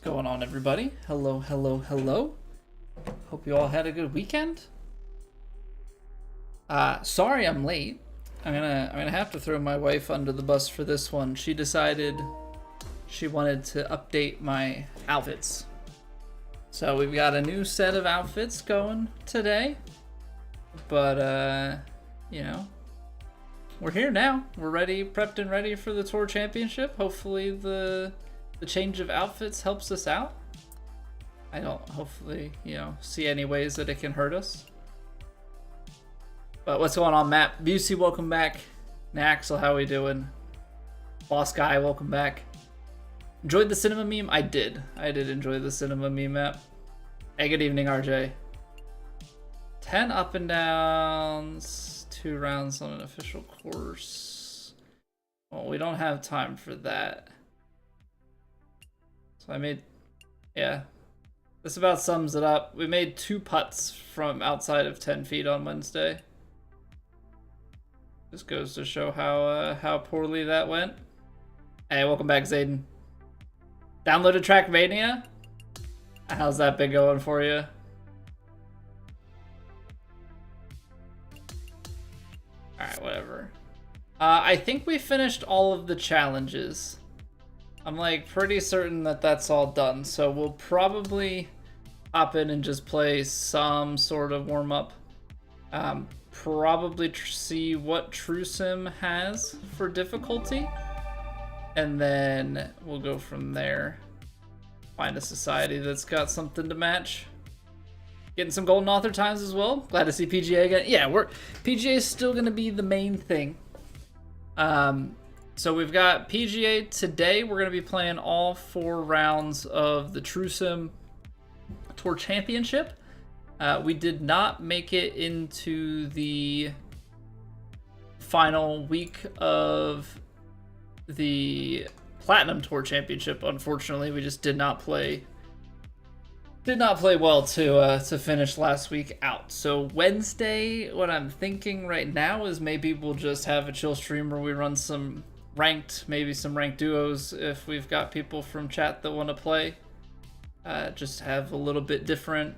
Going on, everybody? Hello, hello, hello. Hope you all had a good weekend. Sorry I'm late. I'm gonna have to throw my wife under the bus for this one. She decided she wanted to update my outfits. So we've got a new set of outfits going today. But you know, we're here now. We're ready, prepped and ready for the Tour Championship. Hopefully the change of outfits helps us out. I don't hopefully, see any ways that it can hurt us. But what's going on, Matt? Busey, welcome back. Naxel, how we doing? Boss Guy, welcome back. Enjoyed the cinema meme? I did enjoy the cinema meme, Matt. Hey, good evening, RJ. 10 up and downs, 2 rounds on an official course. Well, we don't have time for that. So this about sums it up. We made 2 putts from outside of 10 feet on Wednesday. This goes to show how poorly that went. Hey, welcome back, Zayden. Downloaded Trackmania? How's that been going for you? Alright, whatever. I think we finished all of the challenges. I'm pretty certain that that's all done, so we'll probably hop in and just play some sort of warm-up. Probably see what TrueSim has for difficulty, and then we'll go from there. Find a society that's got something to match. Getting some golden author times as well. Glad to see PGA again. Yeah, PGA is still going to be the main thing. So we've got PGA today. We're going to be playing all 4 rounds of the TrueSim Tour Championship. We did not make it into the final week of the Platinum Tour Championship. Unfortunately, we just did not play well to finish last week out. So Wednesday, what I'm thinking right now is maybe we'll just have a chill stream where we run some maybe some ranked duos if we've got people from chat that want to play. Just have a little bit different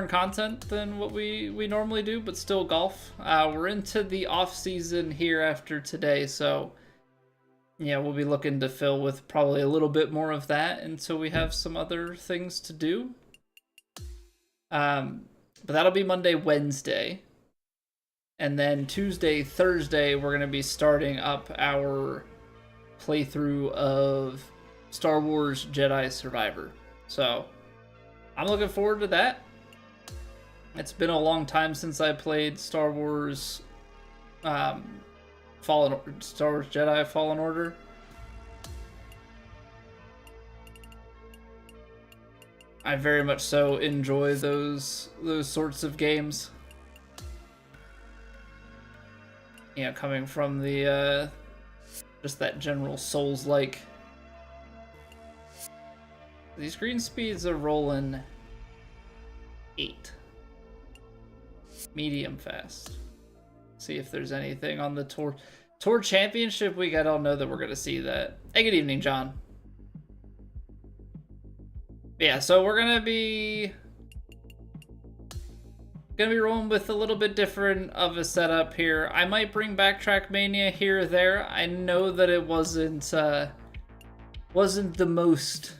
content than what we normally do, but still golf. We're into the off season here after today, so yeah, we'll be looking to fill with probably a little bit more of that until we have some other things to do. But that'll be Monday, Wednesday. And then Tuesday, Thursday, we're going to be starting up our playthrough of Star Wars Jedi Survivor. So I'm looking forward to that. It's been a long time since I played Star Wars Jedi Fallen Order. I very much so enjoy those sorts of games. Coming from the just that general Souls-like. These green speeds are rolling 8. Medium fast. See if there's anything on the Tour Championship week. I don't know that we're gonna see that. Hey, good evening, John. Yeah, so we're gonna be rolling with a little bit different of a setup here. I might bring back Trackmania here or there. I know that it wasn't the most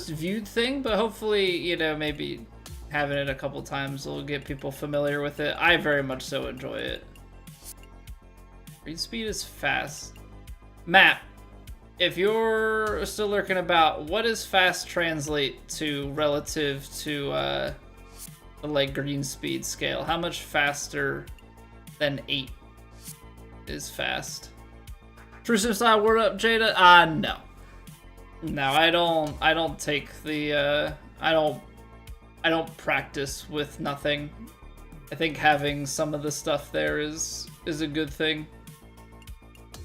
viewed thing, but hopefully, maybe having it a couple times will get people familiar with it. I very much so enjoy it. Green speed is fast. Matt, if you're still lurking about, what does fast translate to relative to the green speed scale? How much faster than 8 is fast? TrueSim style word up, Jada? No. No, I don't take the I don't practice with nothing. I think having some of the stuff there is a good thing.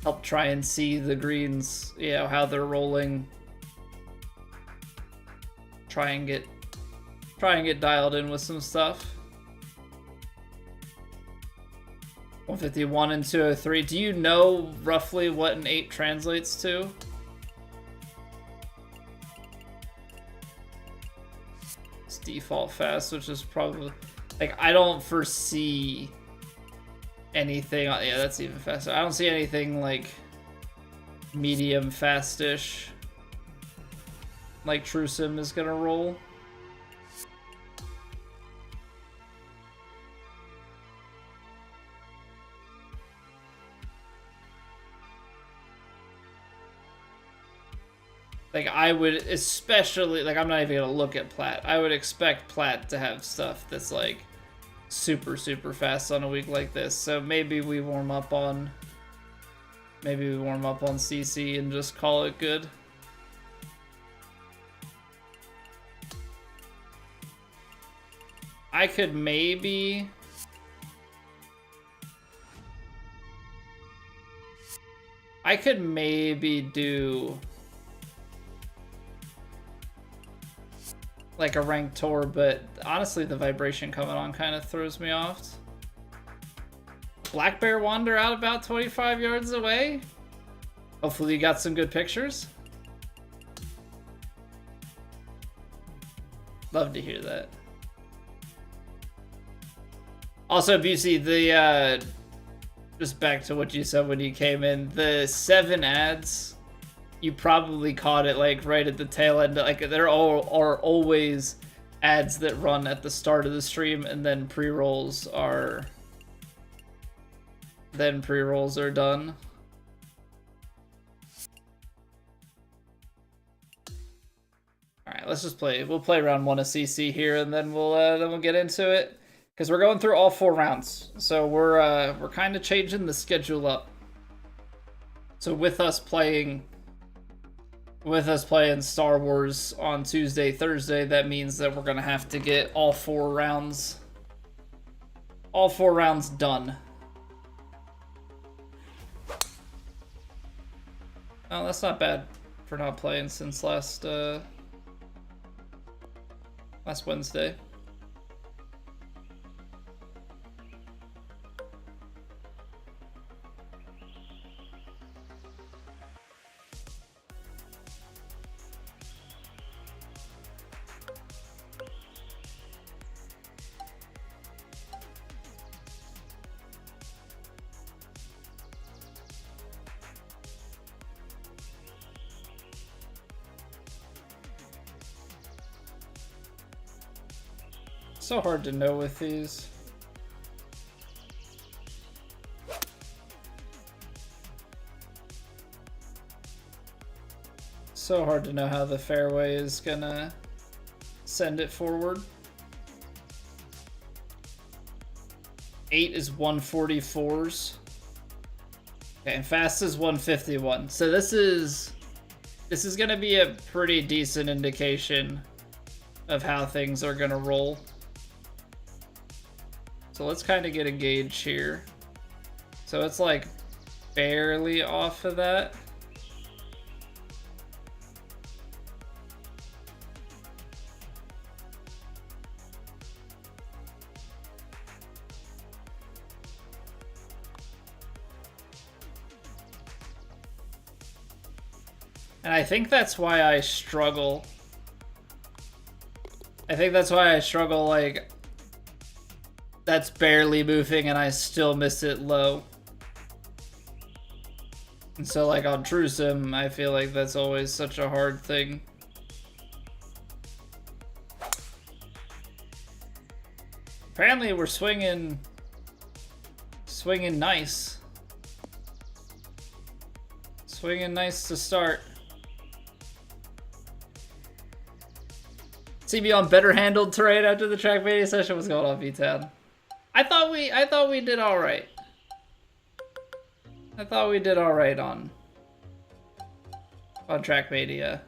Help try and see the greens, how they're rolling. Try and get dialed in with some stuff. 151 and 203. Do you know roughly what an 8 translates to? It's default fast, which is probably... Like, I don't foresee anything... Yeah, that's even faster. I don't see anything, like, medium fast-ish. Like True Sim is gonna roll. Like, I would especially, like, I'm not even gonna look at Plat. I would expect Plat to have stuff that's, like, super, super fast on a week like this. So maybe we warm up on CC and just call it good. I could maybe... do... like a ranked tour, but honestly the vibration coming on kind of throws me off. Black Bear Wander out about 25 yards away. Hopefully you got some good pictures. Love to hear that. Also, Busey, the just back to what you said when you came in, the 7 ads, you probably caught it like right at the tail end. Like, there are always ads that run at the start of the stream, and then pre-rolls are done. All right, let's just play. We'll play round 1 of CC here, and then we'll get into it, because we're going through all 4 rounds. So we're kind of changing the schedule up. So with us playing Star Wars on Tuesday, Thursday, that means that we're gonna have to get all 4 rounds done. Oh, that's not bad for not playing since last Wednesday. So hard to know with these. So hard to know how the fairway is gonna send it forward. 8 is 144s. Okay, and fast is 151. So this is gonna be a pretty decent indication of how things are gonna roll. So let's kind of get a gauge here. So it's like barely off of that. And I think that's why I struggle. Like, that's barely moving and I still miss it low. And so, like, on True Sim, I feel like that's always such a hard thing. Apparently we're swinging nice. Swinging nice to start. CB on better handled terrain after the Trackmania session. What's going on, V-Town? I thought we did all right. I thought we did all right on Trackmania.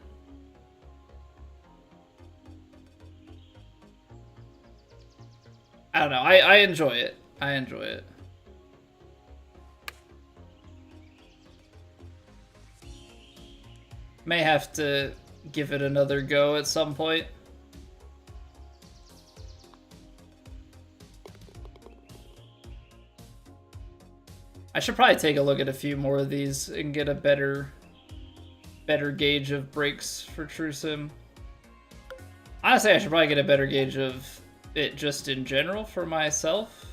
I don't know. I enjoy it. I enjoy it. May have to give it another go at some point. should probably take a look at a few more of these and get a better gauge of breaks for True Sim. Honestly, I should probably get a better gauge of it just in general for myself.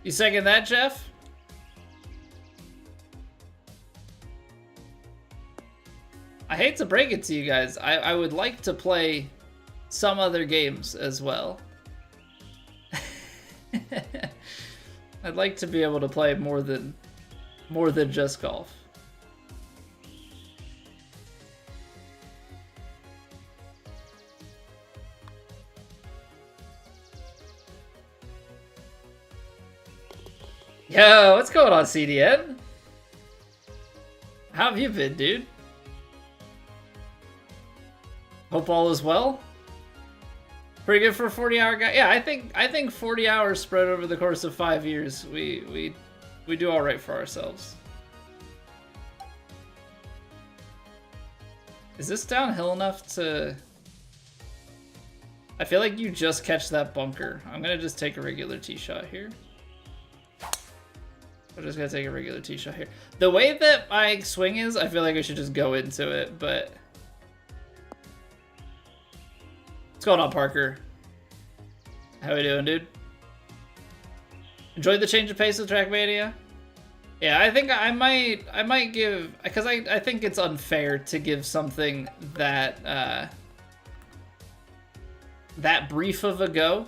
You second that, Jeff? I hate to break it to you guys. I would like to play some other games as well. I'd like to be able to play more than just golf. Yo, what's going on, CDN? How have you been, dude? Hope all is well. Pretty good for a 40-hour guy. Yeah, I think 40 hours spread over the course of 5 years, we do all right for ourselves. Is this downhill enough to? I feel like you just catch that bunker. I'm gonna just take a regular tee shot here. I'm just gonna take a regular tee shot here. The way that my swing is, I feel like I should just go into it, but. What's going on, Parker? How we doing, dude? Enjoyed the change of pace of Trackmania? Yeah, I think I might give, because I think it's unfair to give something that that brief of a go.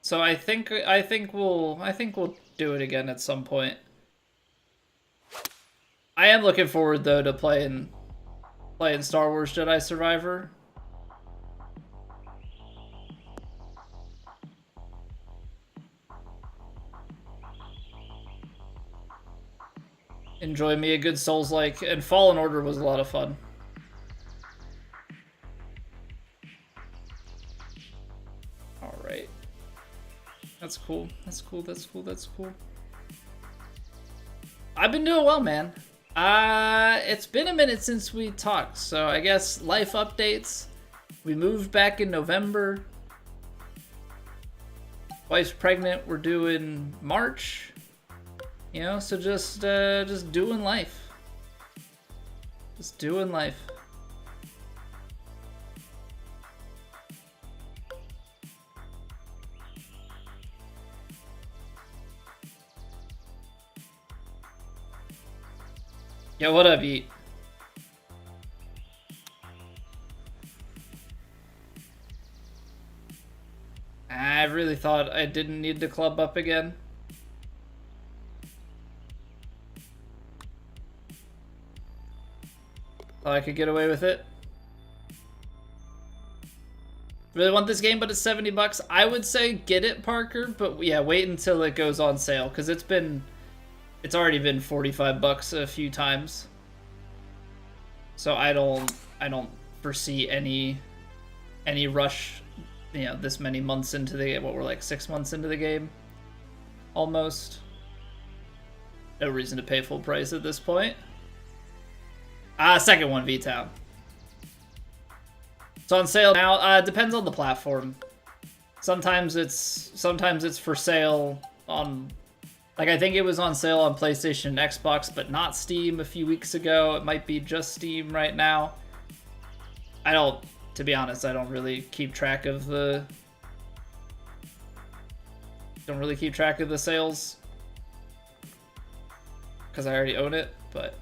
So I think we'll do it again at some point. I am looking forward though to playing Star Wars Jedi Survivor. Enjoy me a good Souls-like, and Fallen Order was a lot of fun. All right. That's cool. That's cool. That's cool. That's cool. I've been doing well, man. It's been a minute since we talked, so I guess life updates. We moved back in November. Wife's pregnant. We're due in March. You know, so just doing life. Just doing life. Yo, what up, Eat? I really thought I didn't need to club up again. Thought I could get away with it. Really want this game, but it's 70 bucks. I would say get it, Parker, but yeah, wait until it goes on sale, because it's already been 45 bucks a few times. So I don't foresee any rush, you know, this many months into the game. What, we're like 6 months into the game almost. No reason to pay full price at this point. Second one, V-Town. It's on sale now. Depends on the platform. Sometimes it's for sale on, like, I think it was on sale on PlayStation and Xbox, but not Steam a few weeks ago. It might be just Steam right now. To be honest, I don't really keep track of the sales because I already own it, but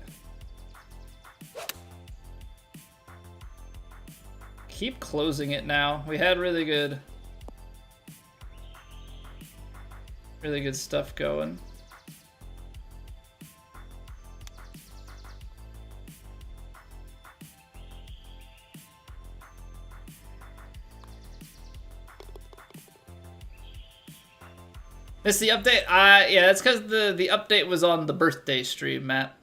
keep closing it now. We had really good stuff going. Missed the update? Yeah, that's because the update was on the birthday stream, Matt.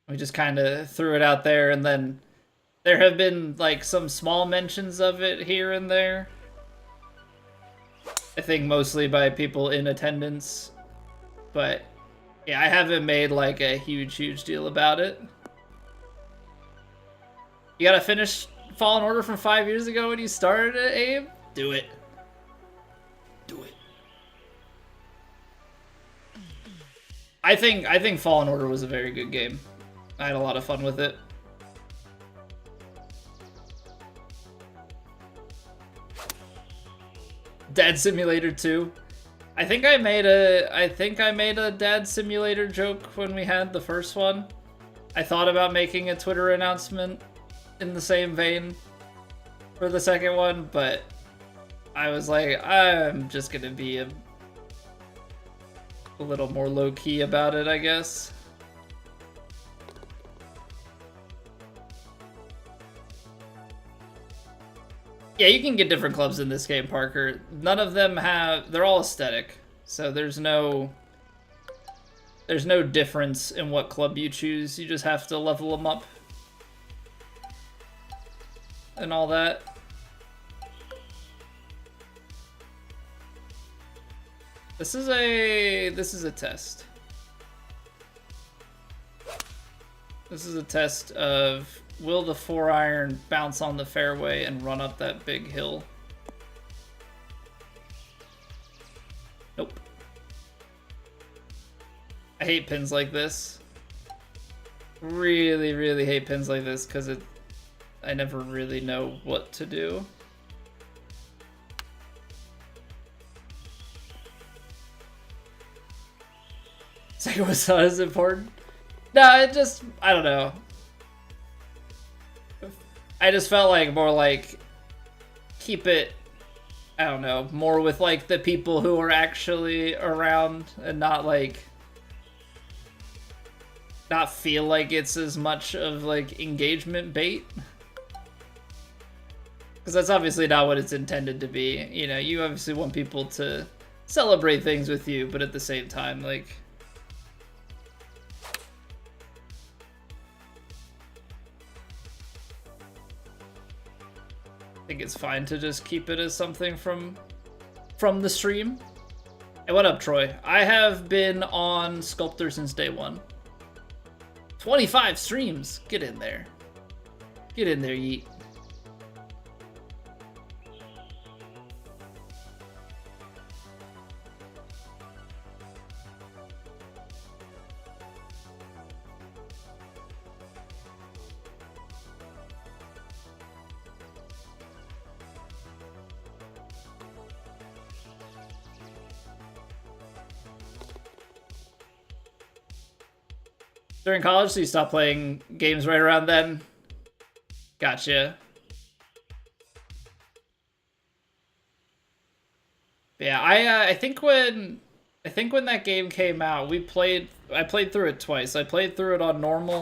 We just kind of threw it out there, and then there have been like some small mentions of it here and there. I think mostly by people in attendance, but yeah, I haven't made like a huge deal about it. You gotta finish Fallen Order from 5 years ago when you started it, Abe? Do it. Do it. I think Fallen Order was a very good game. I had a lot of fun with it. Dad Simulator 2. I think I made a Dad Simulator joke when we had the first one. I thought about making a Twitter announcement in the same vein for the second one, but I was like, I'm just gonna be a little more low-key about it, I guess. Yeah, you can get different clubs in this game, Parker. None of them they're all aesthetic. So there's no difference in what club you choose. You just have to level them up and all that. This is a test. This is a test of, will the 4-iron bounce on the fairway and run up that big hill? Nope. I hate pins like this. Really, really hate pins like this because I never really know what to do. Second was not as important. No, I don't know. I just felt like more like keep it, I don't know, more with like the people who are actually around and not feel like it's as much of like engagement bait. Because that's obviously not what it's intended to be. You know, you obviously want people to celebrate things with you, but at the same time, like, I think it's fine to just keep it as something from the stream. Hey, what up, Troy? I have been on Sculptor since day one. 25 streams. Get in there. Get in there, Yeet. During college, so you stopped playing games right around then? Gotcha. Yeah, I think when that game came out, I played through it twice. I played through it on normal,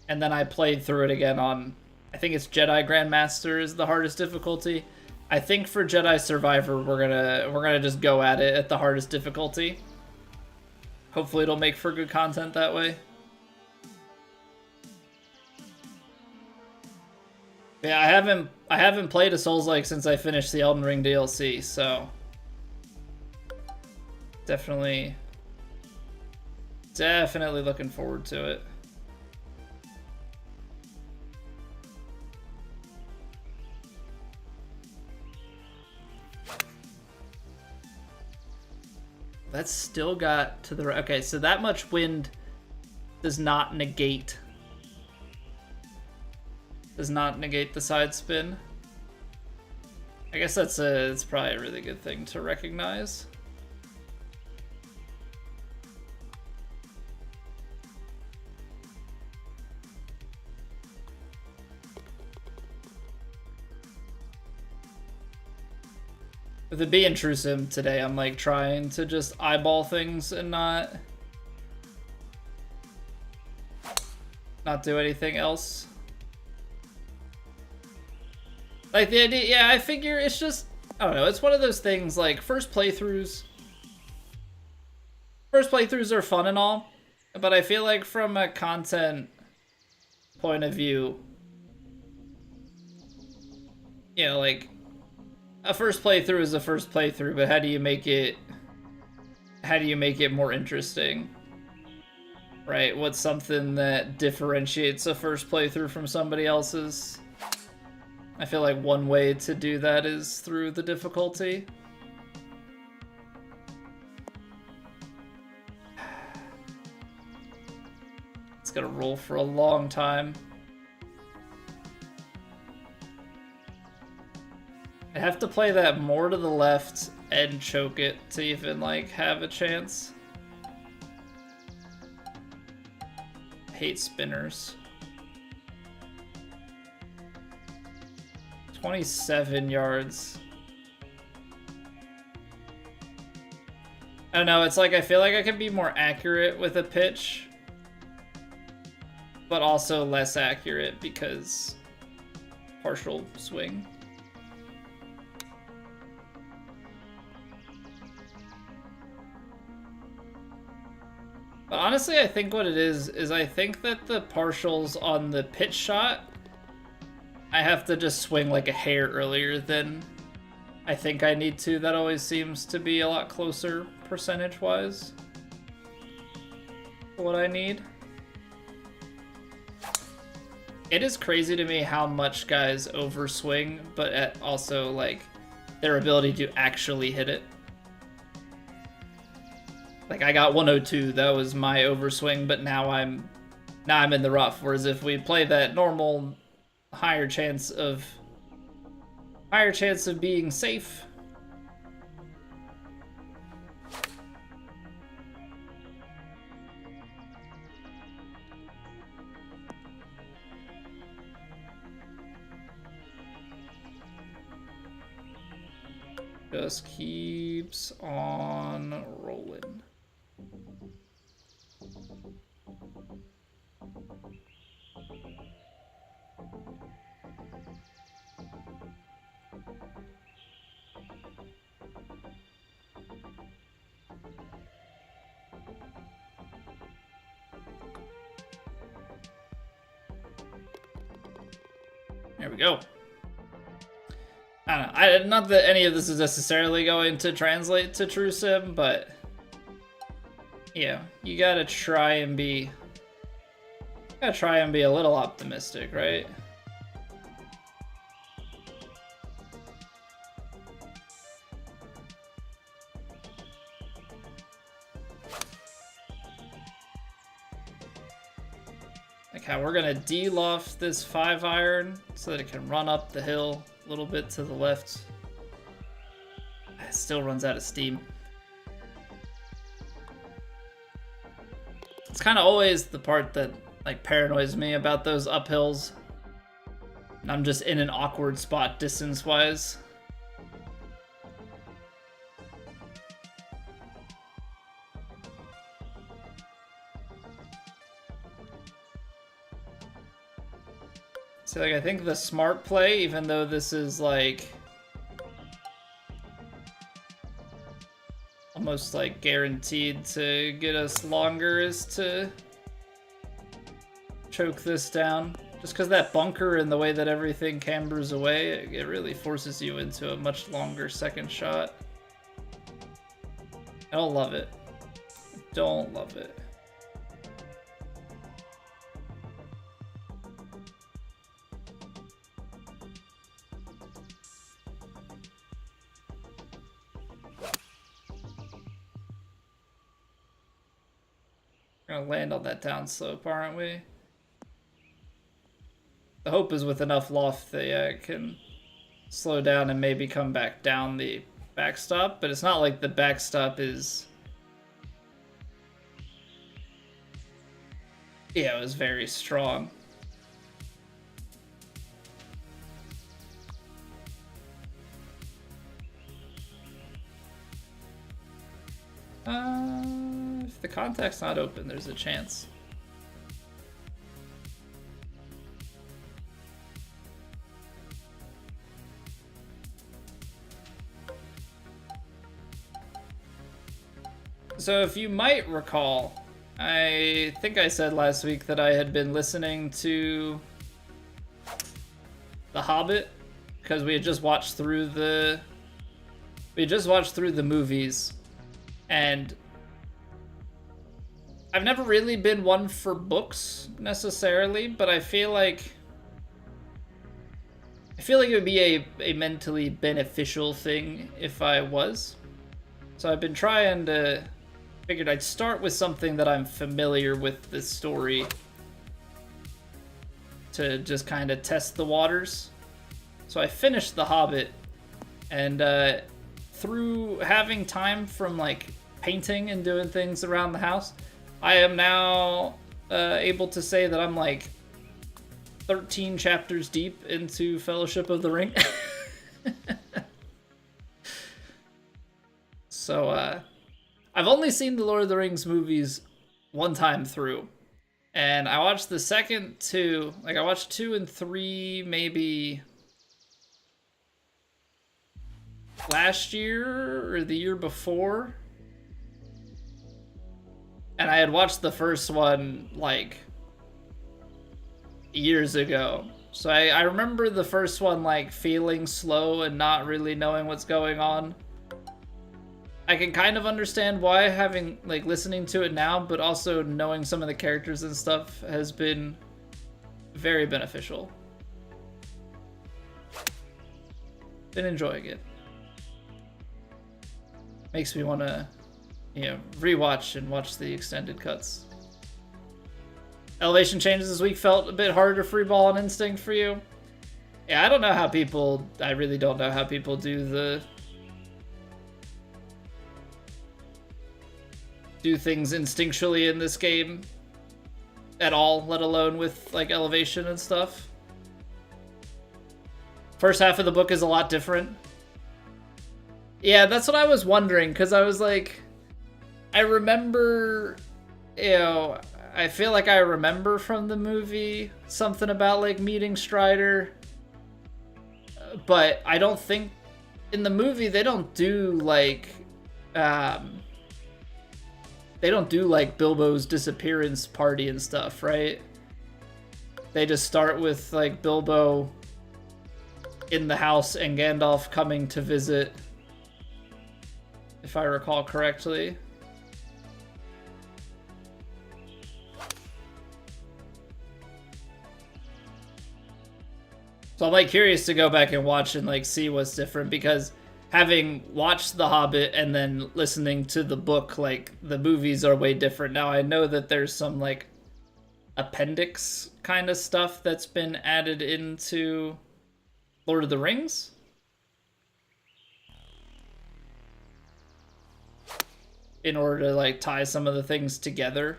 and then I played through it again on, I think it's Jedi Grandmaster is the hardest difficulty. I think for Jedi Survivor, we're gonna just go at it at the hardest difficulty. Hopefully it'll make for good content that way. Yeah, I haven't played a Souls-like since I finished the Elden Ring DLC, so definitely looking forward to it. That's still got to the right. Okay, so that much wind does not negate the side spin. I guess it's probably a really good thing to recognize. With it being True Sim today, I'm like trying to just eyeball things and not do anything else. Like the idea, yeah, I figure it's just, I don't know, it's one of those things like first playthroughs are fun and all, but I feel like from a content point of view, you know, like a first playthrough is a first playthrough, but how do you make it more interesting? Right? What's something that differentiates a first playthrough from somebody else's? I feel like one way to do that is through the difficulty. It's gonna roll for a long time. I have to play that more to the left and choke it to even, like, have a chance. I hate spinners. 27 yards. I don't know, it's like I feel like I can be more accurate with a pitch, but also less accurate because partial swing. But honestly, I think what it is I think that the partials on the pitch shot, I have to just swing like a hair earlier than I think I need to. That always seems to be a lot closer percentage-wise to what I need. It is crazy to me how much guys overswing, but also, like, their ability to actually hit it. Like, I got 102, that was my overswing, but now I'm in the rough. Whereas if we play that normal higher chance of being safe. Just keeps on rolling. There we go. I don't know. Not that any of this is necessarily going to translate to True Sim, but yeah, you gotta try and be a little optimistic, right? Like how we're gonna de-loft this 5-iron so that it can run up the hill a little bit to the left. It still runs out of steam. It's kind of always the part that, like, paranoids me about those uphills. And I'm just in an awkward spot distance-wise. So, like, I think the smart play, even though this is, like, almost, like, guaranteed to get us longer, is to choke this down. Just because that bunker and the way that everything cambers away, it really forces you into a much longer second shot. I don't love it. I don't love it. We're gonna land on that down slope, aren't we? The hope is with enough loft that it can slow down and maybe come back down the backstop, but it's not like the backstop is... Yeah, it was very strong. If the contact's not open, there's a chance. So if you might recall, I think I said last week that I had been listening to The Hobbit because we had just watched through the movies, and I've never really been one for books necessarily, but I feel like feel like it would be a mentally beneficial thing if I was. So I've been trying to... Figured I'd start with something that I'm familiar with the story to just kind of test the waters. So I finished The Hobbit, and through having time from like painting and doing things around the house, I am now able to say that I'm like 13 chapters deep into Fellowship of the Ring. So I've only seen the Lord of the Rings movies one time through, and I watched the second two, like I watched 2 and 3 maybe last year or the year before, and I had watched the first one like years ago. So I remember the first one like feeling slow and not really knowing what's going on. I can kind of understand why, having like listening to it now, but also knowing some of the characters and stuff has been very beneficial. Been enjoying it. Makes me want to, you know, rewatch and watch the extended cuts. Elevation changes this week felt a bit harder to freeball on Instinct for you. Yeah, I don't know how people, I really don't know how people do things instinctually in this game at all, let alone with like elevation and stuff. First half of the book is a lot different. Yeah, that's what I was wondering, because I was like, I remember, you know, I feel like I remember from the movie something about like meeting Strider, but I don't think in the movie they don't do like Bilbo's disappearance party and stuff, right? They just start with like Bilbo in the house and Gandalf coming to visit, if I recall correctly. So I'm like curious to go back and watch and like see what's different, because having watched The Hobbit and then listening to the book, like the movies are way different. Now I know that there's some like appendix kind of stuff that's been added into Lord of the Rings. In order to like tie some of the things together.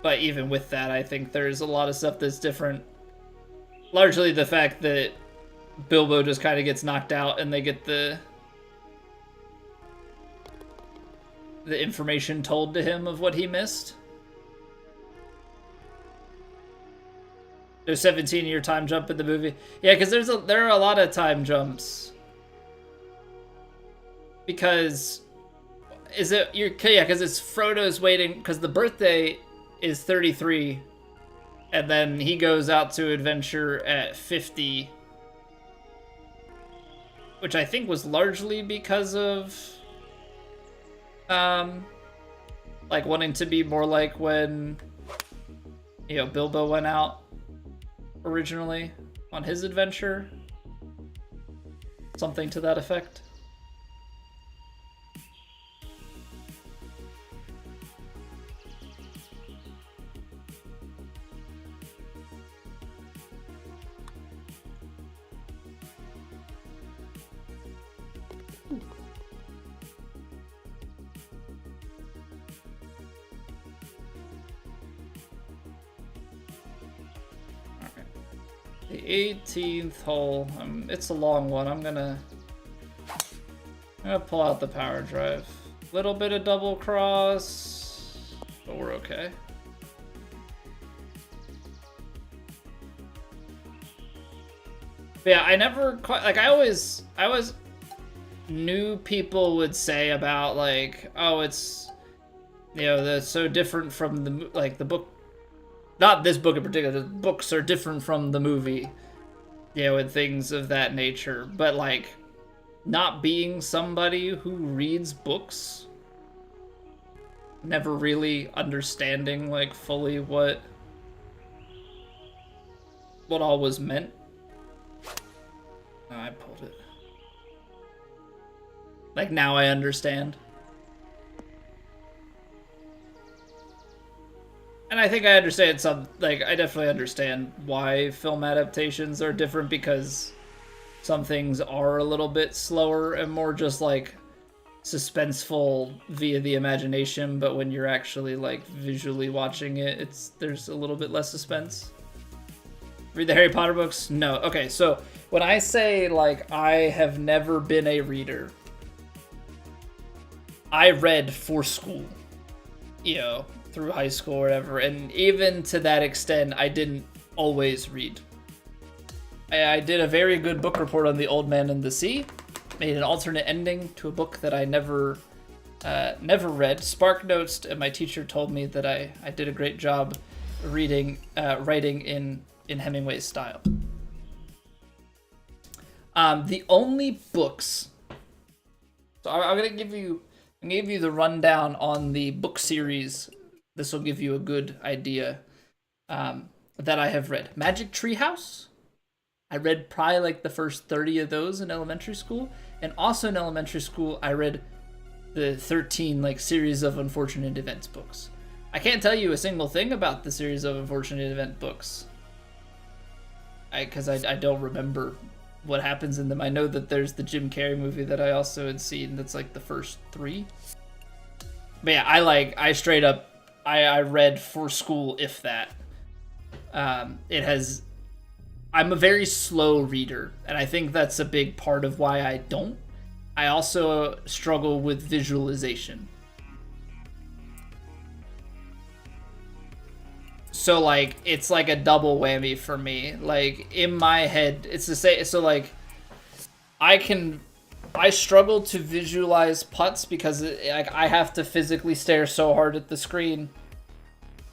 But even with that, I think there's a lot of stuff that's different. Largely the fact that Bilbo just kind of gets knocked out and they get the information told to him of what he missed. There's a 17-year time jump in the movie. Yeah, because there are a lot of time jumps. Because because it's Frodo's waiting, because the birthday is 33, and then he goes out to adventure at 50, which I think was largely because of like wanting to be more like when, you know, Bilbo went out originally on his adventure. Something to that effect. The 18th hole. It's a long one. I'm gonna pull out the power drive. Little bit of double cross, but we're okay. But yeah, I never quite like. I always knew people would say about like, oh, it's, you know, that's so different from the book. Not this book in particular, the books are different from the movie, you know, and things of that nature. But, like, not being somebody who reads books, never really understanding, like, fully what what all was meant. Oh, I pulled it. Like, now I understand. And I think I understand some, like, I definitely understand why film adaptations are different, because some things are a little bit slower and more just, like, suspenseful via the imagination, but when you're actually, like, visually watching it, there's a little bit less suspense. Read the Harry Potter books? No. Okay, so when I say, like, I have never been a reader, I read for school, you know, through high school or whatever, and even to that extent, I didn't always read. I did a very good book report on The Old Man and the Sea, made an alternate ending to a book that I never read, spark notes, and my teacher told me that I did a great job writing in Hemingway's style. The only books, so I'm gonna give you the rundown on the book series. This will give you a good idea that I have read. Magic Treehouse. I read probably like the first 30 of those in elementary school. And also in elementary school, I read the 13 like series of Unfortunate Events books. I can't tell you a single thing about the series of Unfortunate Event books, because I don't remember what happens in them. I know that there's the Jim Carrey movie that I also had seen. That's like the first 3. But yeah, I straight up, I read for school, if that. I'm a very slow reader, and I think that's a big part of why I don't. I also struggle with visualization. So, like, it's like a double whammy for me. Like, in my head, it's the same. So, like, I struggle to visualize putts because, like, I have to physically stare so hard at the screen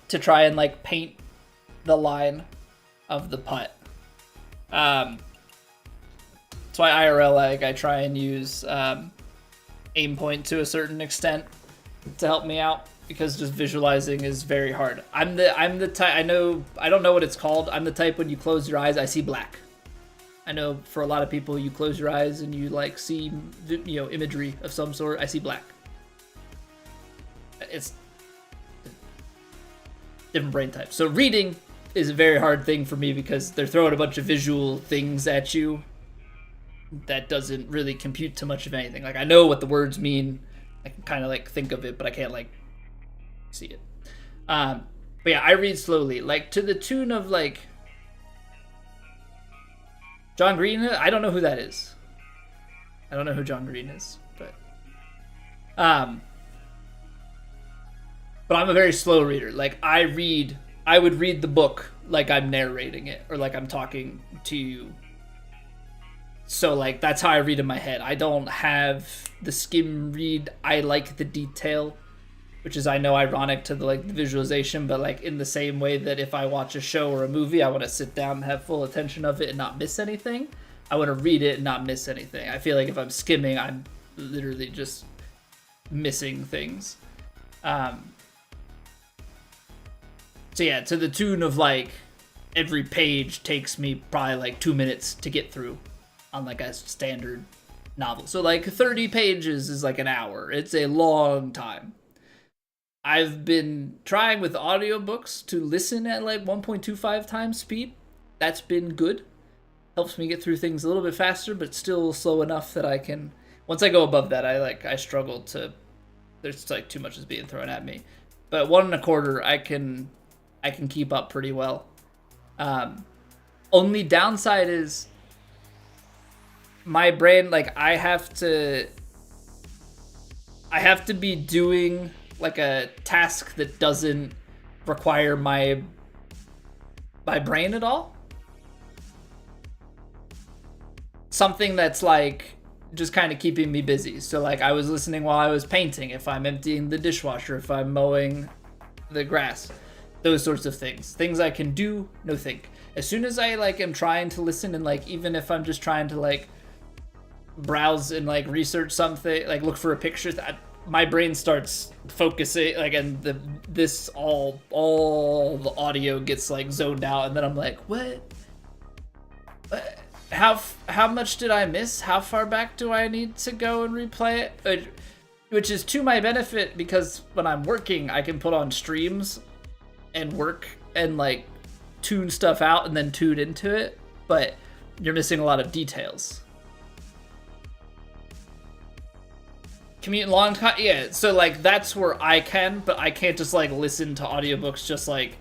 to try and, like, paint the line of the putt. That's why IRL, like, I try and use aim point to a certain extent to help me out, because just visualizing is very hard. I'm the type, I don't know what it's called. I'm the type, when you close your eyes, I see black. I know for a lot of people, you close your eyes and you like see, you know, imagery of some sort. I see black. It's different brain type. So reading is a very hard thing for me because they're throwing a bunch of visual things at you that doesn't really compute to much of anything. Like, I know what the words mean. I can kind of like think of it, but I can't like see it. But yeah, I read slowly, like to the tune of like John Green. I don't know who that is. I don't know who John Green is, but I'm a very slow reader. Like, I would read the book like I'm narrating it or like I'm talking to you. So like that's how I read in my head. I don't have the skim read. I like the detail, which is, I know, ironic to the like the visualization, but like in the same way that if I watch a show or a movie, I want to sit down and have full attention of it and not miss anything. I want to read it and not miss anything. I feel like if I'm skimming, I'm literally just missing things. So yeah, to the tune of like every page takes me probably like 2 minutes to get through on like a standard novel. So like 30 pages is like an hour. It's a long time. I've been trying with audiobooks to listen at like 1.25 times speed. That's been good. Helps me get through things a little bit faster, but still slow enough that I can, once I go above that, I struggle to, there's like too much is being thrown at me. But 1.25, I can keep up pretty well. Only downside is my brain, like I have to be doing like a task that doesn't require my brain at all. Something that's like just kind of keeping me busy. So like I was listening while I was painting, if I'm emptying the dishwasher, if I'm mowing the grass, those sorts of things. Things I can do, no think. As soon as I like am trying to listen, and like even if I'm just trying to like browse and like research something, like look for a picture, that my brain starts focusing, like, and all the audio gets like zoned out, and then I'm like, what how much did I miss? How far back do I need to go and replay it? Which is to my benefit, because when I'm working, I can put on streams and work and like tune stuff out and then tune into it, but you're missing a lot of details. Commute long time, yeah, so like that's where I can, but I can't just like listen to audiobooks just like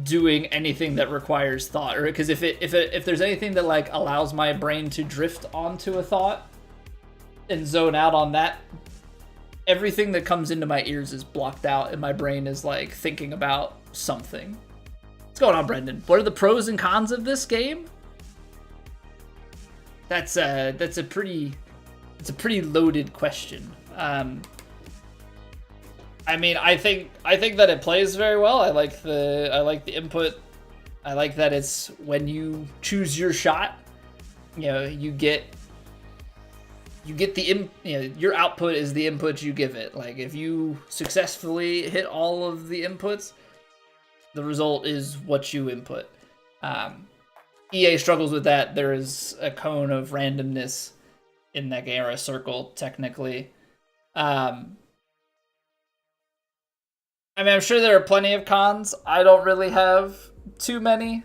doing anything that requires thought, or because if there's anything that like allows my brain to drift onto a thought and zone out on that, everything that comes into my ears is blocked out and my brain is like thinking about something. What's going on, Brendan? What are the pros and cons of this game? That's a pretty loaded question. I mean, I think that it plays very well. I like the input. I like that it's when you choose your shot, you know, you get the your output is the input you give it. Like if you successfully hit all of the inputs, the result is what you input. EA struggles with that. There is a cone of randomness in that game, or a circle technically. I mean, I'm sure there are plenty of cons. I don't really have too many.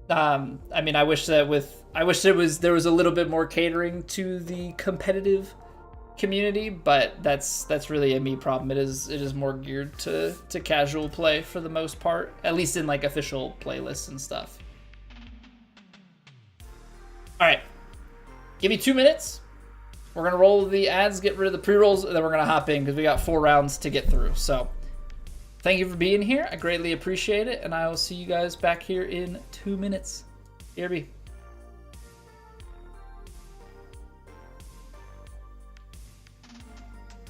I mean, I wish there was a little bit more catering to the competitive community, but that's really a me problem. It is more geared to casual play for the most part, at least in like official playlists and stuff. All right, give me 2 minutes. We're gonna roll the ads, get rid of the pre-rolls, and then we're gonna hop in because we got 4 rounds to get through. So thank you for being here. I greatly appreciate it, and I will see you guys back here in 2 minutes. BRB.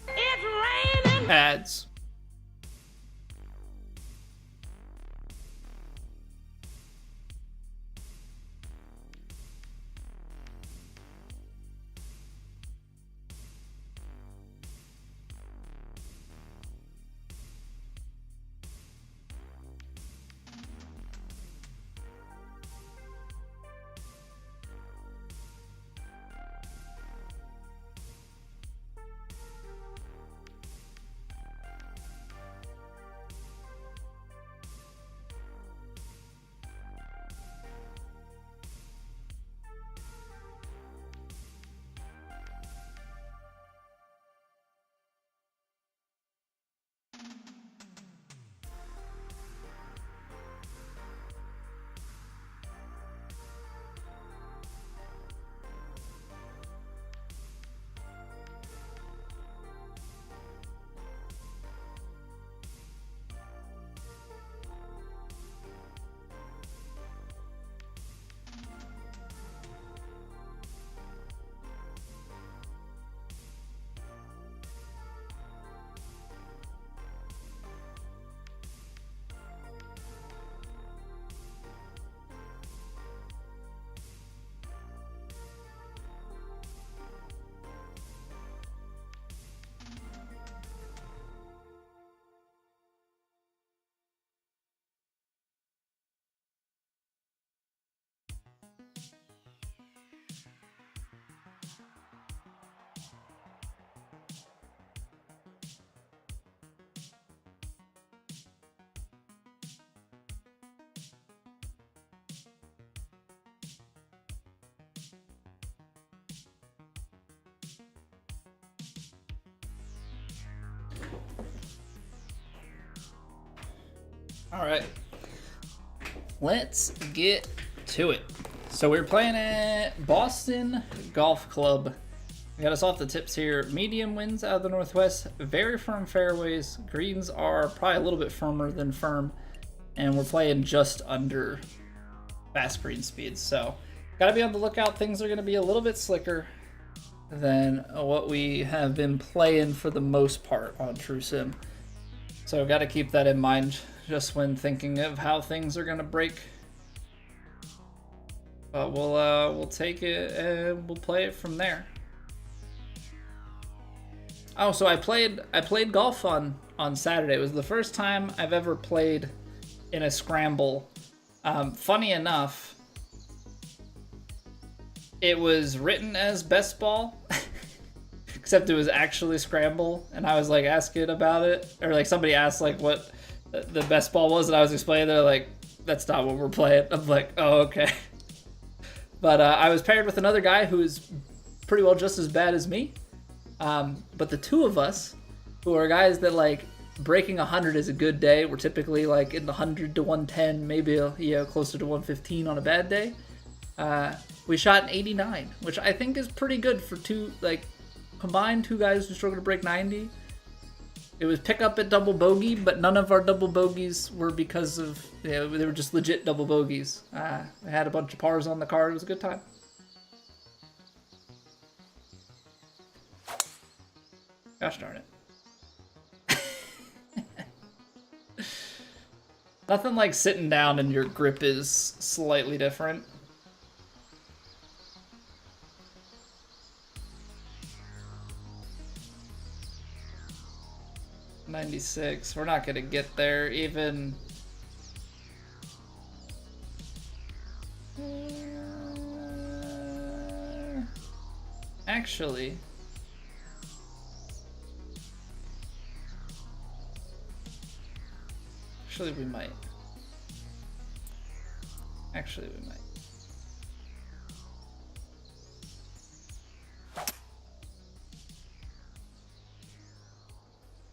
It's raining. Ads. All right, let's get to it. So we're playing at Boston Golf Club. We got us off the tips here. Medium winds out of the northwest, very firm fairways. Greens are probably a little bit firmer than firm, and we're playing just under fast green speeds. So gotta be on the lookout. Things are gonna be a little bit slicker than what we have been playing for the most part on True Sim. So gotta keep that in mind just when thinking of how things are gonna break. But we'll take it and we'll play it from there. Oh, so I played golf on Saturday. It was the first time I've ever played in a scramble. Funny enough, it was written as best ball, except it was actually scramble, and I was like asking about it, or like somebody asked like what the best ball was, and I was explaining. They're like, "That's not what we're playing." I'm like, "Oh, okay." But I was paired with another guy who is pretty well just as bad as me. But the two of us, who are guys that like breaking 100 is a good day. We're typically like in the 100 to 110, maybe closer to 115 on a bad day. We shot an 89, which I think is pretty good for two combined two guys who struggle to break 90. It was pick up at double bogey, but none of our double bogeys were because of they were just legit double bogeys. I had a bunch of pars on the card. It was a good time. Gosh darn it. Nothing like sitting down and your grip is slightly different. $96. We're not gonna get there even. Actually. Actually, we might. Actually, we might.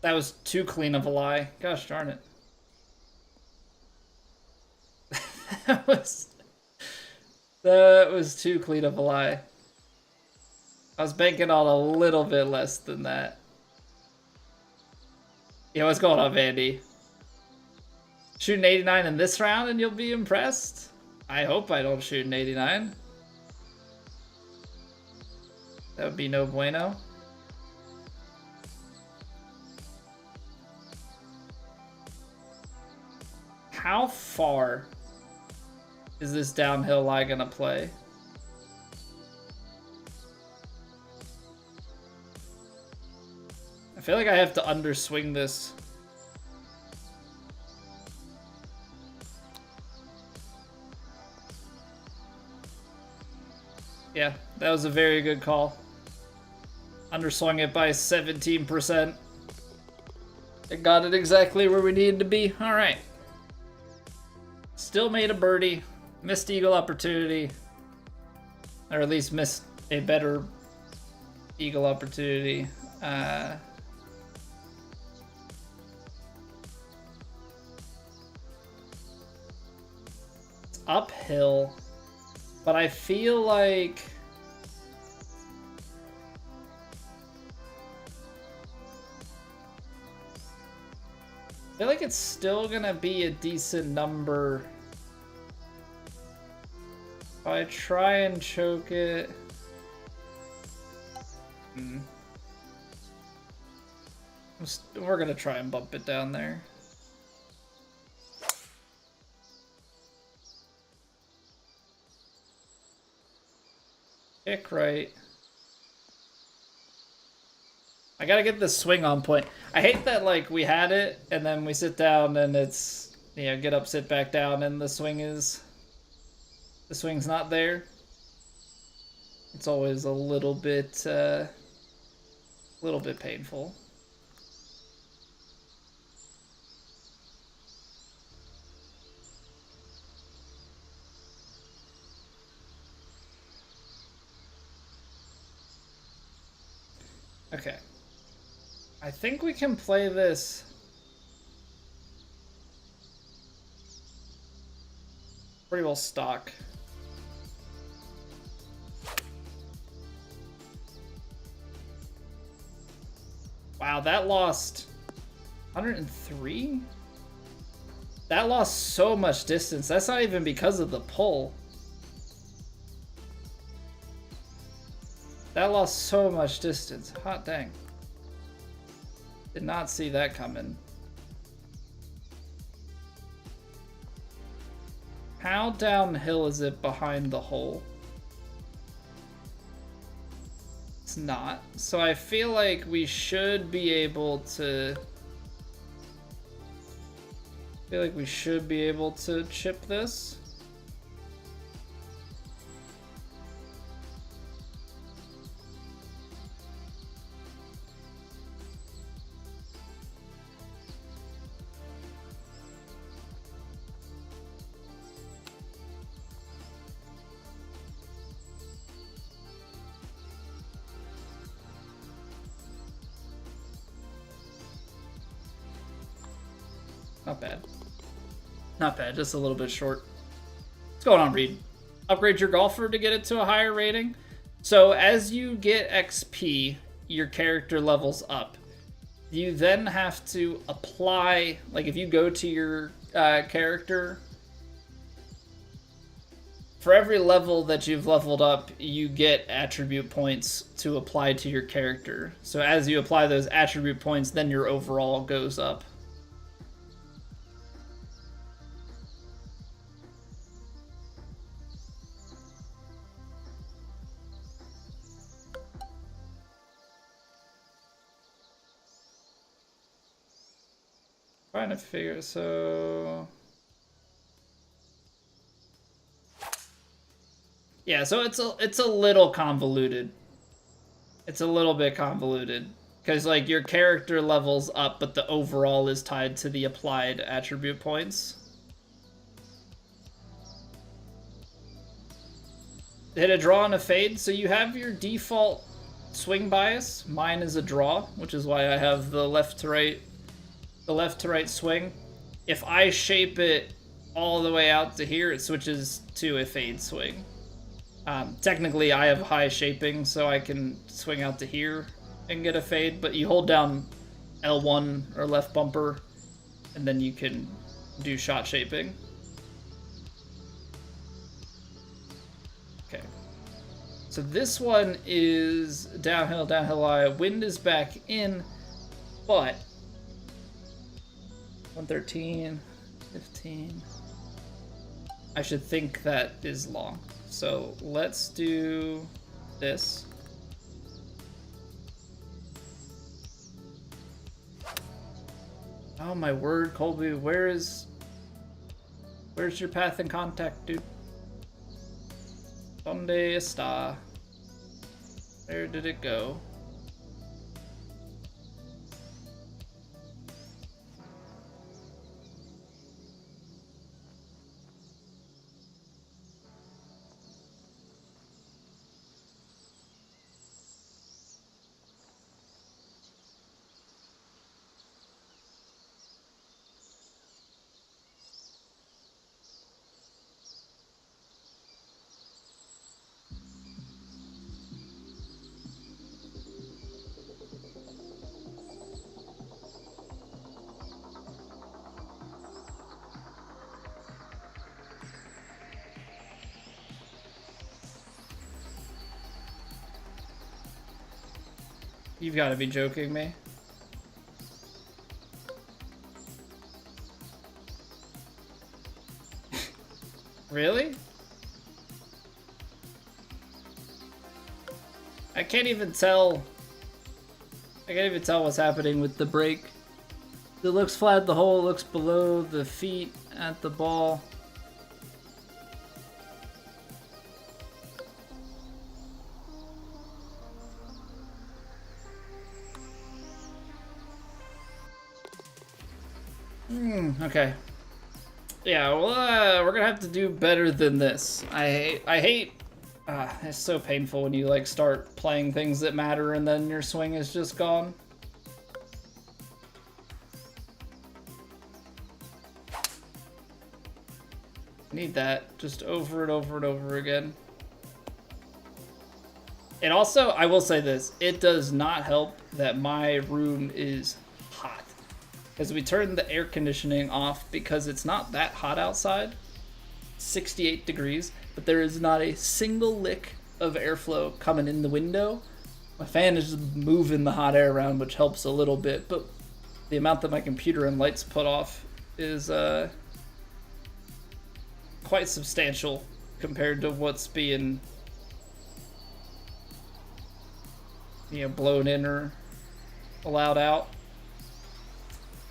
That was too clean of a lie. Gosh darn it. That was too clean of a lie. I was banking on a little bit less than that. Yeah, what's going on, Vandy? Shoot an 89 in this round and you'll be impressed? I hope I don't shoot an 89. That would be no bueno. How far is this downhill lie gonna play? I feel like I have to underswing this. Yeah, that was a very good call. Underswung it by 17%. It got it exactly where we needed to be. All right. Still made a birdie. Missed eagle opportunity. Or at least missed a better eagle opportunity. It's uphill. But I feel like it's still gonna be a decent number. If I try and choke it. We're gonna try and bump it down there. Kick right. I gotta get this swing on point. I hate that like we had it and then we sit down and it's get up, sit back down, and the swing's not there. It's always a little bit painful. Okay. I think we can play this pretty well stock. Wow, that lost 103? That lost so much distance. That's not even because of the pull. That lost so much distance. Hot dang. Did not see that coming. How downhill is it behind the hole? It's not. So I feel like we should be able to... chip this. Not bad. Not bad, just a little bit short. What's going on, Reed? Upgrade your golfer to get it to a higher rating. So as you get XP, your character levels up. You then have to apply, like if you go to your character, for every level that you've leveled up, you get attribute points to apply to your character. So as you apply those attribute points, then your overall goes up. Trying to figure, so yeah, so it's a little convoluted. It's a little bit convoluted because like your character levels up, but the overall is tied to the applied attribute points. Hit a draw and a fade, so you have your default swing bias. Mine is a draw, which is why I have the left to right swing. If I shape it all the way out to here, it switches to a fade swing. Technically, I have high shaping, so I can swing out to here and get a fade, but you hold down L1 or left bumper, and then you can do shot shaping. Okay. So this one is downhill, lie. Wind is back in, but 113, 15. I should think that is long. So let's do this. Oh my word, Colby, where's your path in contact, dude? Donde está? Where did it go? You've got to be joking me. Really? I can't even tell. I can't even tell what's happening with the break. It looks flat, the hole looks below the feet at the ball. Okay. Yeah, well, we're gonna have to do better than this. I hate. It's so painful when you like start playing things that matter and then your swing is just gone. Need that just over and over and over again. And also, I will say this: it does not help that my room is hot. Because we turned the air conditioning off because it's not that hot outside, 68 degrees, but there is not a single lick of airflow coming in the window. My fan is just moving the hot air around, which helps a little bit, but the amount that my computer and lights put off is quite substantial compared to what's being, you know, blown in or allowed out.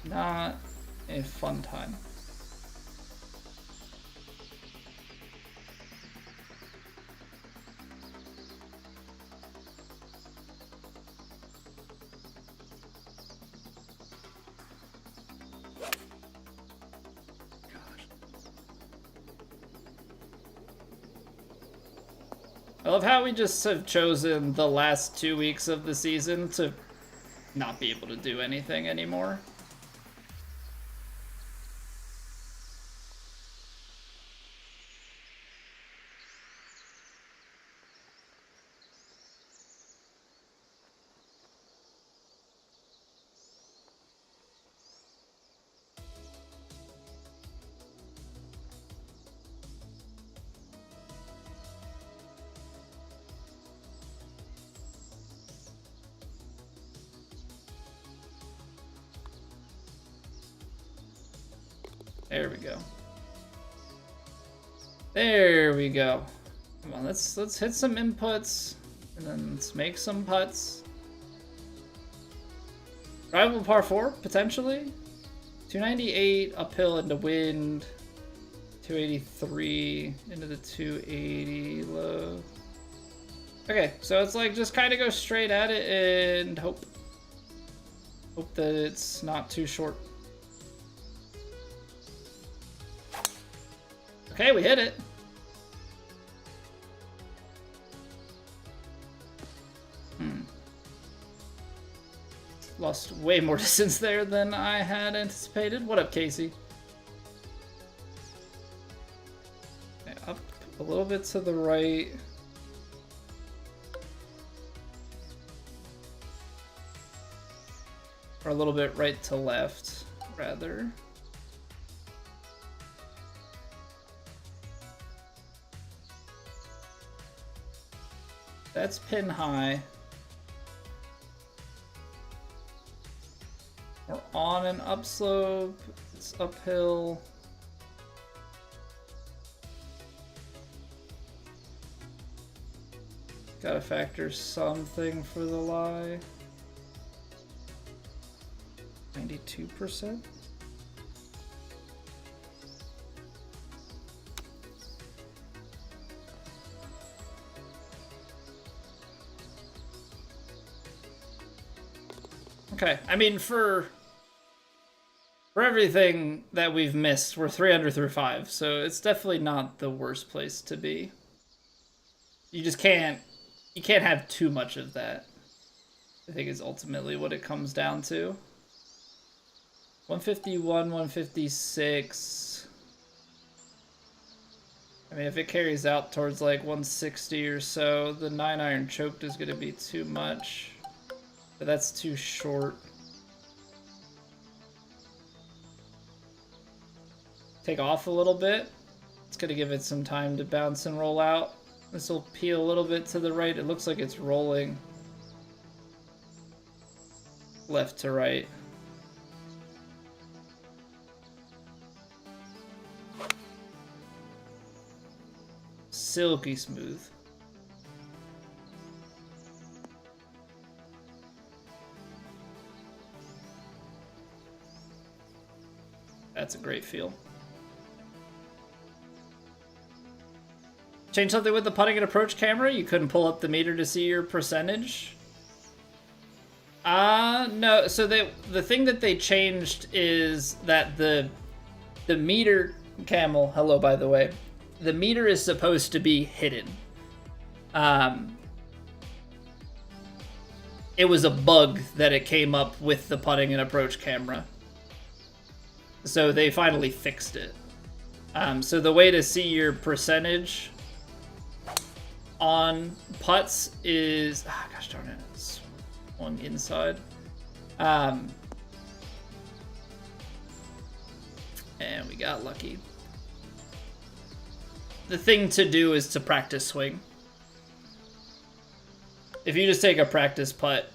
Not a fun time. I love how we just have chosen the last 2 weeks of the season to not be able to do anything anymore. There we go. There we go. Come on, let's hit some inputs and then let's make some putts. Drivable par 4, potentially. 298 uphill into wind. 283 into the 280 low. Okay, so it's like just kind of go straight at it and hope that it's not too short. Okay, we hit it. Lost way more distance there than I had anticipated. What up, Casey? Okay, up a little bit to the right. Or a little bit right to left, rather. That's pin high. We're on an upslope. It's uphill. Gotta factor something for the lie. 92%. Okay, I mean, for everything that we've missed, we're 3 under through 5, so it's definitely not the worst place to be. You just can't have too much of that, I think is ultimately what it comes down to. 151, 156. I mean, if it carries out towards like 160 or so, the 9-iron choked is going to be too much. But that's too short. Take off a little bit. It's going to give it some time to bounce and roll out. This will peel a little bit to the right. It looks like it's rolling left to right. Silky smooth. That's a great feel. Change something with the putting and approach camera? You couldn't pull up the meter to see your percentage? No. So the thing that they changed is that the meter camel, hello by the way, the meter is supposed to be hidden. It was a bug that it came up with the putting and approach camera. So they finally fixed it. So the way to see your percentage on putts is, gosh darn it, it's on inside. And we got lucky. The thing to do is to practice swing. If you just take a practice putt,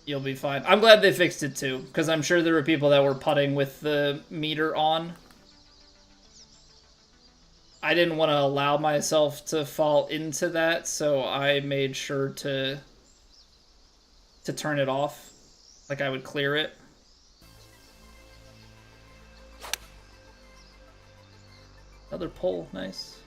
you'll be fine. I'm glad they fixed it too, because I'm sure there were people that were putting with the meter on. I didn't want to allow myself to fall into that, so I made sure to turn it off. Like I would clear it. Another pull, nice.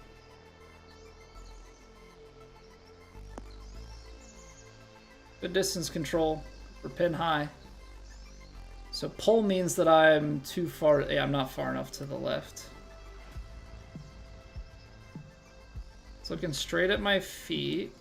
Good distance control for pin high. So pull means that I'm too far, yeah, I'm not far enough to the left. It's looking straight at my feet.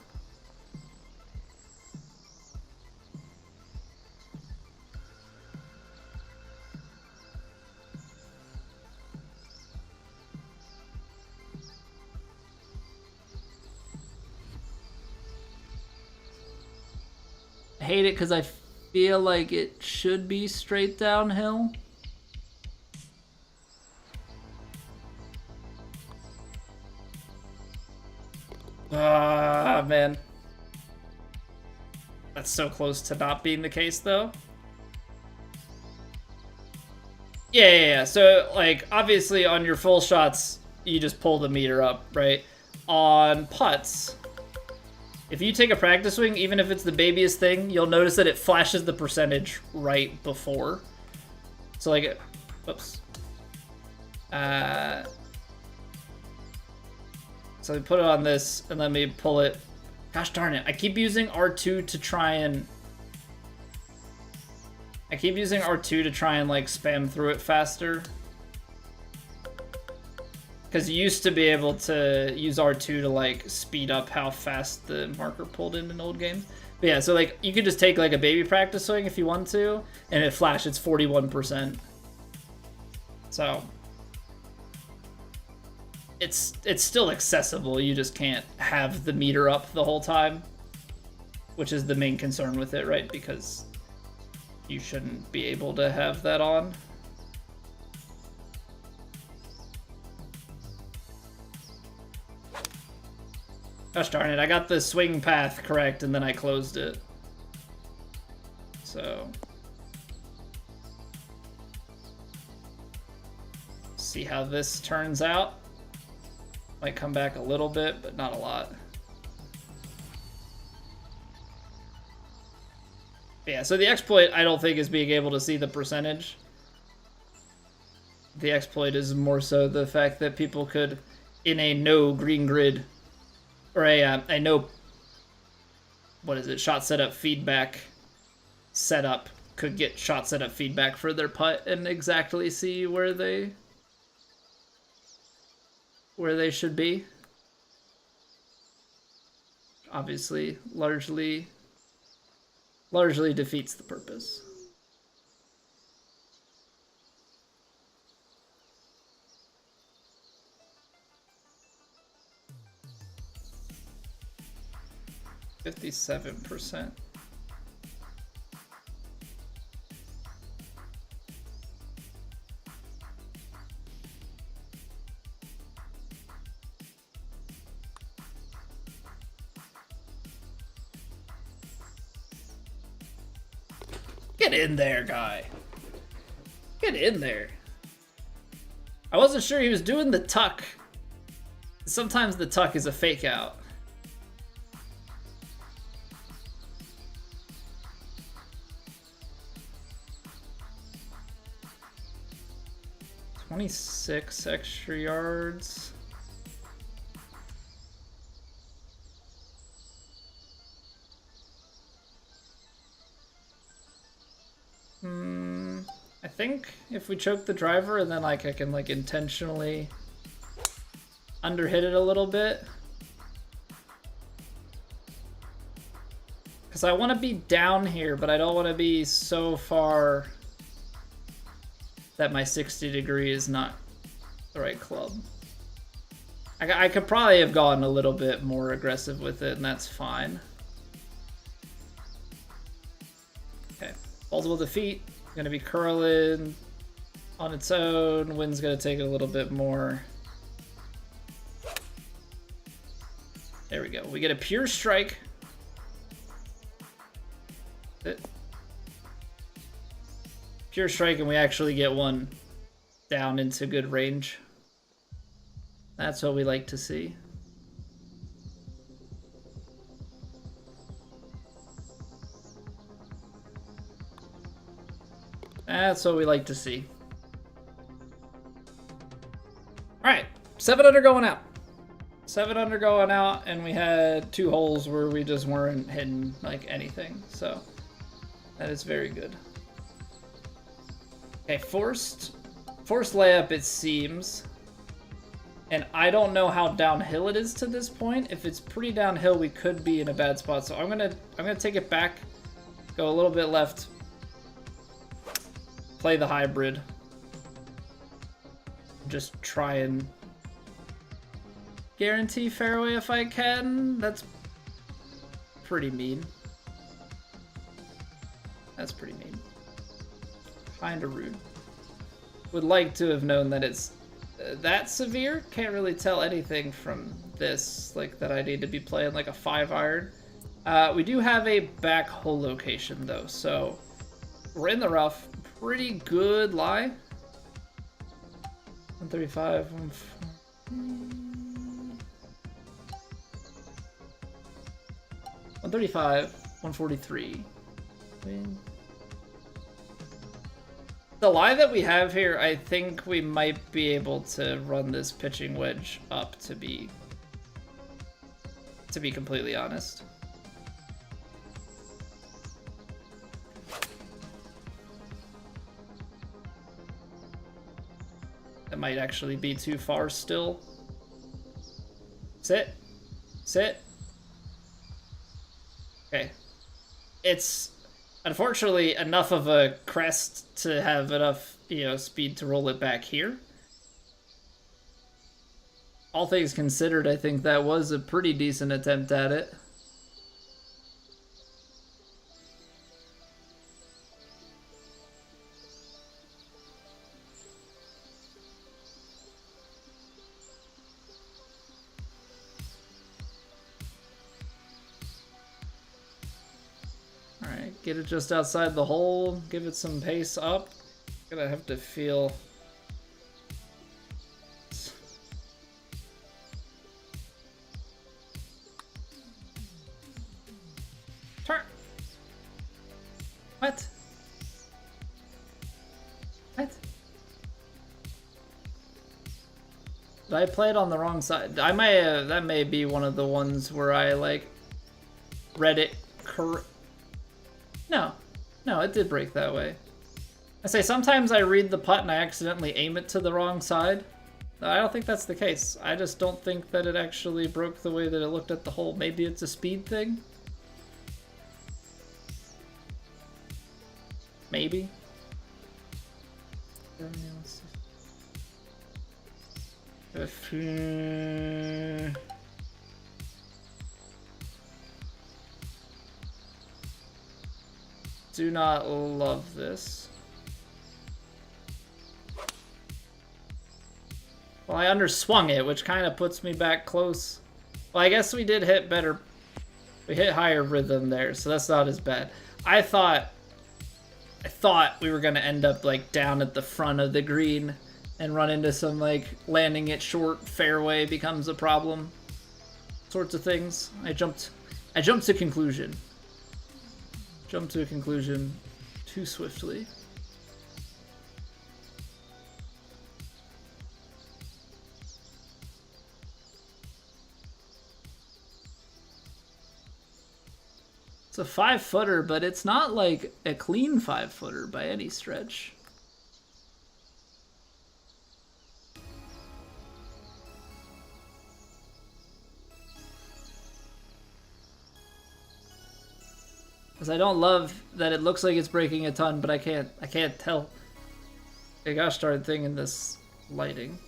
I hate it because I feel like it should be straight downhill. Ah, man. That's so close to not being the case, though. Yeah. So, like, obviously on your full shots, you just pull the meter up, right? On putts, if you take a practice swing, even if it's the babyest thing, you'll notice that it flashes the percentage right before. So, like, whoops. So we put it on this, and let me pull it. Gosh darn it. I keep using R2 to try and... like, spam through it faster. Because you used to be able to use R2 to, like, speed up how fast the marker pulled in old games. But yeah, so, like, you could just take, like, a baby practice swing if you want to, and it flashes 41%. So... It's still accessible, you just can't have the meter up the whole time, which is the main concern with it, right? Because you shouldn't be able to have that on. Gosh darn it, I got the swing path correct and then I closed it. So... see how this turns out. Might come back a little bit, but not a lot. Yeah, so the exploit, I don't think, is being able to see the percentage. The exploit is more so the fact that people could, in a no green grid, or a no, what is it, shot setup feedback setup, could get shot setup feedback for their putt and exactly see where they should be. Obviously, largely defeats the purpose. %57%. Get in there, guy. Get in there. I wasn't sure he was doing the tuck. Sometimes the tuck is a fake out. "26 extra yards." I think if we choke the driver and then, like, I can, like, intentionally underhit it a little bit. Because I want to be down here, but I don't want to be so far that my 60 degree is not the right club. I could probably have gone a little bit more aggressive with it, and that's fine. Okay, multiple defeat. Gonna be curling on its own. Wind's gonna take it a little bit more. There we go. We get a pure strike. Pure strike, and we actually get one down into good range. That's what we like to see. That's what we like to see. Alright, 7 under going out. 7 under going out, and we had 2 holes where we just weren't hitting, like, anything. So, that is very good. Okay, forced layup, it seems. And I don't know how downhill it is to this point. If it's pretty downhill, we could be in a bad spot. So I'm gonna take it back, go a little bit left, play the hybrid. Just try and guarantee fairway if I can. That's pretty mean. That's pretty mean. Kinda rude. Would like to have known that it's that severe. Can't really tell anything from this, like that I need to be playing like a 5-iron. We do have a back hole location though, so we're in the rough. Pretty good lie. 135. 135. 143. The lie that we have here, I think we might be able to run this pitching wedge up, to be completely honest. That might actually be too far still. Sit. Sit. Okay. It's unfortunately enough of a crest to have enough, speed to roll it back here. All things considered, I think that was a pretty decent attempt at it. Alright, get it just outside the hole, give it some pace up. Gonna have to feel... Turn! What? What? Did I play it on the wrong side? I may have, that may be one of the ones where I, like, read it correct. No, it did break that way. I say sometimes I read the putt and I accidentally aim it to the wrong side. I don't think that's the case. I just don't think that it actually broke the way that it looked at the hole. Maybe it's a speed thing? Maybe? Do not love this. Well, I underswung it, which kind of puts me back close. Well, I guess we did hit better. We hit higher rhythm there, so that's not as bad. I thought we were gonna end up like down at the front of the green and run into some like landing it short fairway becomes a problem sorts of things. I jumped to conclusion. Jumped to a conclusion too swiftly. It's a 5-footer, but it's not like a clean 5-footer by any stretch. Because I don't love that it looks like it's breaking a ton, but I can't tell. I gosh darn thing in this lighting.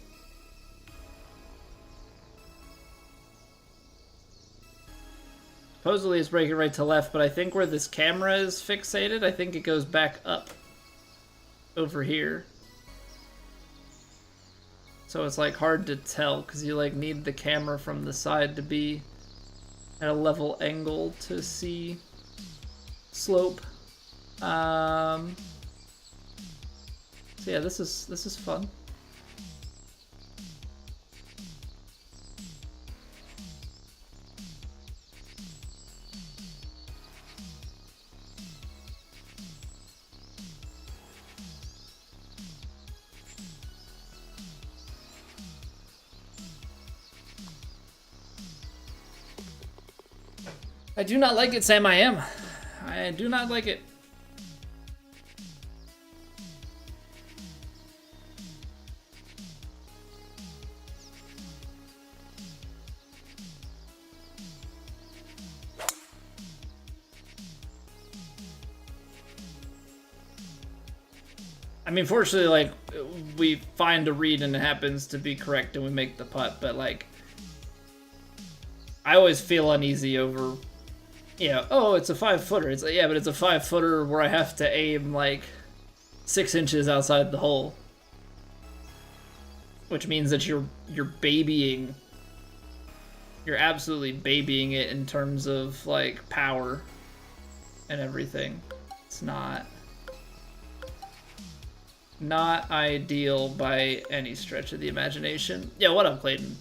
Supposedly it's breaking right to left, but I think where this camera is fixated, I think it goes back up over here. So it's like hard to tell because you like need the camera from the side to be at a level angle to see slope. So yeah, this is fun. I do not like it, Sam. I am. I do not like it. I mean, fortunately, like, we find a read and it happens to be correct and we make the putt, but, like, I always feel uneasy over, oh, it's a 5-footer. It's like, yeah, but it's a 5-footer where I have to aim, like, 6 inches outside the hole. Which means that you're babying, you're absolutely babying it in terms of, like, power and everything. It's not... Not ideal by any stretch of the imagination. Yeah, what up, Clayton?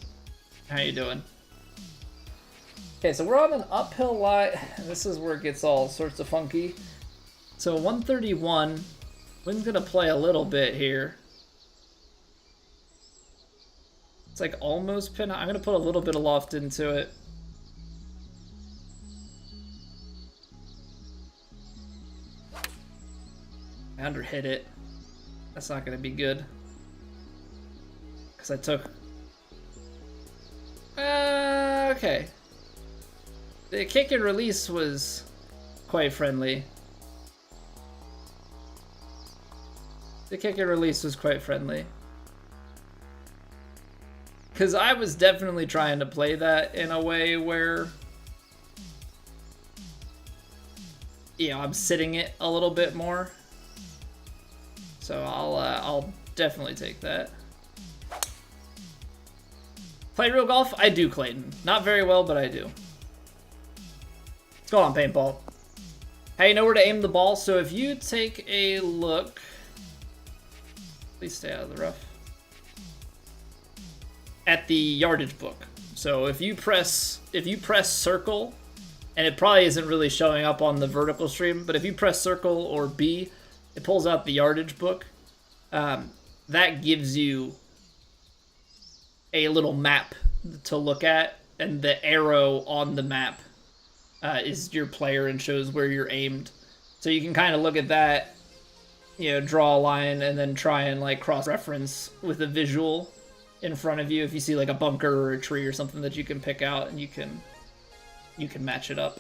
How you doing? Okay, so we're on an uphill lie, and this is where it gets all sorts of funky. So 131, wind's gonna play a little bit here. It's like almost pin. I'm gonna put a little bit of loft into it. I underhit it. That's not gonna be good. Because I took... okay. The kick and release was quite friendly. The kick and release was quite friendly. Because I was definitely trying to play that in a way where... you know, I'm sitting it a little bit more. So I'll definitely take that. Play real golf? I do, Clayton. Not very well, but I do. Let's go on, paintball. How you know where to aim the ball? So if you take a look, please stay out of the rough. At the yardage book. So if you press circle, and it probably isn't really showing up on the vertical stream, but if you press circle or B, it pulls out the yardage book. That gives you a little map to look at, and the arrow on the map is your player and shows where you're aimed. So you can kind of look at that, you know, draw a line, and then try and like cross-reference with a visual in front of you if you see like a bunker or a tree or something that you can pick out, and you can match it up.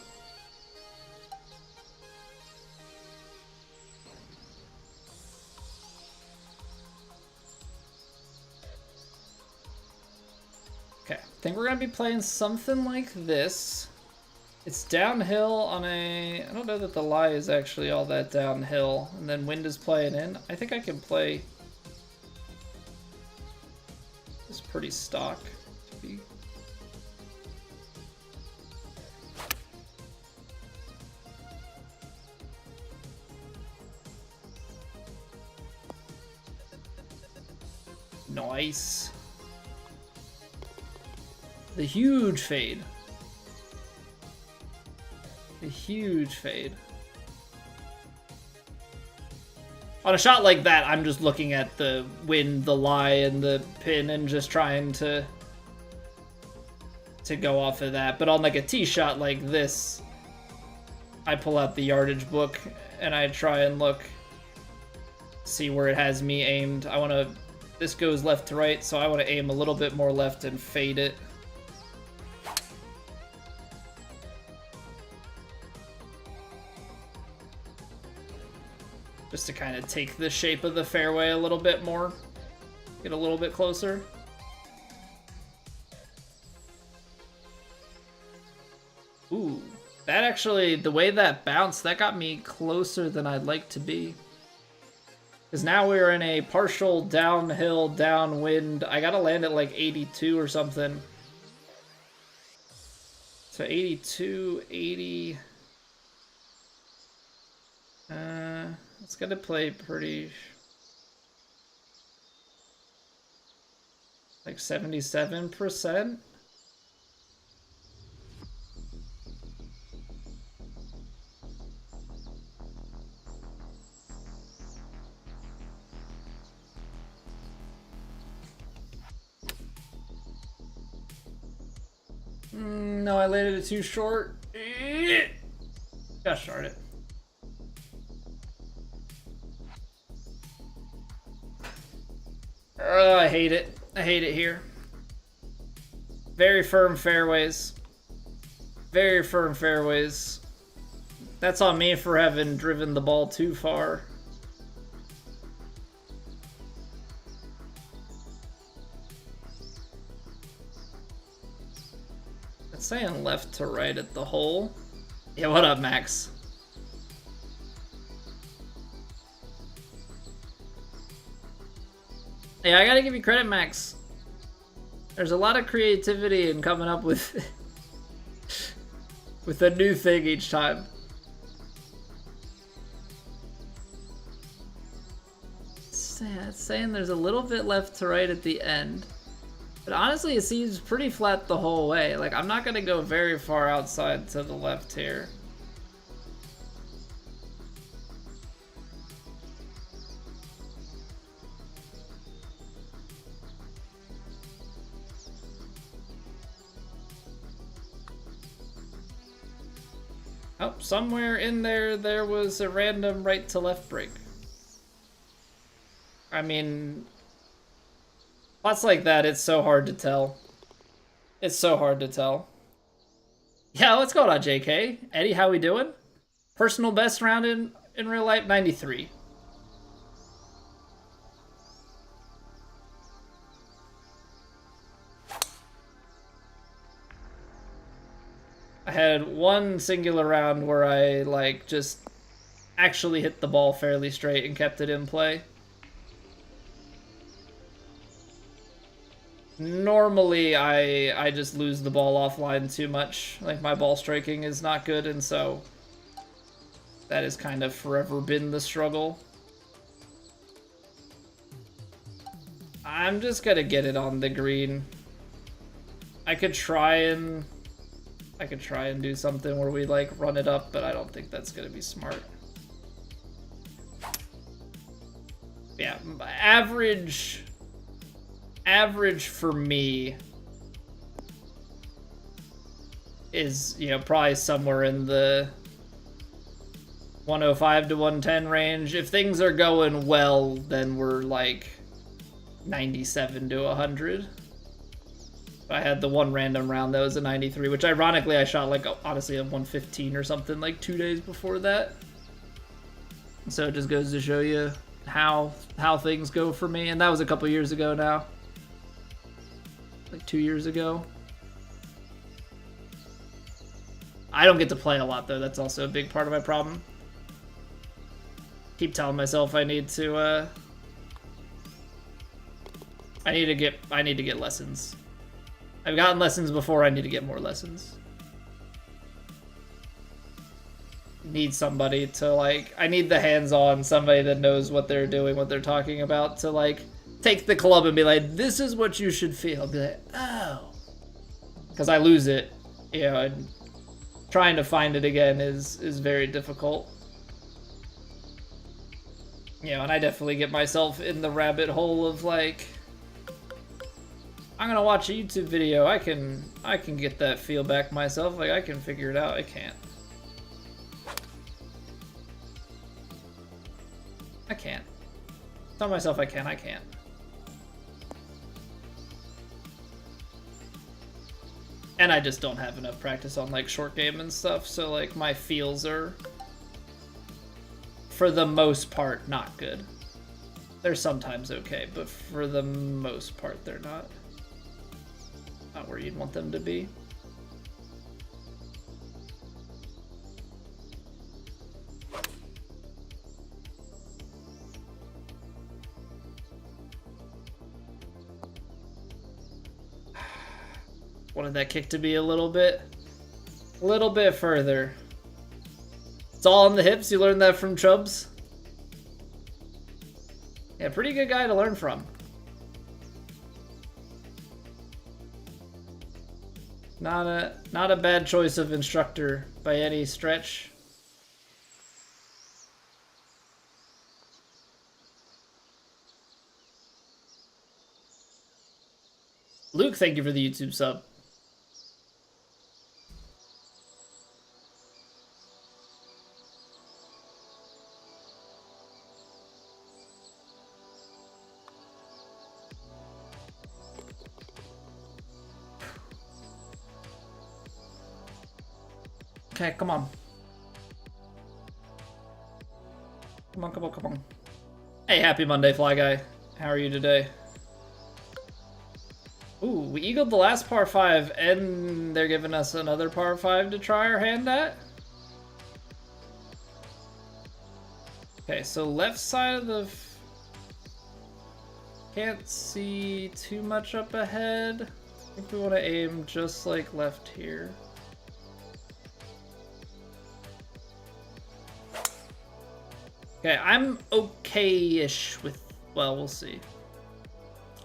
Okay, I think we're gonna be playing something like this. It's downhill on a... I don't know that the lie is actually all that downhill. And then wind is playing in. I think I can play... it's pretty stock to be... nice. The huge fade. The huge fade. On a shot like that, I'm just looking at the wind, the lie, and the pin, and just trying to go off of that. But on like a tee shot like this, I pull out the yardage book and I try and look, see where it has me aimed. I want to... this goes left to right, so I want to aim a little bit more left and fade it. Just to kind of take the shape of the fairway a little bit more. Get a little bit closer. Ooh, that actually, the way that bounced, that got me closer than I'd like to be. Because now we're in a partial downhill, downwind. I gotta land at like 82 or something. So 82, 80. It's gonna play pretty... like 77%. No, I landed it too short. Gosh darn it. I hate it. I hate it here. Very firm fairways. Very firm fairways. That's on me for having driven the ball too far. It's saying left to right at the hole. Yeah, what up, Max? Yeah, I gotta give you credit, Max. There's a lot of creativity in coming up with with a new thing each time. it's saying there's a little bit left to right at the end. But honestly, it seems pretty flat the whole way. Like, I'm not going to go very far outside to the left here. Oh, somewhere in there was a random right to left break. I mean, plots like that, it's so hard to tell. It's so hard to tell. Yeah, what's going on, JK? Eddie, how we doing? Personal best round in real life, 93. I had one singular round where I, like, just actually hit the ball fairly straight and kept it in play. Normally, I just lose the ball offline too much. Like, my ball striking is not good, and so that has kind of forever been the struggle. I'm just gonna get it on the green. I could try and do something where we, like, run it up, but I don't think that's gonna be smart. Yeah, average for me is, you know, probably somewhere in the 105 to 110 range. If things are going well, then we're like 97 to 100. I had the one random round that was a 93, which ironically I shot, like, honestly a 115 or something like 2 days before that. So it just goes to show you how things go for me, and that was a couple years ago now. Like 2 years ago. I don't get to play a lot though. That's also a big part of my problem. Keep telling myself I need to get lessons. I've gotten lessons before, I need to get more lessons. Need somebody to, like, I need the hands-on, somebody that knows what they're doing, what they're talking about, to, like, take the club and be like, this is what you should feel. I'll be like, oh. Because I lose it, you know, and trying to find it again is very difficult. You know, and I definitely get myself in the rabbit hole of, like, I'm gonna watch a YouTube video, I can get that feel back myself, like, I can figure it out. I can't. Tell myself I can't. And I just don't have enough practice on, like, short game and stuff, so, like, my feels are, for the most part, not good. They're sometimes okay, but for the most part, they're not. Not where you'd want them to be. Wanted that kick to be a little bit further. It's all on the hips. You learned that from Chubbs. Yeah, pretty good guy to learn from. Not a bad choice of instructor by any stretch. Luke, thank you for the YouTube sub. Okay, come on. Come on. Hey, happy Monday, Fly Guy. How are you today? Ooh, we eagled the last par 5, and they're giving us another par 5 to try our hand at? Okay, so left side of the... Can't see too much up ahead. I think we want to aim just, like, left here. Okay, I'm okay-ish with well, we'll see.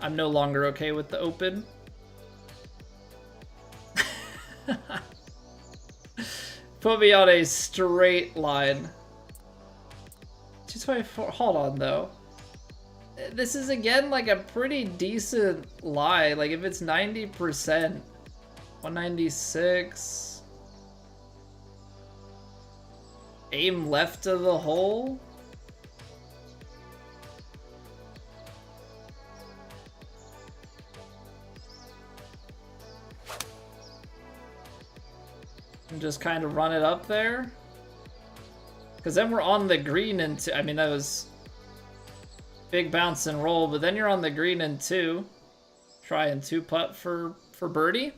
I'm no longer okay with the open. Put me on a straight line. 224. Hold on, though. This is, again, like a pretty decent lie. Like, if it's 90%, 196. Aim left of the hole. And just kind of run it up there. Because then we're on the green in two. I mean, that was big bounce and roll, but then you're on the green in two. Try and two putt for birdie.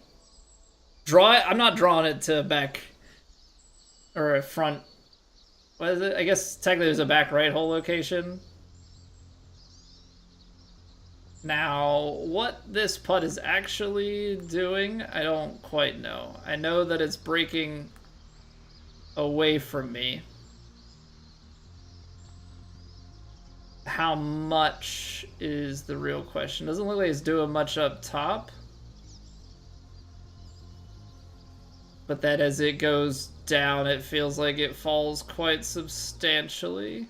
Draw it. I'm not drawing it to back or a front. What is it? I guess technically there's a back right hole location. Now, what this putt is actually doing, I don't quite know. I know that it's breaking away from me. How much is the real question? Doesn't look like it's doing much up top. But that as it goes down, it feels like it falls quite substantially.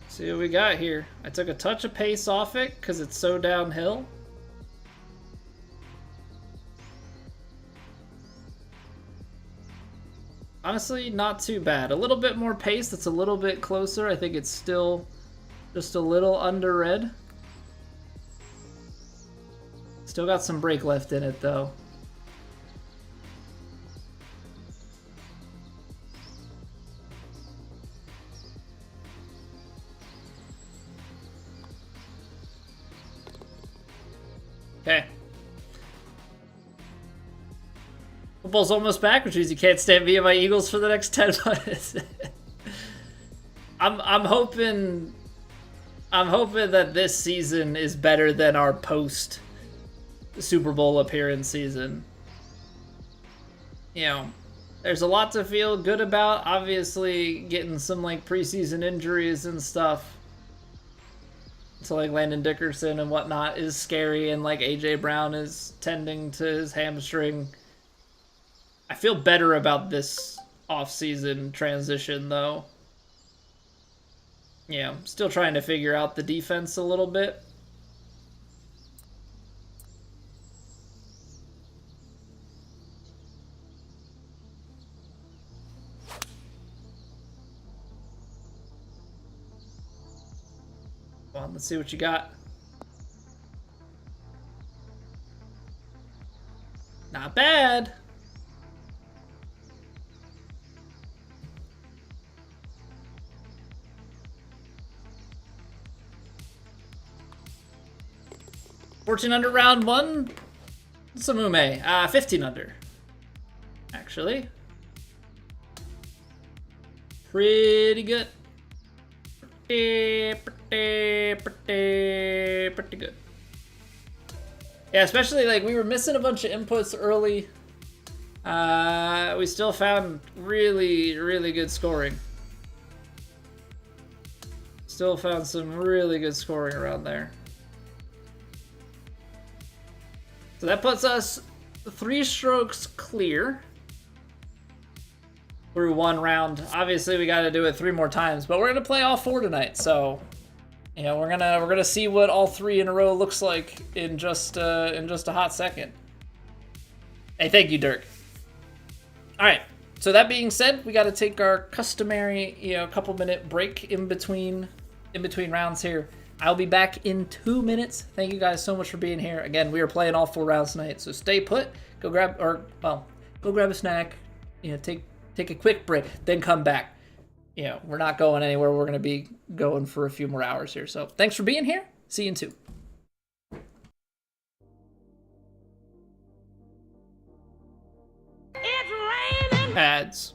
See what we got here. I took a touch of pace off it because it's so downhill. Honestly, not too bad. A little bit more pace, that's a little bit closer. I think it's still just a little under red. Still got some break left in it, though. Okay. Football's almost back, which means you can't stand me and my Eagles for the next 10 minutes. I'm hoping that this season is better than our post Super Bowl appearance season. You know, there's a lot to feel good about. Obviously, getting some like preseason injuries and stuff. So like Landon Dickerson and whatnot is scary, and like AJ Brown is tending to his hamstring. I feel better about this off-season transition, though. Yeah, still trying to figure out the defense a little bit. Come on, let's see what you got. Not bad. $14 under round one. Samume. 15 under. Actually. Pretty good. Pretty good. Yeah, especially like we were missing a bunch of inputs early. We still found really, really good scoring. Still found some really good scoring around there. So that puts us 3 strokes clear through one round. Obviously, we got to do it 3 more times, but we're gonna play all 4 tonight. So, you know, we're gonna see what all 3 in a row looks like in just a hot second. Hey, thank you, Dirk. All right. So that being said, we got to take our customary, couple minute break in between rounds here. I'll be back in 2 minutes. Thank you guys so much for being here. Again, we are playing all 4 rounds tonight, so stay put. Go grab a snack. Take a quick break, then come back. We're not going anywhere. We're gonna be going for a few more hours here. So thanks for being here. See you in 2. It's raining. Ads.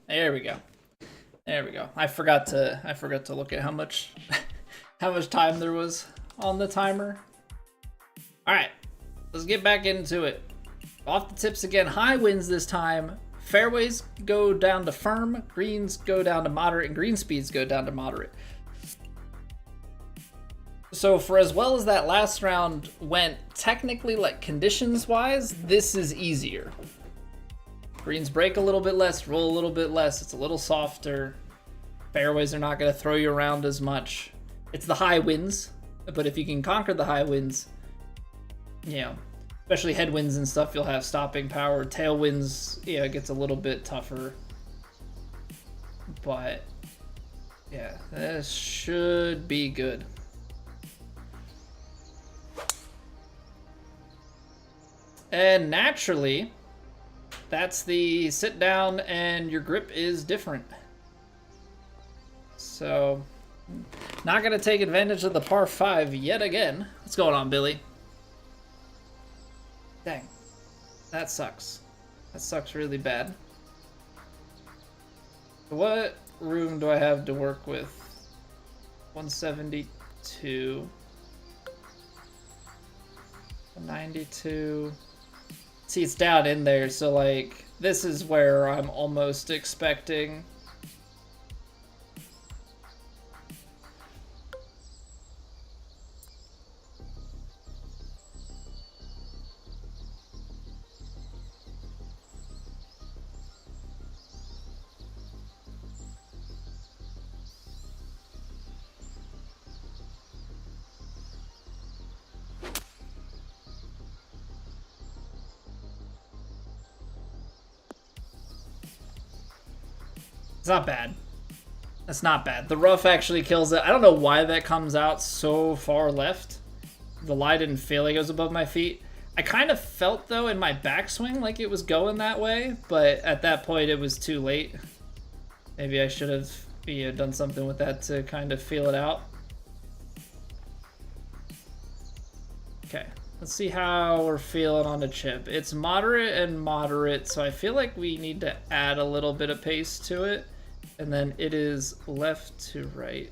There we go. There we go. I forgot to look at how much time there was on the timer. All right, let's get back into it. Off the tips again. High winds this time. Fairways go down to firm, greens go down to moderate, and green speeds go down to moderate. So for as well as that last round went, technically, like conditions-wise, this is easier. Greens break a little bit less, roll a little bit less. It's a little softer. Fairways are not going to throw you around as much. It's the high winds, but if you can conquer the high winds, you know, especially headwinds and stuff, you'll have stopping power. Tailwinds, yeah, it gets a little bit tougher. But, yeah, this should be good. And naturally, that's the sit down and your grip is different. So, not going to take advantage of the par 5 yet again. What's going on, Billy? Dang. That sucks. That sucks really bad. What room do I have to work with? 172. 92. See, it's down in there, so like, this is where I'm almost expecting. It's not bad. That's not bad. The rough actually kills it. I don't know why that comes out so far left. The lie didn't feel like it was above my feet. I kind of felt, though, in my backswing like it was going that way, but at that point it was too late. Maybe I should have done something with that to kind of feel it out. Okay, let's see how we're feeling on the chip. It's moderate and moderate, so I feel like we need to add a little bit of pace to it. And then it is left to right.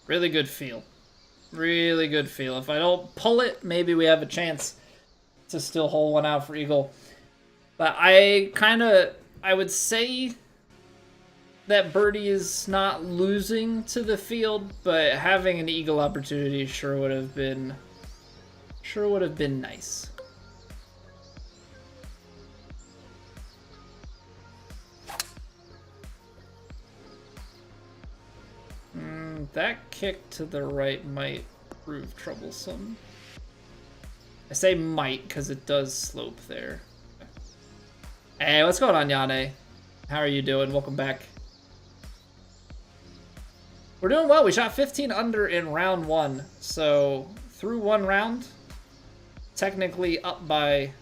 Really good feel. Really good feel. If I don't pull it, maybe we have a chance to still hole one out for eagle. But I would say that birdie is not losing to the field, but having an eagle opportunity sure would have been nice. That kick to the right might prove troublesome. I say might because it does slope there. Hey, what's going on, Yane? How are you doing? Welcome back. We're doing well. We shot 15 under in round 1. So through one round, technically up by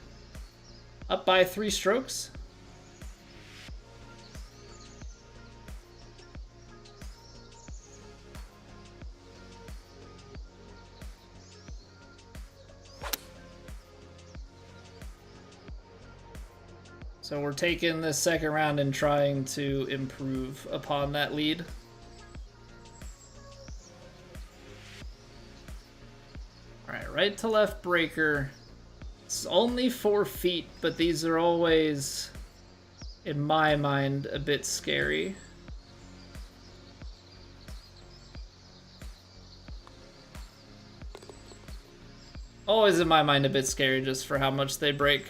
3 strokes. So we're taking this second round and trying to improve upon that lead. All right, right to left breaker. It's only 4 feet, but these are always, in my mind, a bit scary. Always, in my mind, a bit scary just for how much they break.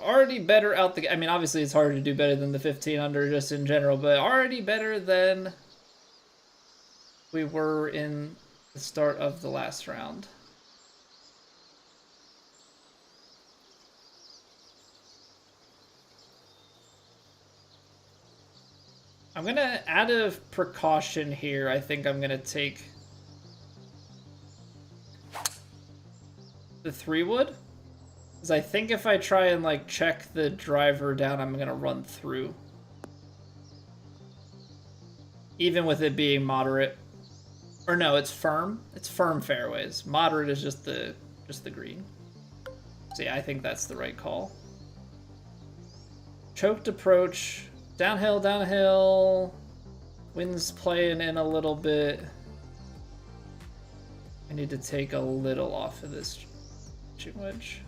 Already better out the... I mean, obviously it's hard to do better than the 15 under just in general, but already better than we were in the start of the last round. I'm gonna, out of precaution here, I think I'm gonna take the 3-wood. Because I think if I try and like check the driver down, I'm gonna run through. Even with it being moderate. Or no, it's firm. It's firm fairways. Moderate is just the green. So yeah, I think that's the right call. Choked approach. Downhill, downhill. Wind's playing in a little bit. I need to take a little off of this pitching wedge.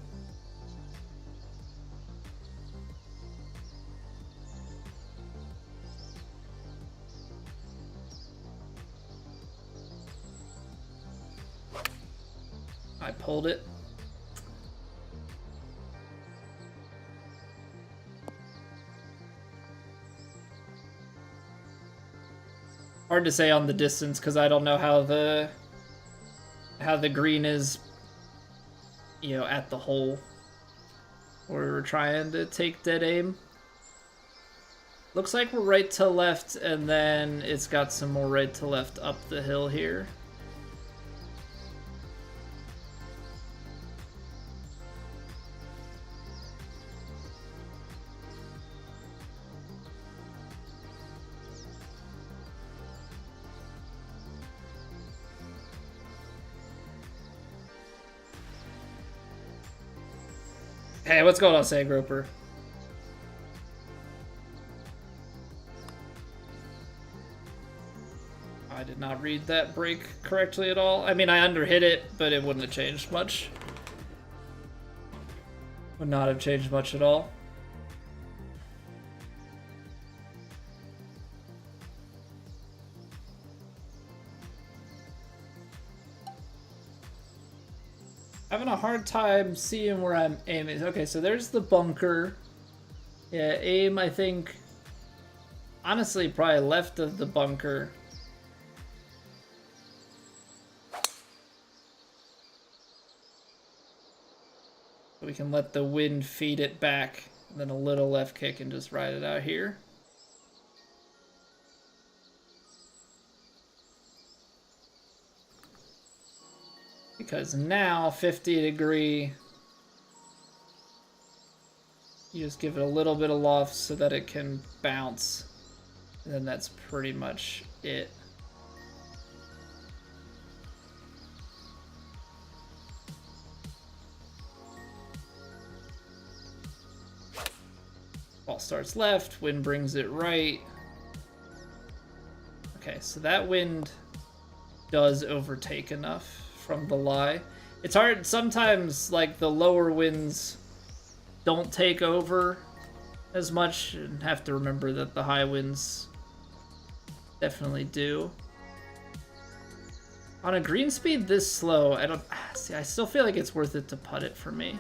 I pulled it. Hard to say on the distance because I don't know how the green is, you know, at the hole where we're trying to take dead aim. Looks like we're right to left, and then it's got some more right to left up the hill here. Hey, what's going on, Sand Groper? I did not read that break correctly at all. I mean, I underhit it, but it wouldn't have changed much. Would not have changed much at all. Having a hard time seeing where I'm aiming. Okay, so there's the bunker. Yeah, aim, I think, honestly, probably left of the bunker. We can let the wind feed it back, and then a little left kick and just ride it out here. Because now, 50 degree, you just give it a little bit of loft so that it can bounce. And then that's pretty much it. Ball starts left, wind brings it right. Okay, so that wind does overtake enough from the lie. It's hard sometimes, like the lower winds don't take over as much, and have to remember that the high winds definitely do. On a green speed this slow, I still feel like it's worth it to putt it for me.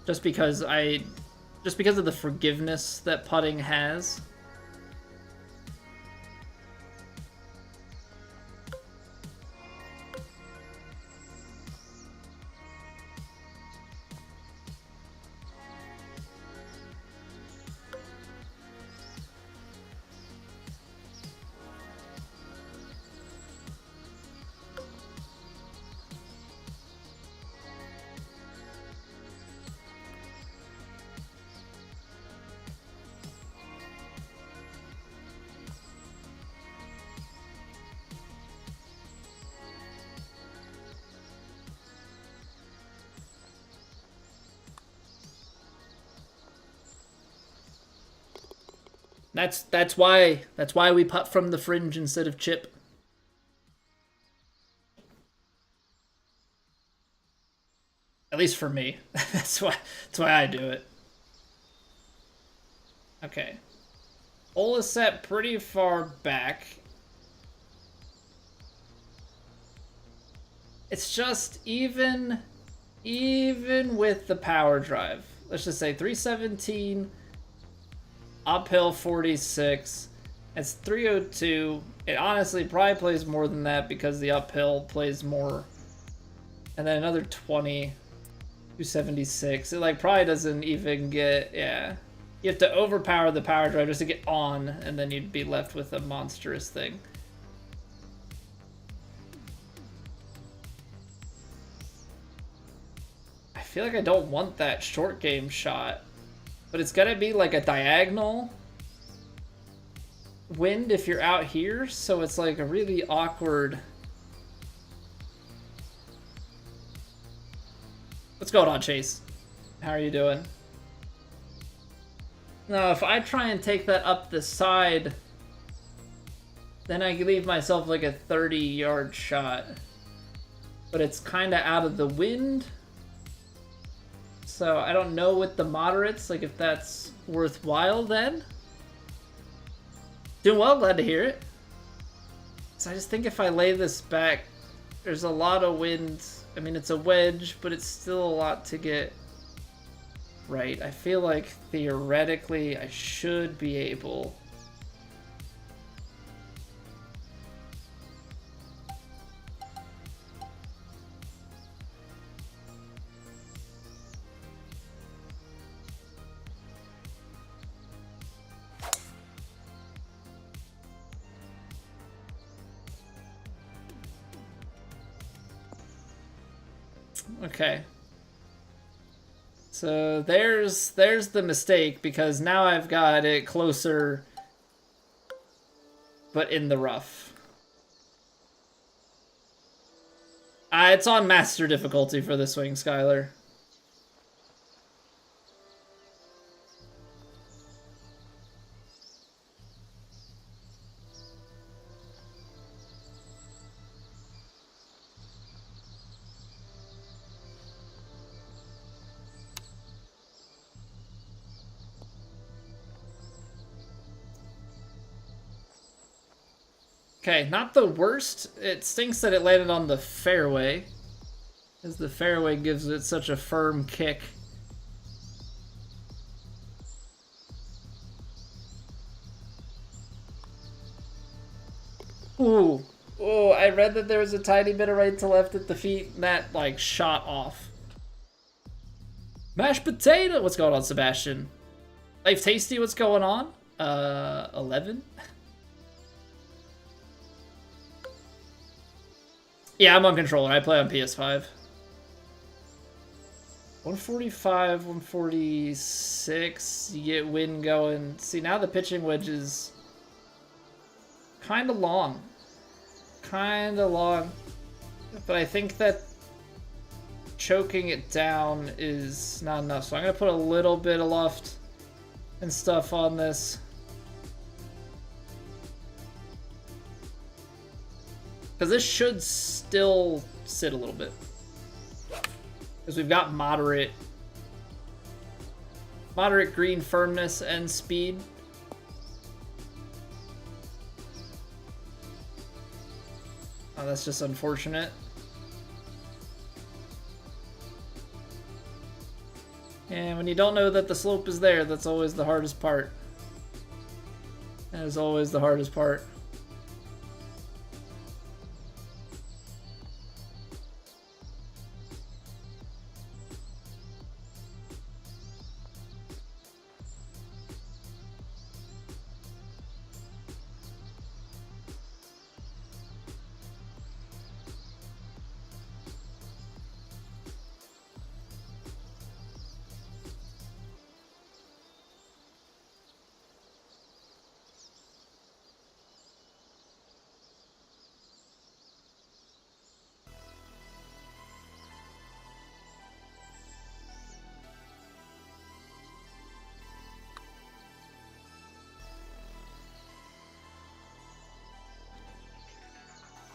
Just because of the forgiveness that putting has. That's why we putt from the fringe instead of chip. At least for me. That's why I do it. Okay. Hole is set pretty far back. It's just even with the power drive. Let's just say 317, uphill 46. It's 302. It honestly probably plays more than that because the uphill plays more. And then another 20, 276. It like probably doesn't even get, yeah. You have to overpower the power drive just to get on, and then you'd be left with a monstrous thing. I feel like I don't want that short game shot, but it's gonna be like a diagonal wind if you're out here, so it's like a really awkward. What's going on, Chase? How are you doing? Now, if I try and take that up the side, then I can leave myself like a 30-yard shot. But it's kind of out of the wind. So I don't know with the moderates, like if that's worthwhile then. Doing well, glad to hear it. So I just think if I lay this back, there's a lot of wind. I mean, it's a wedge, but it's still a lot to get right. I feel like theoretically I should be able. Okay. So there's the mistake, because now I've got it closer but in the rough. It's on master difficulty for the swing, Skylar. Okay, not the worst. It stinks that it landed on the fairway, as the fairway gives it such a firm kick. Ooh. Oh, I read that there was a tiny bit of right to left at the feet, and that, like, shot off. Mashed potato! What's going on, Sebastian? Life Tasty, what's going on? 11? Yeah, I'm on controller. I play on PS5. 145, 146. You get wind going. See, now the pitching wedge is kind of long. Kind of long. But I think that choking it down is not enough. So I'm going to put a little bit of loft and stuff on this. Because this should still sit a little bit. Because we've got moderate green firmness and speed. Oh, that's just unfortunate. And when you don't know that the slope is there, that's always the hardest part. That is always the hardest part.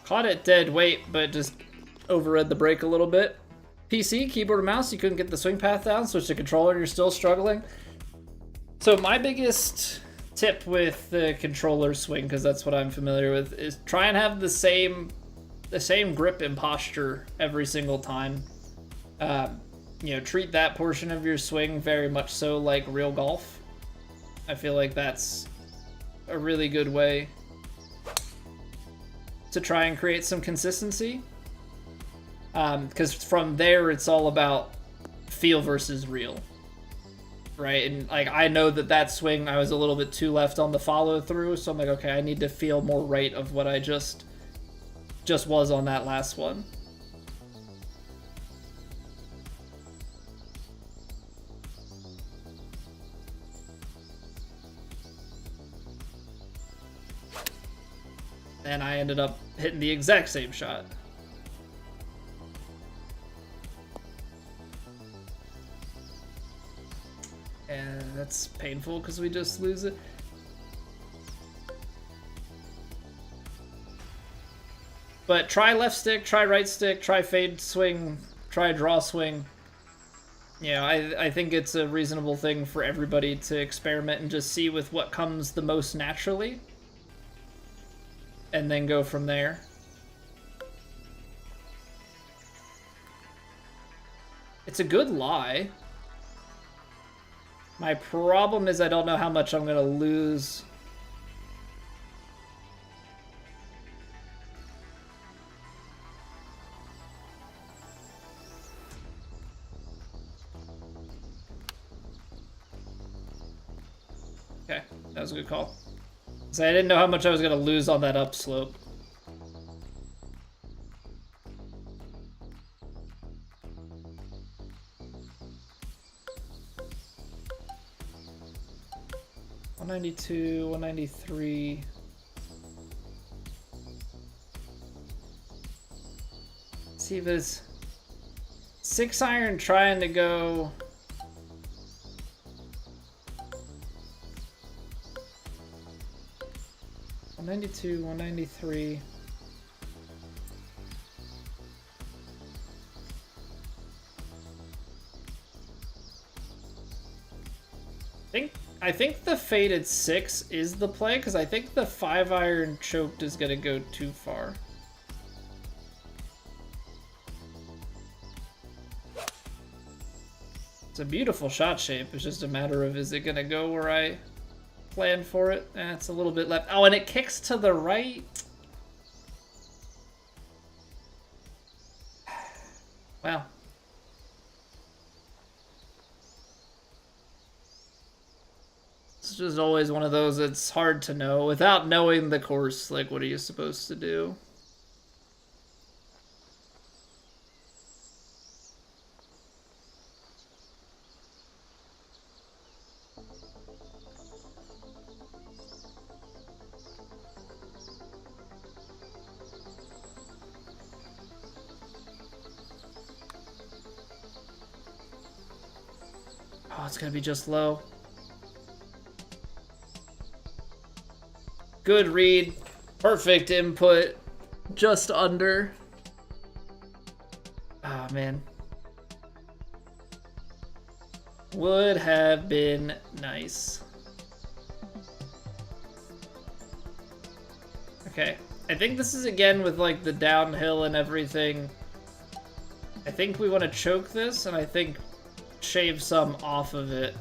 Caught it dead weight, but just overread the brake a little bit. PC, keyboard and mouse, you couldn't get the swing path down, switch to controller, you're still struggling. So my biggest tip with the controller swing, because that's what I'm familiar with, is try and have the same grip and posture every single time. You know, treat that portion of your swing very much so like real golf. I feel like that's a really good way to try and create some consistency. Because from there, it's all about feel versus real. right? And like I know that swing I was a little bit too left on the follow through, so I'm like, okay, I need to feel more right of what I just was on that last one. And I ended up hitting the exact same shot. And that's painful because we just lose it. But try left stick, try right stick, try fade swing, try draw swing. You know, I think it's a reasonable thing for everybody to experiment and just see with what comes the most naturally. And then go from there. It's a good lie. My problem is I don't know how much I'm gonna lose. Okay, that was a good call. So I didn't know how much I was gonna lose on that upslope. $192, 193. Let's see if it's 6-iron trying to go. $192, 193. I think the faded 6 is the play, because I think the 5-iron choked is going to go too far. It's a beautiful shot shape. It's just a matter of, is it going to go where I plan for it? It's a little bit left. Oh, and it kicks to the right. Wow. It's just always one of those that's hard to know. Without knowing the course, like, what are you supposed to do? Oh, it's gonna be just low. Good read. Perfect input. Just under. Oh, man. Would have been nice. Okay. I think this is again with like the downhill and everything. I think we want to choke this, and I think shave some off of it.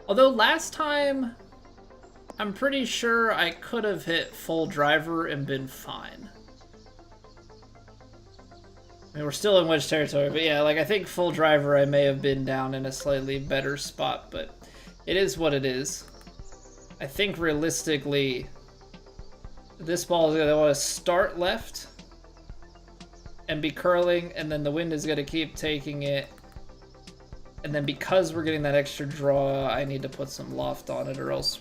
Although last time, I'm pretty sure I could have hit full driver and been fine. I mean, we're still in wedge territory, but yeah, like I think full driver I may have been down in a slightly better spot, but it is what it is. I think realistically, this ball is going to want to start left and be curling, and then the wind is going to keep taking it. And then because we're getting that extra draw, I need to put some loft on it, or else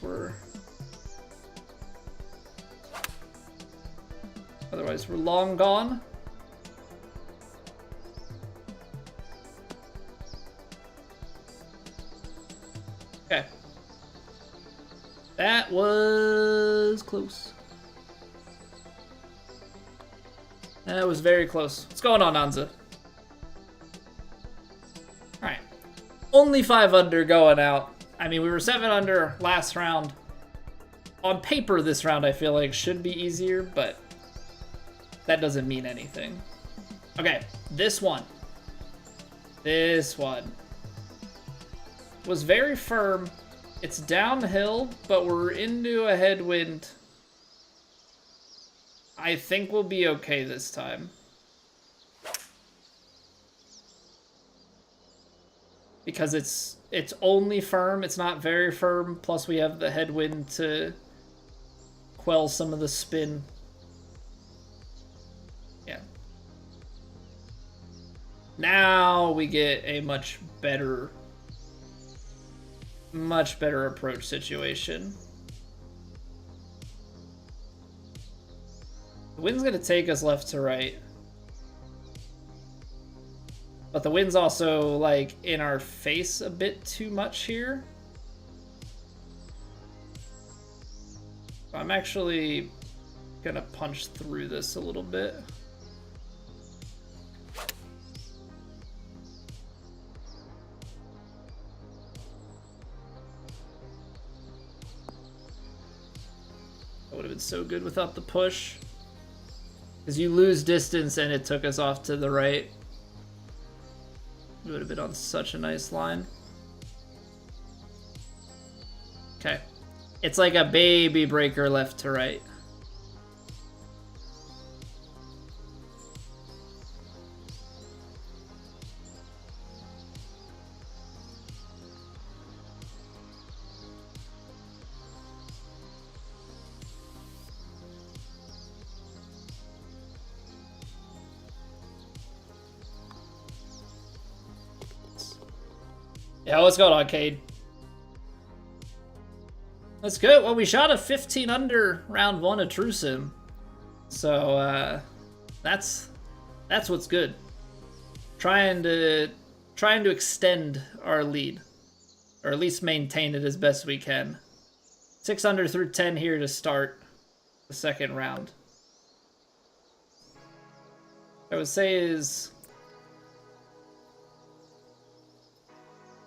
otherwise we're long gone. Okay. That was close. That was very close. What's going on, Anza? Alright. Only 5 under going out. I mean, we were 7 under last round. On paper, this round I feel like should be easier, but that doesn't mean anything. Okay, this one. This one was very firm. It's downhill, but we're into a headwind. I think we'll be okay this time. Because it's only firm, it's not very firm, plus we have the headwind to quell some of the spin. Yeah. Now we get a much better approach situation. The wind's gonna take us left to right. But the wind's also, like, in our face a bit too much here. I'm actually gonna punch through this a little bit. That would have been so good without the push. Because you lose distance and it took us off to the right. We would have been on such a nice line. Okay. It's like a baby breaker left to right. Yeah, what's going on, Cade? That's good. Well, we shot a 15 under round 1 at TrueSim. So, that's what's good. Trying to extend our lead. Or at least maintain it as best we can. 6 under through 10 here to start the second round. I would say is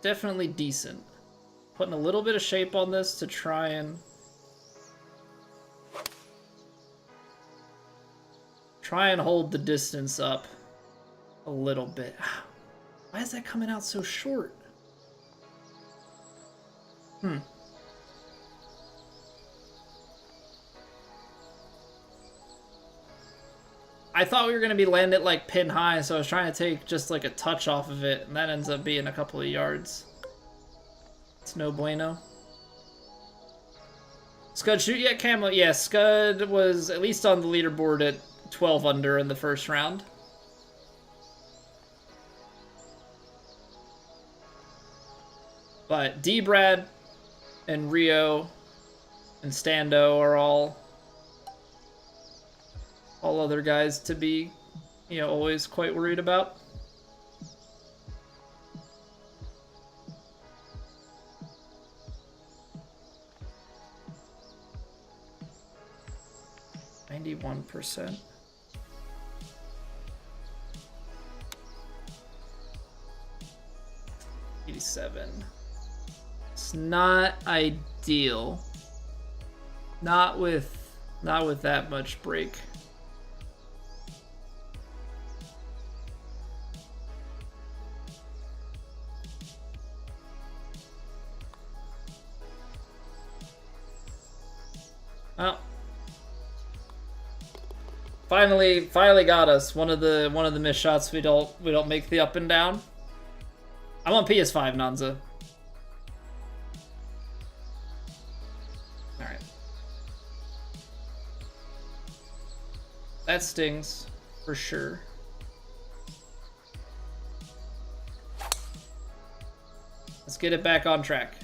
definitely decent. Putting a little bit of shape on this to try and hold the distance up a little bit. Why is that coming out so short? I thought we were going to be landed like pin high, so I was trying to take just like a touch off of it, and that ends up being a couple of yards. It's no bueno. Scud shoot yet, Camo? Yeah, Scud was at least on the leaderboard at 12 under in the first round. But D-Brad and Rio and Stando are all other guys to be, you know, always quite worried about. %. 87. It's not ideal. Not with that much break. Well, finally got us. One of the missed shots. We don't make the up and down. I'm on PS5, Nanza. All right. That stings for sure. Let's get it back on track.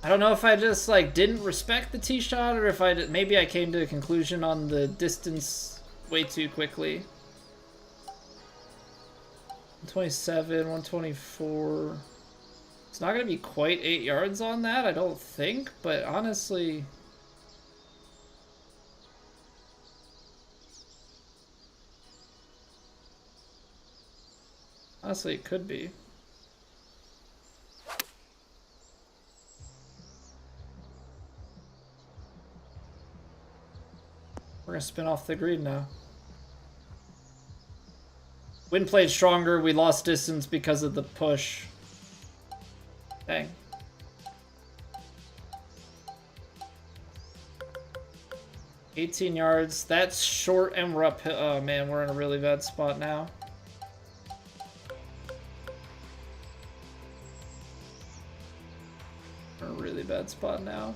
I don't know if I just like didn't respect the tee shot, or if maybe I came to a conclusion on the distance way too quickly. 127, 124. It's not gonna be quite 8 yards on that, I don't think, but honestly, it could be. We're gonna spin off the green now. Wind played stronger. We lost distance because of the push. Dang. 18 yards. That's short and we're uphill. Oh man, we're in a really bad spot now. We're in a really bad spot now.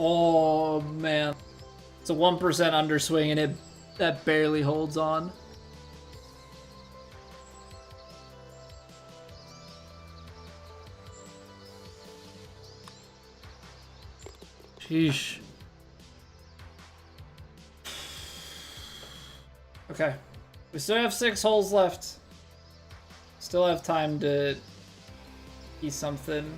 Oh man, it's a 1% underswing and that barely holds on. Sheesh. Okay, we still have 6 holes left. Still have time to eat something.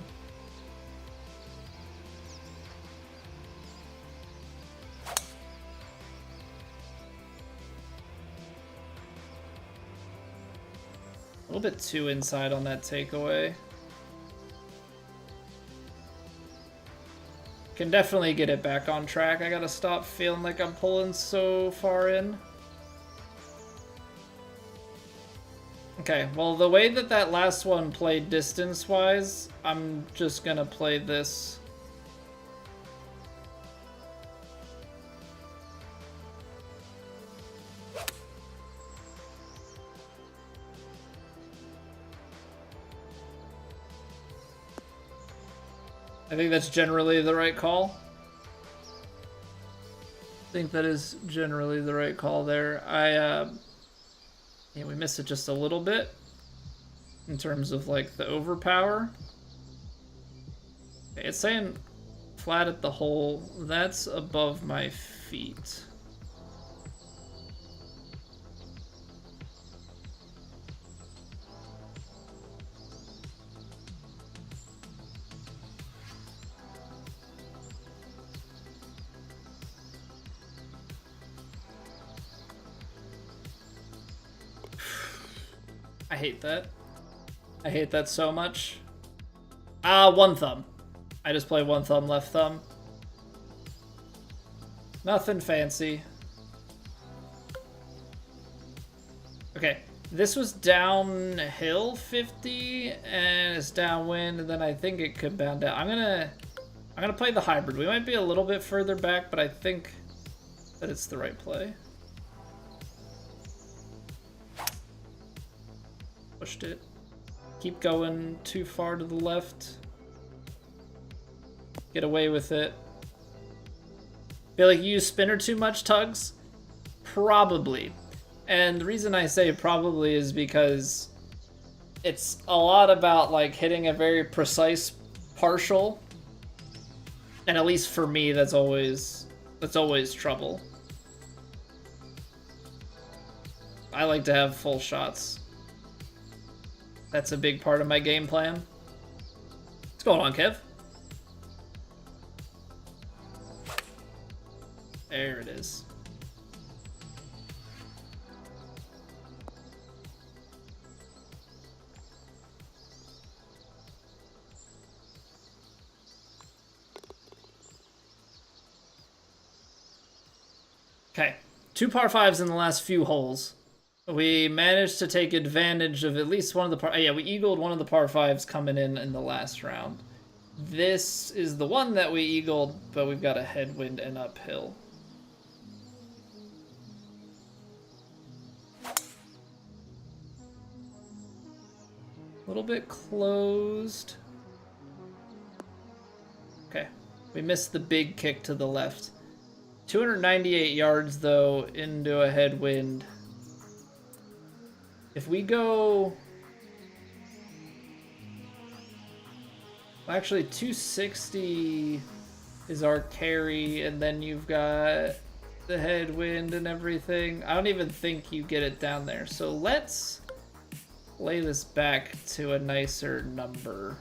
A little bit too inside on that takeaway. Can definitely get it back on track. I gotta stop feeling like I'm pulling so far in. Okay, well the way that that last one played distance-wise, I'm just gonna play this. I think that's generally the right call. I think that is generally the right call there. Yeah, we missed it just a little bit in terms of like the overpower. Okay, it's saying flat at the hole. That's above my feet. I hate that. I hate that so much. One thumb. I just play one thumb, left thumb. Nothing fancy. Okay, this was downhill 50 and it's downwind, and then I think it could bound out. I'm gonna play the hybrid. We might be a little bit further back, but I think that it's the right play. Pushed it. Keep going too far to the left. Get away with it. Feel like you use spinner too much, Tugs? Probably. And the reason I say probably is because it's a lot about like hitting a very precise partial. And at least for me, that's always trouble. I like to have full shots. That's a big part of my game plan. What's going on, Kev? There it is. Okay, 2 par 5s in the last few holes. We managed to take advantage of at least one of the par... Yeah, we eagled one of the par 5s coming in the last round. This is the one that we eagled, but we've got a headwind and uphill. A little bit closed. Okay, we missed the big kick to the left. 298 yards, though, into a headwind. If we go... Actually, 260 is our carry, and then you've got the headwind and everything. I don't even think you get it down there. So let's lay this back to a nicer number.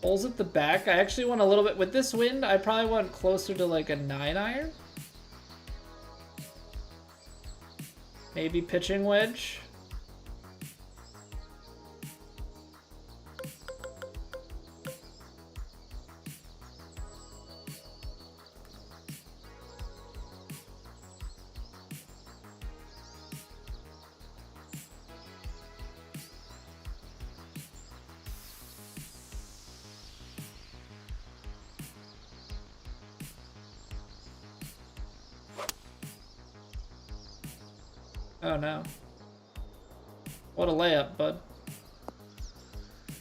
Holes at the back. I actually want a little bit... With this wind, I probably want closer to like a 9-iron. Maybe pitching wedge. Oh no. What a layup, bud.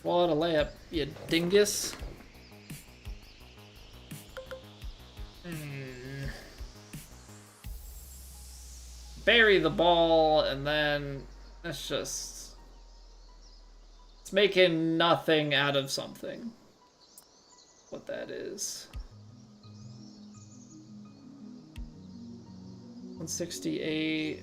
What a layup, you dingus. Bury the ball, and then it's just... It's making nothing out of something. What that is. 168.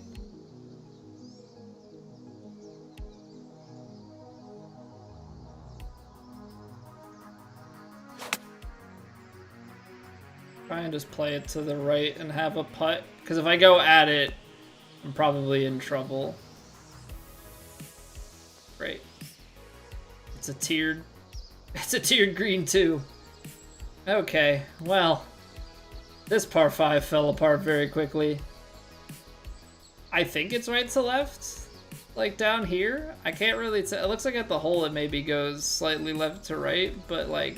Try and just play it to the right and have a putt, because if I go at it, I'm probably in trouble. Great. It's a tiered green too. Okay, well, this par 5 fell apart very quickly. I think it's right to left, like down here. I can't really tell. It looks like at the hole it maybe goes slightly left to right, but like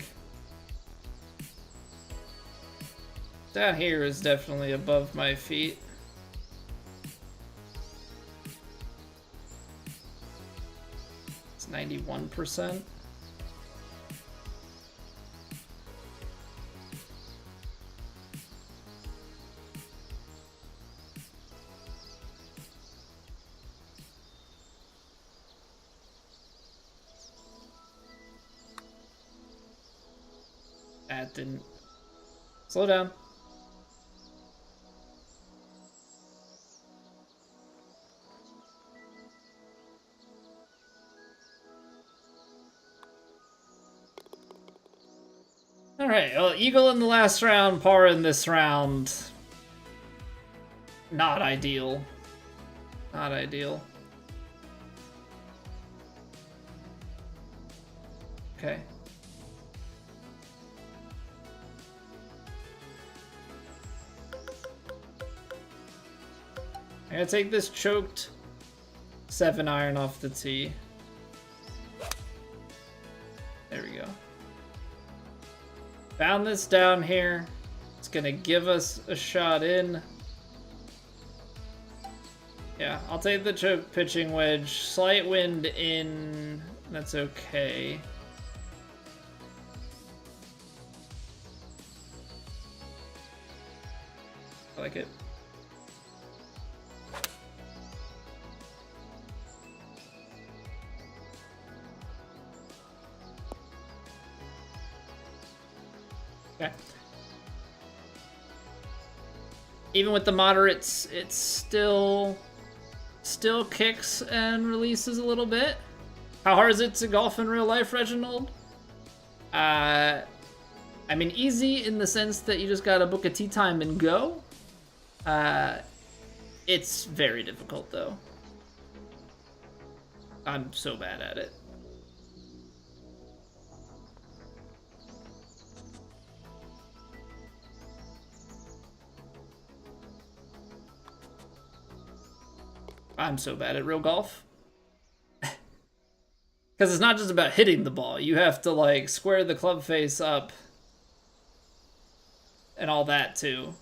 down here is definitely above my feet. It's 91%. That didn't... Slow down. Alright, well, eagle in the last round, par in this round. Not ideal. Not ideal. Okay. I'm gonna take this choked 7-iron off the tee. There we go. Found this down here. It's gonna give us a shot in. Yeah, I'll take the choke pitching wedge. Slight wind in. That's okay. I like it. Okay. Even with the moderates, it still kicks and releases a little bit. How hard is it to golf in real life, Reginald? I mean, easy in the sense that you just gotta book a tee time and go. It's very difficult though. I'm so bad at it. I'm so bad at real golf. Because it's not just about hitting the ball. You have to, like, square the club face up. And all that, too.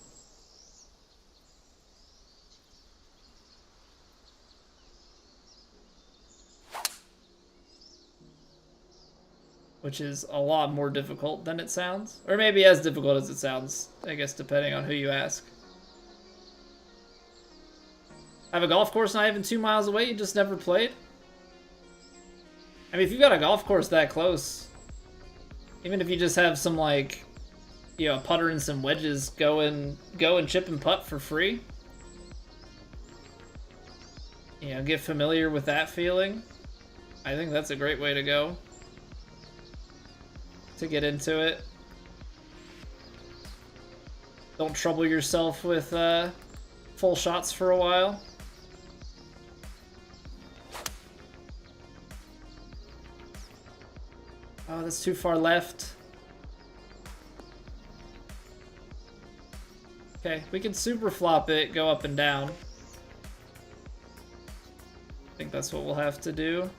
Which is a lot more difficult than it sounds. Or maybe as difficult as it sounds, I guess, depending on who you ask. I have a golf course not even 2 miles away, you just never played? I mean, if you've got a golf course that close, even if you just have some, like, you know, putter and some wedges, go and chip and putt for free. You know, get familiar with that feeling. I think that's a great way to go. To get into it. Don't trouble yourself with full shots for a while. Oh, that's too far left. Okay, we can super flop it, go up and down. I think that's what we'll have to do.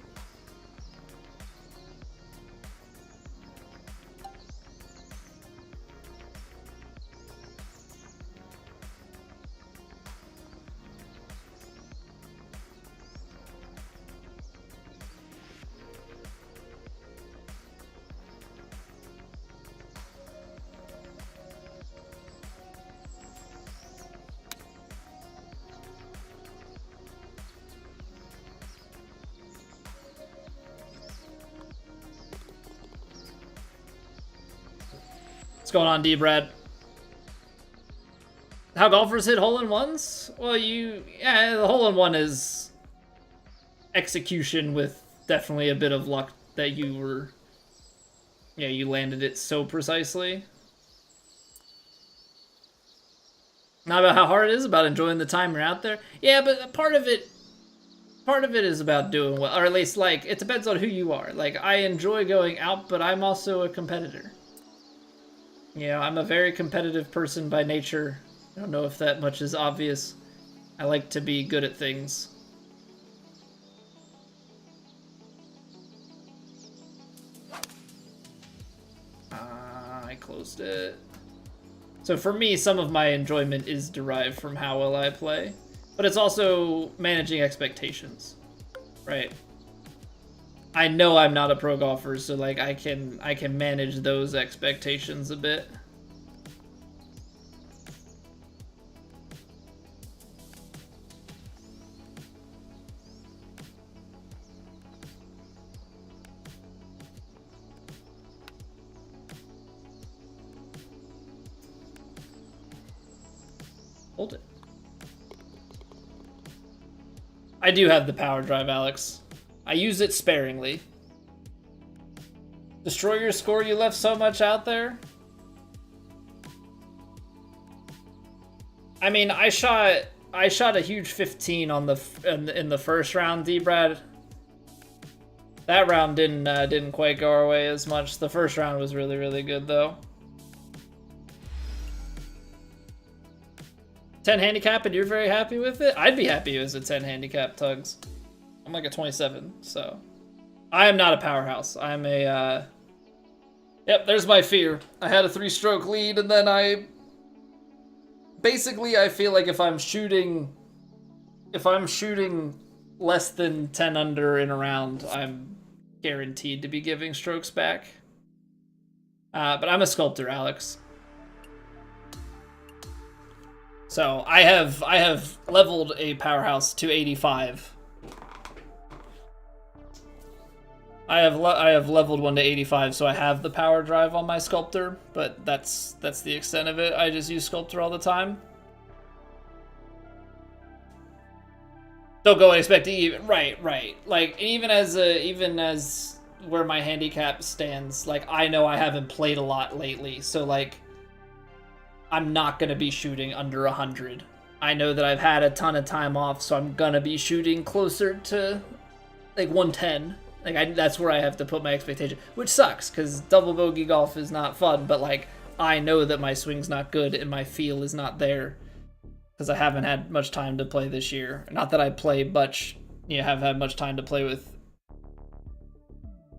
What's going on, D-Brad? How golfers hit hole-in-ones? Well, yeah, the hole-in-one is execution with definitely a bit of luck that you landed it so precisely. Not about how hard it is, about enjoying the time you're out there. Yeah, but part of it is about doing well, or at least, like, it depends on who you are. Like, I enjoy going out, but I'm also a competitor. You know, I'm a very competitive person by nature. I don't know if that much is obvious. I like to be good at things. I closed it. So for me, some of my enjoyment is derived from how well I play, but it's also managing expectations, right? I know I'm not a pro golfer, so like I can manage those expectations a bit. Hold it. I do have the power drive, Alex. I use it sparingly. Destroy your score, you left so much out there? I mean, I shot a huge 15 on in the first round, D-Brad. That round didn't quite go our way as much. The first round was really, really good though. 10 handicap and you're very happy with it? I'd be happy as a 10 handicap, Tugs. I'm like a 27, so. I am not a powerhouse. I'm a, Yep, there's my fear. I had a 3-stroke lead and then basically I feel like if I'm shooting less than 10 under in a round, I'm guaranteed to be giving strokes back. But I'm a sculptor, Alex. So I have leveled a powerhouse to 85. I have leveled one to 85, so I have the power drive on my sculptor, but that's the extent of it. I just use sculptor all the time. Don't go and expect to even right. Like even as where my handicap stands, like I know I haven't played a lot lately, so like I'm not gonna be shooting under 100. I know that I've had a ton of time off, so I'm gonna be shooting closer to like 110. Like that's where I have to put my expectation, which sucks because double bogey golf is not fun. But like I know that my swing's not good and my feel is not there because I haven't had much time to play this year. Not that I play much, have had much time to play with,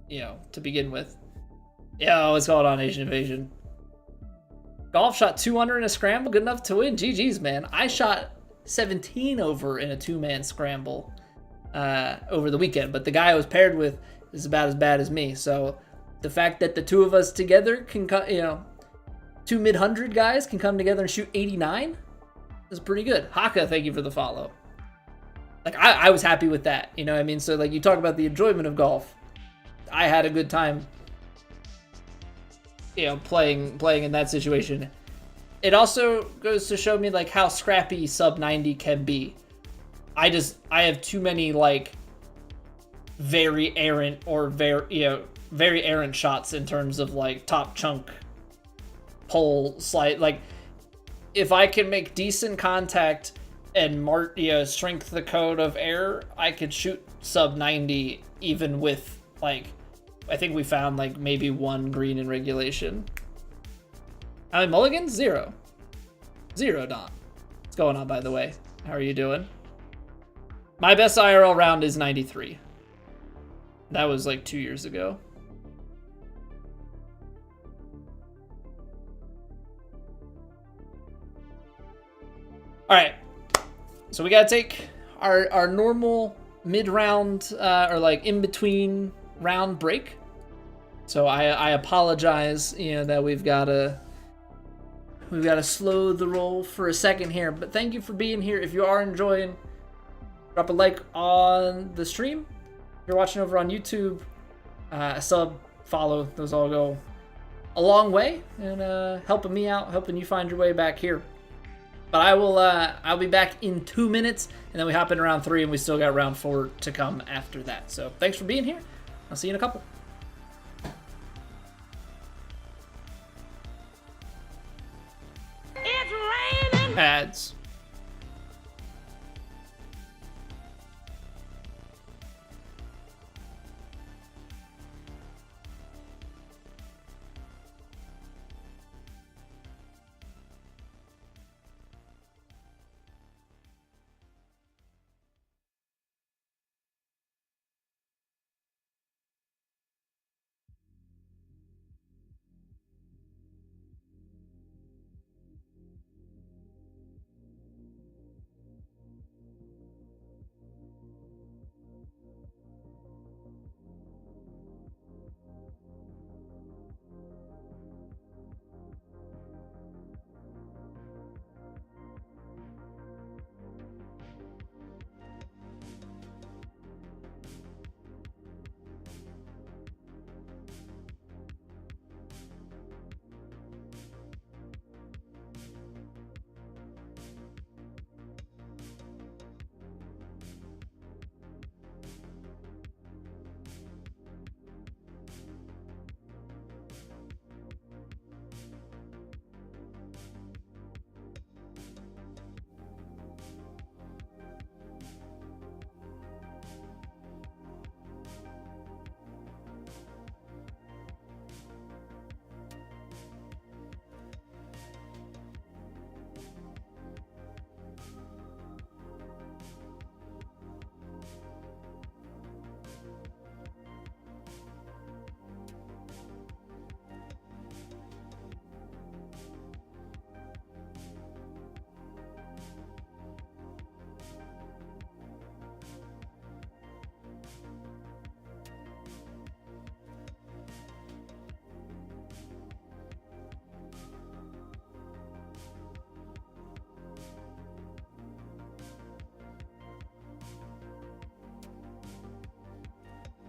to begin with. Yo, what's going on, Asian Invasion? Golf shot 200 in a scramble, good enough to win. GG's, man. I shot 17 over in a 2-man scramble over the weekend, but the guy I was paired with is about as bad as me. So the fact that the two of us together can, two mid-100 guys can come together and shoot 89 is pretty good. Haka, thank you for the follow. Like I was happy with that. You know what I mean? So like you talk about the enjoyment of golf. I had a good time. Playing in that situation. It also goes to show me like how scrappy sub 90 can be. I have too many like very errant or very errant shots in terms of like top chunk pull slide. Like if I can make decent contact and strength the code of error, I could shoot sub 90 even with like, I think we found like maybe 1 green in regulation. How many mulligans? 0. 0, Don. What's going on, by the way? How are you doing? My best IRL round is 93. That was like 2 years ago. All right. So we got to take our normal mid-round or like in-between round break. So I apologize, that we've got to slow the roll for a second here, but thank you for being here. If you are enjoying, drop a like on the stream. If you're watching over on YouTube, a sub, follow, those all go a long way and helping me out, helping you find your way back here. But I'll be back in 2 minutes, and then we hop in round 3, and we still got round 4 to come after that. So thanks for being here. I'll see you in a couple. It's raining. Ads.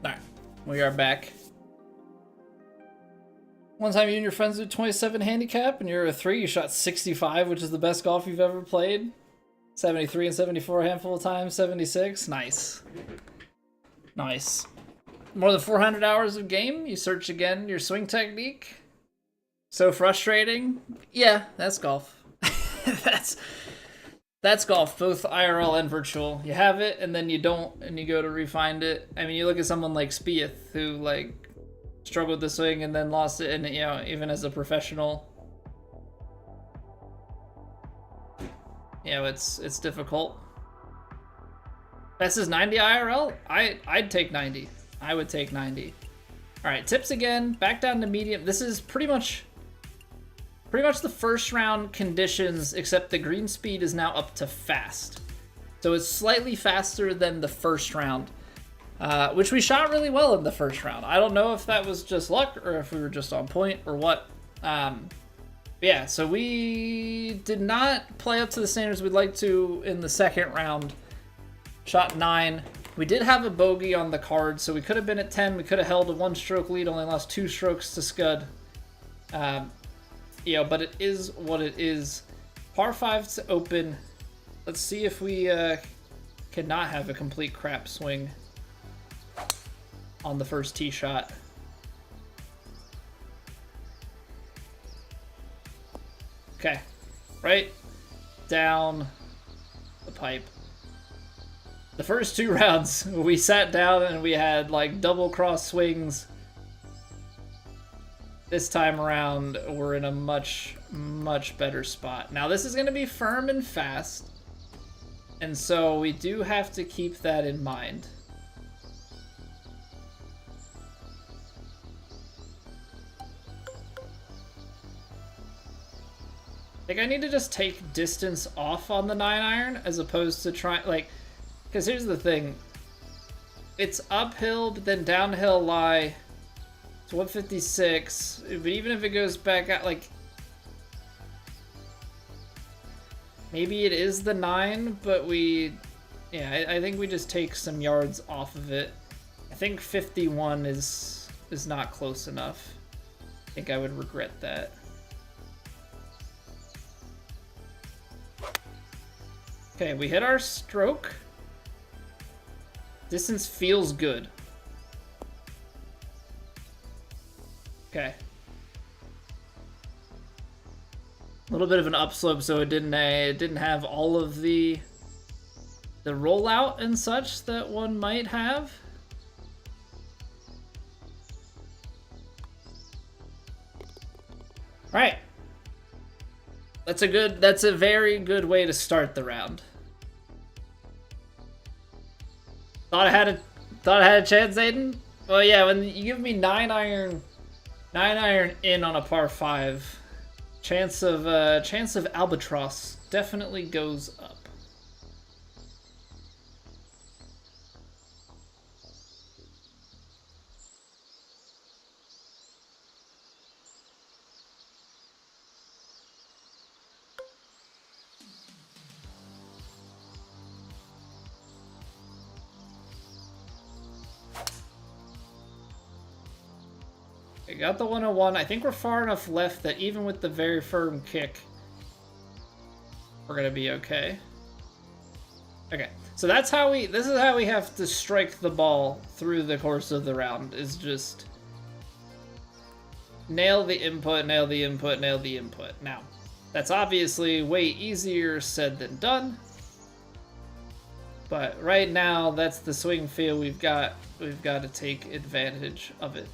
Alright, we are back. One time you and your friends did 27 handicap and you're a 3, you shot 65, which is the best golf you've ever played. 73 and 74 a handful of times, 76. Nice. Nice. More than 400 hours of game, you search again your swing technique. So frustrating. Yeah, that's golf. That's golf, both IRL and virtual. You have it, and then you don't, and you go to refind it. I mean, you look at someone like Spieth, who, like, struggled the swing and then lost it, and, you know, even as a professional, you know, it's difficult. Best is 90 IRL? I'd take 90. I would take 90. All right, tips again, back down to medium. This is pretty much the first round conditions, except the green speed is now up to fast. So it's slightly faster than the first round, which we shot really well in the first round. I don't know if that was just luck or if we were just on point or what. Yeah, so we did not play up to the standards we'd like to in the second round. Shot 9. We did have a bogey on the card, so we could have been at 10. We could have held a 1-stroke lead, only lost 2 strokes to Scud. You know, but it is what it is. Par 5 to open. Let's see if we cannot have a complete crap swing on the first tee shot. Okay, right down the pipe. The first 2 rounds, we sat down and we had like double cross swings. This time around, we're in a much, much better spot. Now, this is going to be firm and fast, and so we do have to keep that in mind. I think I need to just take distance off on the 9-iron as opposed to trying, like, because here's the thing. It's uphill, but then downhill lie. It's 156, but even if it goes back out, like, maybe it is the 9, but yeah, I think we just take some yards off of it. I think 51 is not close enough. think I would regret that. Okay, we hit our stroke. Distance feels good. Okay. A little bit of an upslope, so it didn't have all of the rollout and such that one might have. All right. That's a very good way to start the round. Thought I had a chance, Aiden? Well, yeah, when you give me 9 iron in on a par 5, chance of albatross definitely goes up. We got the 101. I think we're far enough left that even with the very firm kick, we're gonna be okay. Okay, so this is how we have to strike the ball through the course of the round, is just nail the input, nail the input, nail the input. Now, that's obviously way easier said than done, but right now that's the swing feel we've got to take advantage of it.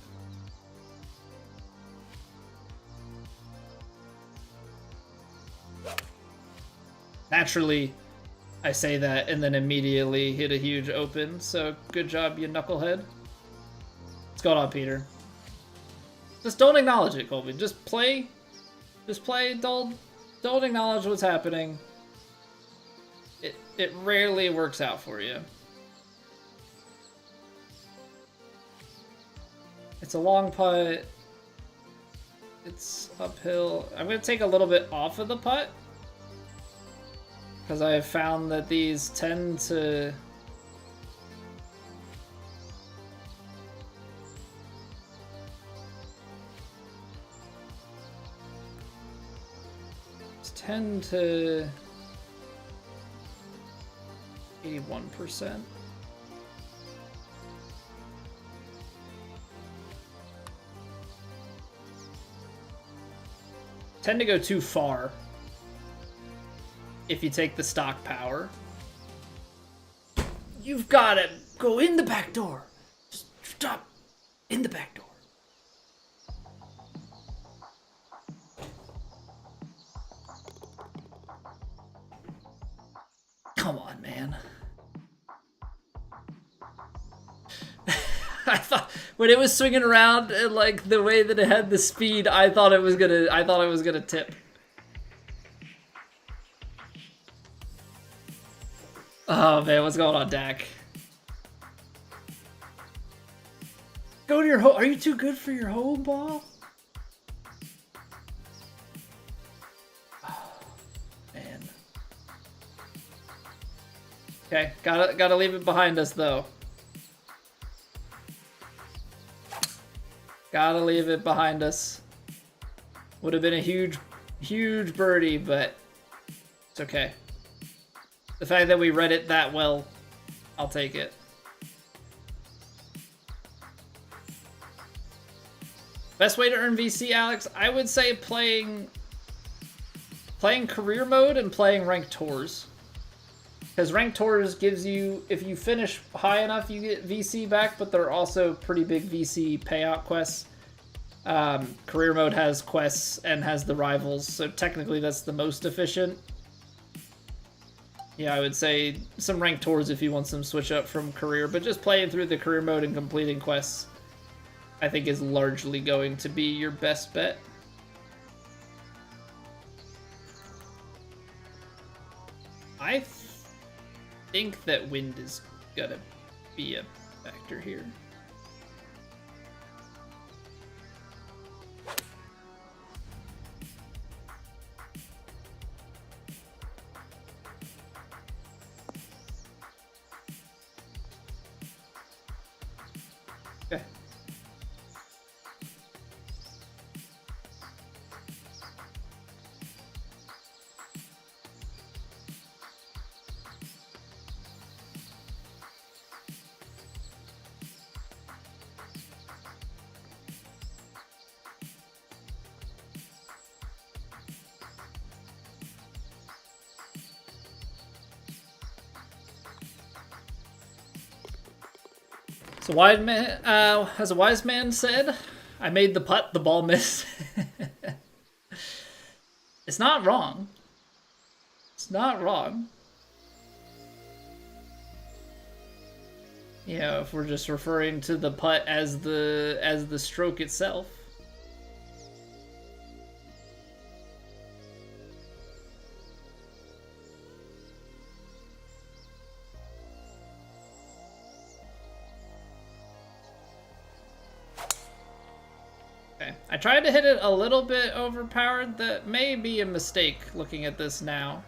Naturally, I say that and then immediately hit a huge open, so good job, you knucklehead. What's going on, Peter? Just don't acknowledge it, Colby. Just play, don't acknowledge what's happening. It rarely works out for you. It's a long putt. It's uphill. I'm gonna take a little bit off of the putt, because I have found that these tend to tend to 81%. Tend to go too far if you take the stock power. You've got to go in the back door. Just stop in the back door. Come on, man. I thought when it was swinging around and like the way that it had the speed, I thought it was gonna tip. Oh man, what's going on, Dak? Go to your home. Are you too good for your home ball? Oh, man. Okay, gotta leave it behind us though. Gotta leave it behind us. Would have been a huge birdie, but it's okay. The fact that we read it that well, I'll take it. Best way to earn VC, Alex? I would say playing career mode and playing ranked tours. Because ranked tours gives you, if you finish high enough, you get VC back, but there are also pretty big VC payout quests. Career mode has quests and has the rivals, so technically that's the most efficient. Yeah, I would say some ranked tours if you want some switch up from career, but just playing through the career mode and completing quests, I think is largely going to be your best bet. I think that wind is gonna be a factor here. As a wise man said, I made the putt, the ball missed. It's not wrong. It's not wrong. You know, if we're just referring to the putt as the stroke itself. Okay. I tried to hit it a little bit overpowered. That may be a mistake looking at this now.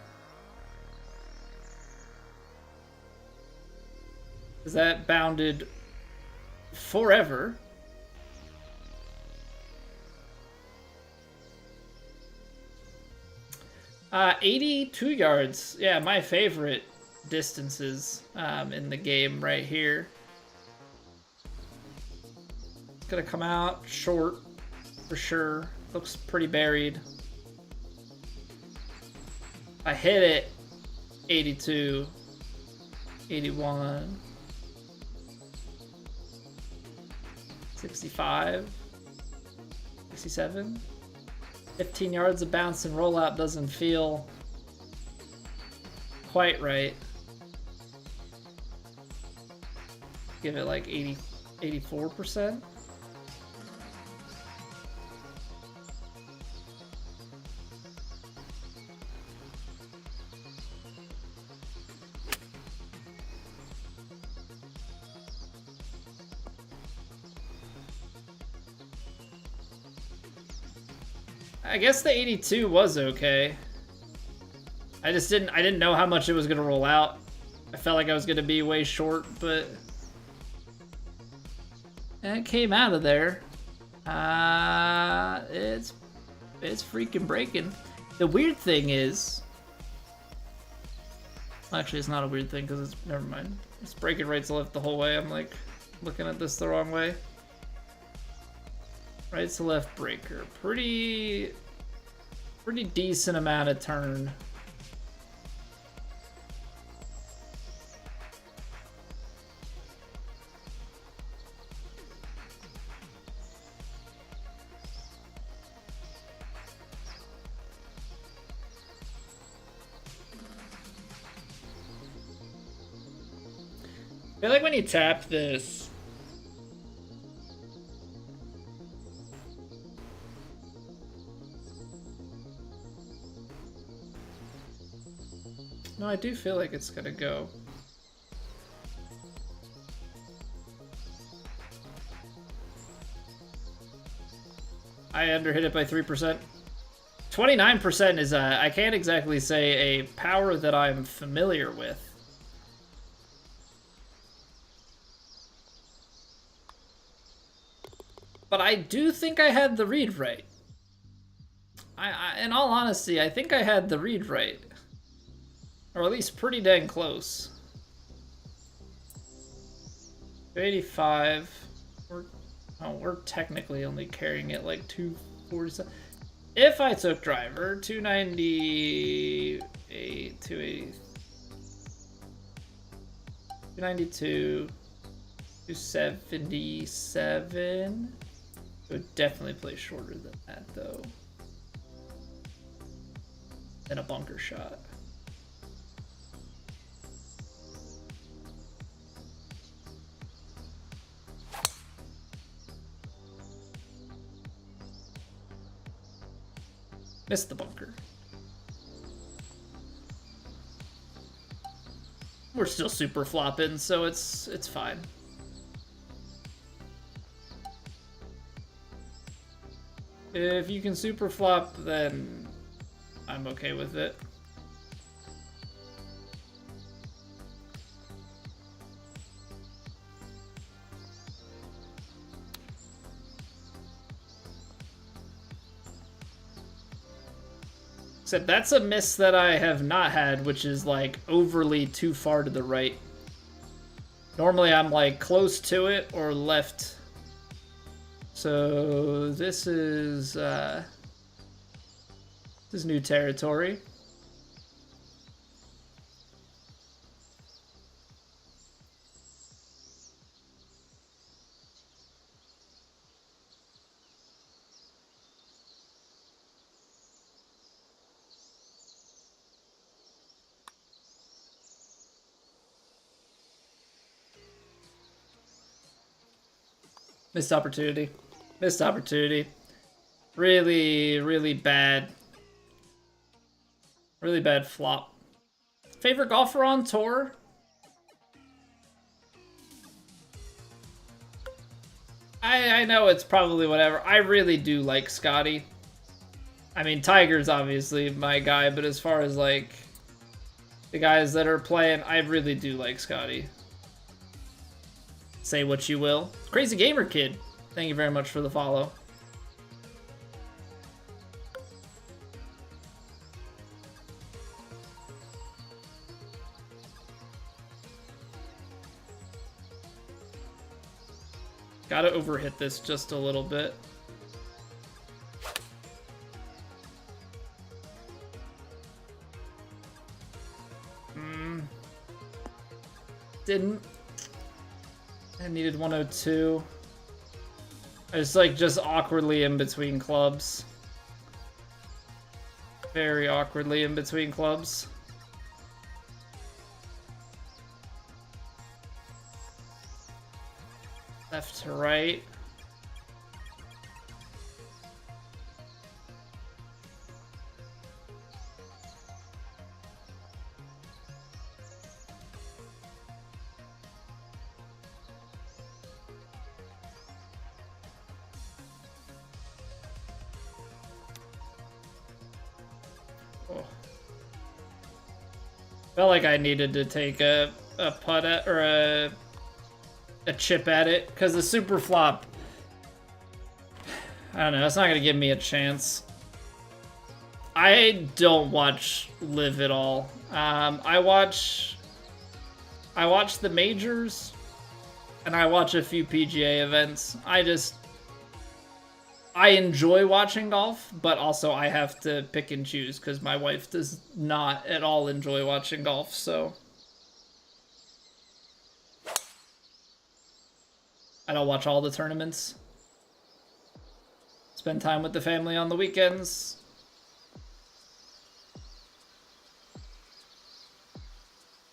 Because that bounded forever. 82 yards. Yeah, my favorite distances in the game right here. It's gonna come out short for sure. Looks pretty buried. I hit it 82, 81, 65, 67. 15 yards of bounce and rollout doesn't feel quite right. Give it like 84%. I guess the 82 was okay. I didn't know how much it was gonna roll out. I felt like I was gonna be way short, but it came out of there. It's freaking breaking. The weird thing is, actually, it's not a weird thing because it's never mind. It's breaking right to left the whole way. I'm like looking at this the wrong way. Right to left breaker. Pretty decent amount of turn. I feel like when you tap this, no, I do feel like it's gonna go. I underhit it by 3%. 29% is I can't exactly say a power that I'm familiar with. But I do think I had the read right. In all honesty, I think I had the read right. Or at least pretty dang close. 85. We're technically only carrying it like 247. If I took driver, 298, 280, 292, 277. It would definitely play shorter than that though. Than a bunker shot. Missed the bunker. We're still super flopping, so it's fine. If you can super flop, then I'm okay with it. Except that's a miss that I have not had, which is like overly too far to the right. Normally I'm like close to it or left. So this is new territory. Missed opportunity. Missed opportunity. Really, really bad. Really bad flop. Favorite golfer on tour? I know it's probably whatever. I really do like Scotty. I mean, Tiger's obviously my guy, but as far as like the guys that are playing, I really do like Scotty. Say what you will. Crazy Gamer Kid, thank you very much for the follow. Gotta overhit this just a little bit. Didn't. I needed 102. I was like just awkwardly in between clubs. Very awkwardly in between clubs. Left to right. Oh. Felt like I needed to take a putt at, or a chip at it, because the super flop, I don't know, it's not gonna give me a chance. I don't watch Live at all. I watch the majors, and I watch a few PGA events. I enjoy watching golf, but also I have to pick and choose because my wife does not at all enjoy watching golf, so I don't watch all the tournaments. Spend time with the family on the weekends.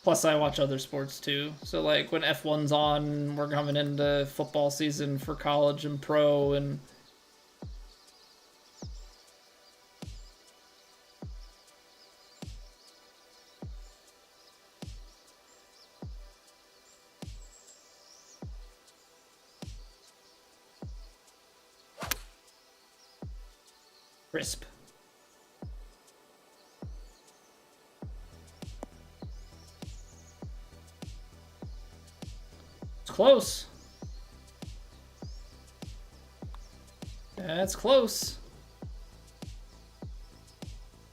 Plus, I watch other sports too. So, like, when F1's on, we're coming into football season for college and pro, and crisp. It's close. That's close.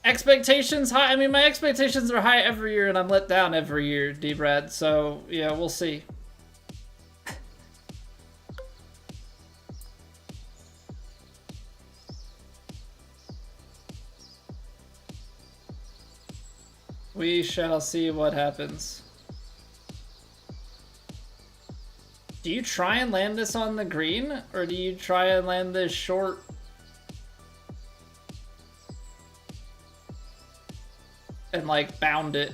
Expectations high. I mean, my expectations are high every year, and I'm let down every year, D-Brad. So, yeah, we'll see. We shall see what happens. Do you try and land this on the green, or do you try and land this short? And like bound it?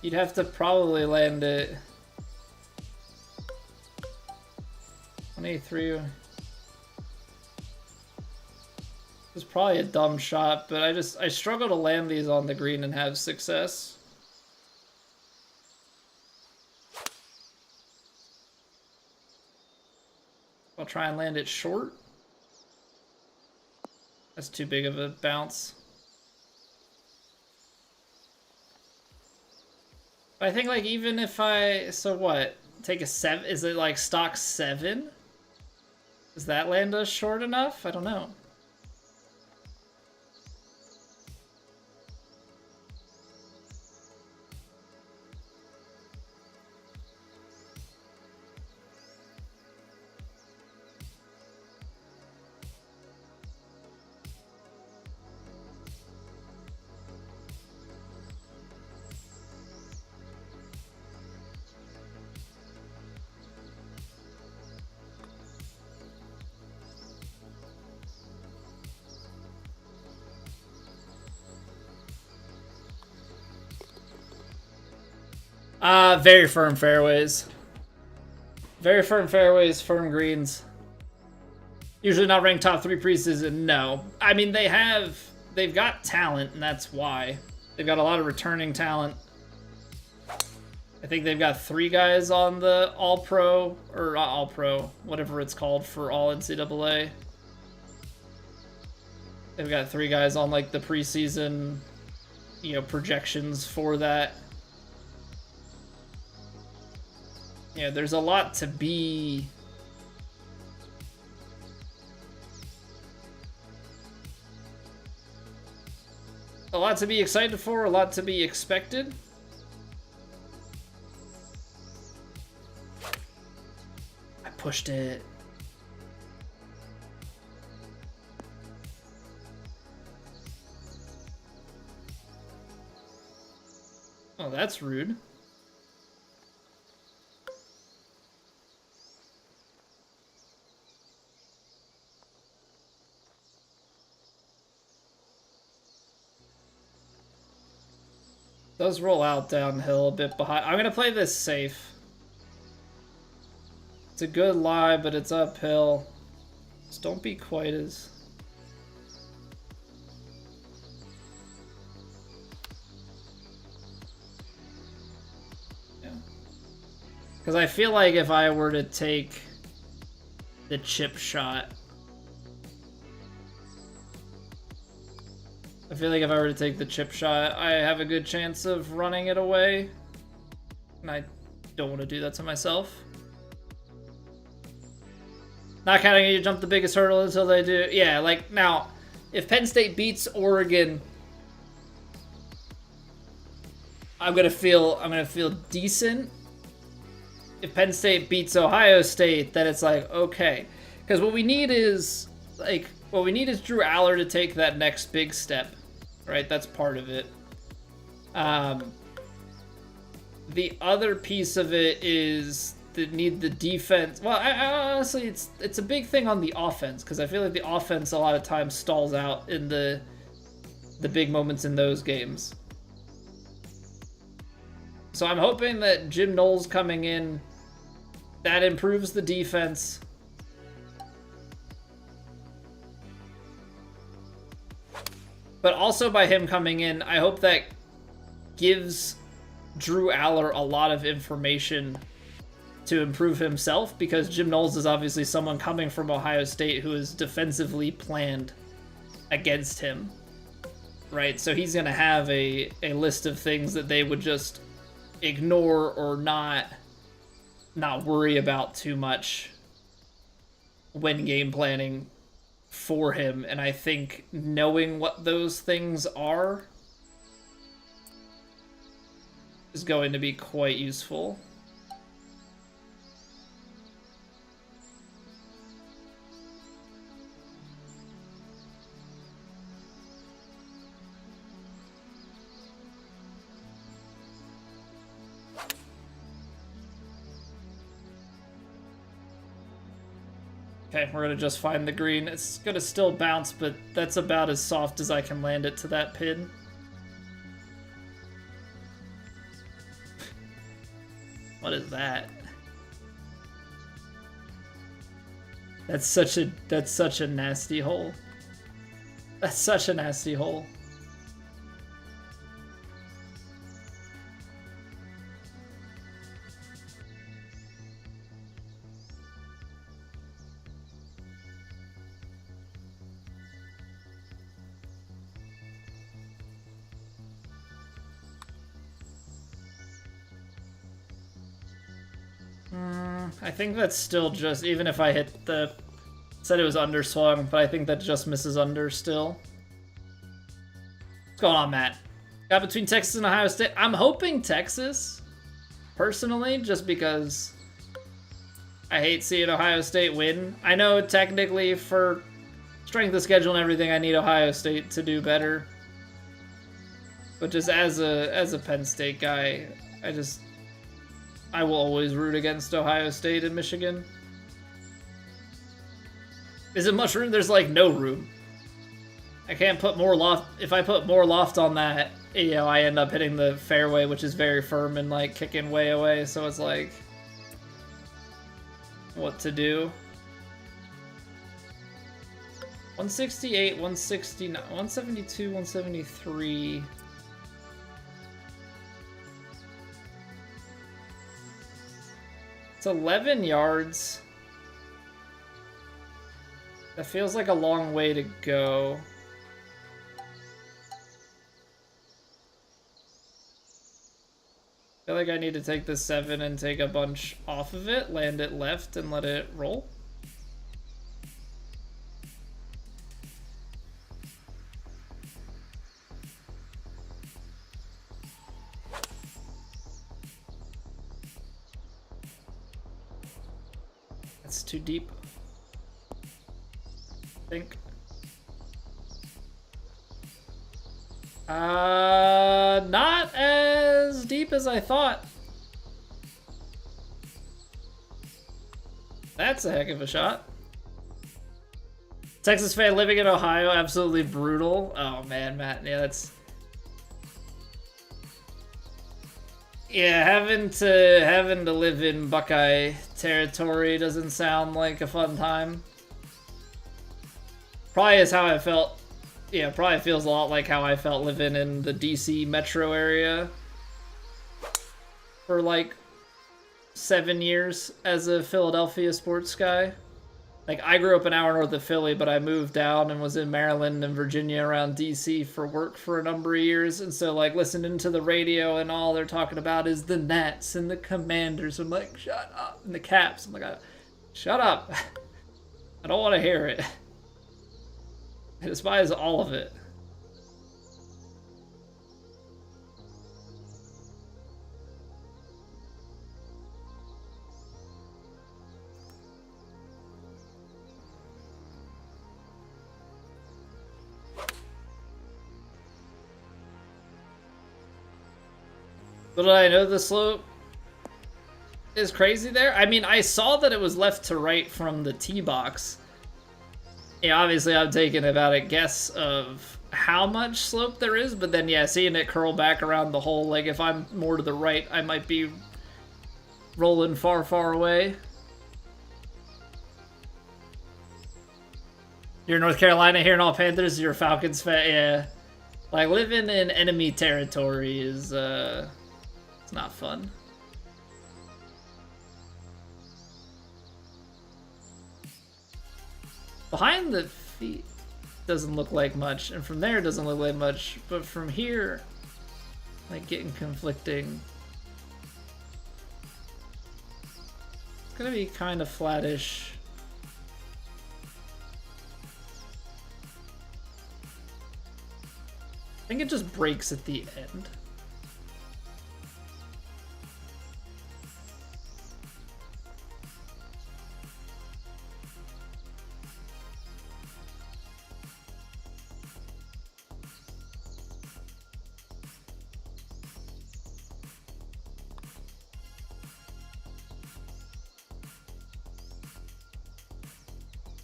You'd have to probably land it 23. It's probably a dumb shot, but I struggle to land these on the green and have success. I'll try and land it short. That's too big of a bounce. But I think like even if so what? Take a 7, is it like stock 7? Does that land us short enough? I don't know. Very firm fairways. Very firm fairways, firm greens. Usually not ranked top 3 preseason, no. I mean, they've got talent, and that's why. They've got a lot of returning talent. I think they've got 3 guys on the All-Pro, or not All-Pro, whatever it's called for All NCAA. They've got 3 guys on, like, the preseason, you know, projections for that. Yeah, there's a lot to be... A lot to be excited for, a lot to be expected. I pushed it. Oh, that's rude. Does roll out downhill a bit behind. I'm going to play this safe. It's a good lie, but it's uphill. Just don't be quite as... Yeah. Because I feel like if I were to take the chip shot... I feel like if I were to take the chip shot, I have a good chance of running it away. And I don't want to do that to myself. Not counting you jump the biggest hurdle until they do. Yeah, like, now, if Penn State beats Oregon, I'm gonna feel decent. If Penn State beats Ohio State, then it's like, okay. Because what we need is, like, Drew Aller to take that next big step, right? That's part of it. The other piece of it is the defense. Well, I honestly, it's a big thing on the offense, because I feel like the offense a lot of times stalls out in the big moments in those games. So I'm hoping that Jim Knowles coming in, that improves the defense. But also by him coming in, I hope that gives Drew Aller a lot of information to improve himself, because Jim Knowles is obviously someone coming from Ohio State who is defensively planned against him, right? So he's going to have a list of things that they would just ignore or not worry about too much when game planning for him. And I think knowing what those things are is going to be quite useful. Okay, we're gonna just find the green. It's gonna still bounce, but that's about as soft as I can land it to that pin. What is that? That's such a nasty hole. That's such a nasty hole. I think that's still just, even if I hit said it was underswung, but I think that just misses under still. What's going on, Matt? Got between Texas and Ohio State. I'm hoping Texas, personally, just because I hate seeing Ohio State win. I know technically for strength of schedule and everything, I need Ohio State to do better. But just as a Penn State guy, I will always root against Ohio State and Michigan. Is it much room? There's like no room. I can't put more loft. If I put more loft on that, you know, I end up hitting the fairway, which is very firm and like kicking way away. So it's like, what to do. 168, 169, 172, 173. It's 11 yards. That feels like a long way to go. I feel like I need to take the 7 and take a bunch off of it, land it left, and let it roll. That's too deep, I think. Not as deep as I thought. That's a heck of a shot. Texas fan living in Ohio, absolutely brutal. Oh man, Matt, yeah, that's... Yeah, having to live in Buckeye territory doesn't sound like a fun time. Probably is how I felt. Yeah, probably feels a lot like how I felt living in the DC metro area for like 7 years as a Philadelphia sports guy. Like, I grew up an hour north of Philly, but I moved down and was in Maryland and Virginia around DC for work for a number of years. And so, like, listening to the radio and all they're talking about is the Nats and the Commanders. I'm like, shut up. And the Caps. I'm like, shut up. I don't want to hear it. I despise all of it. But did I know the slope is crazy there? I mean, I saw that it was left to right from the tee box. Yeah, obviously I'm taking about a guess of how much slope there is, but then yeah, seeing it curl back around the hole, like if I'm more to the right, I might be rolling far, far away. You're in North Carolina, hearing all Panthers, you're a Falcons fan, yeah. Like, living in enemy territory is, it's not fun. Behind the feet doesn't look like much, and from there doesn't look like much, but from here, like, getting conflicting. It's gonna be kind of flattish. I think it just breaks at the end.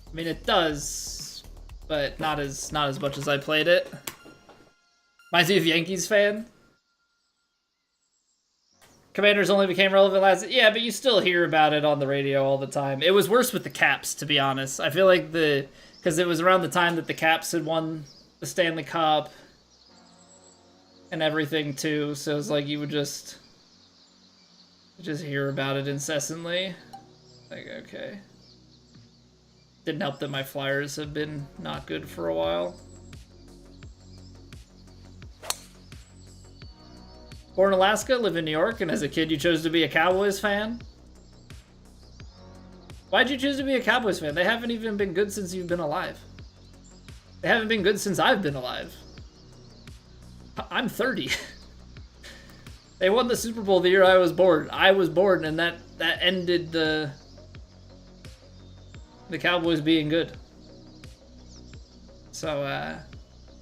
I mean, it does, but not as much as I played it. Reminds me of Yankees fan. Commanders only became relevant last... Yeah, but you still hear about it on the radio all the time. It was worse with the Caps, to be honest. I feel like because it was around the time that the Caps had won the Stanley Cup and everything, too. So it's like you would just hear about it incessantly. Like, okay. Didn't help that my Flyers have been not good for a while. Born in Alaska, live in New York, and as a kid you chose to be a Cowboys fan? Why'd you choose to be a Cowboys fan? They haven't even been good since you've been alive. They haven't been good since I've been alive. I'm 30. They won the Super Bowl the year I was born. I was born, and that ended the Cowboys being good. So,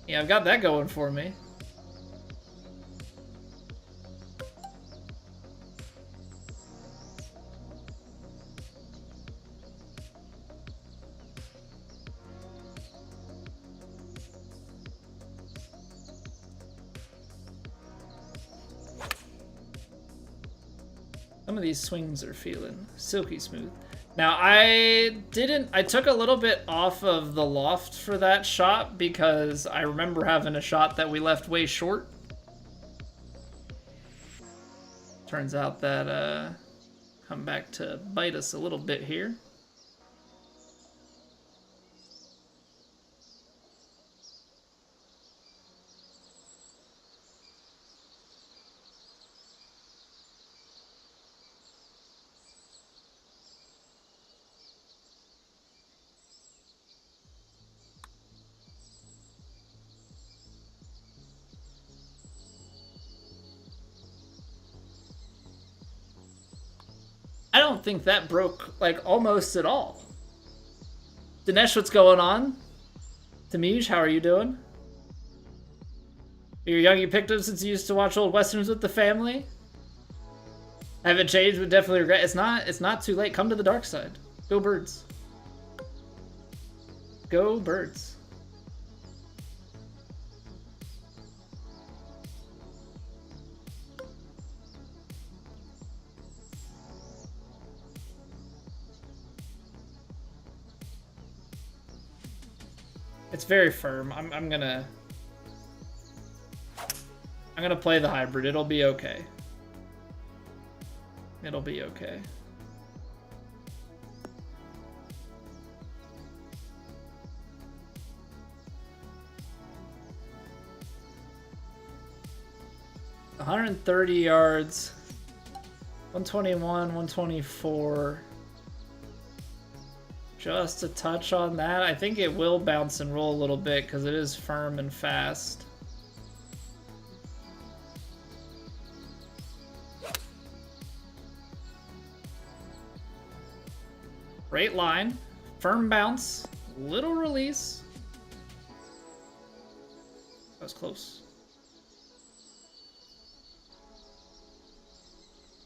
yeah, I've got that going for me. Some of these swings are feeling silky smooth. Now, I took a little bit off of the loft for that shot because I remember having a shot that we left way short. Turns out that, come back to bite us a little bit here. I don't think that broke, like, almost at all. Dinesh, what's going on? Tamij, how are you doing? You're young, you picked up since you used to watch old westerns with the family? Haven't changed, but definitely regret. It's not too late. Come to the dark side. Go Birds. Go Birds. It's very firm. I'm gonna play the hybrid. It'll be okay. It'll be okay. $130 yards, 121, 124. Just a touch on that. I think it will bounce and roll a little bit because it is firm and fast. Great line. Firm bounce. Little release. That was close.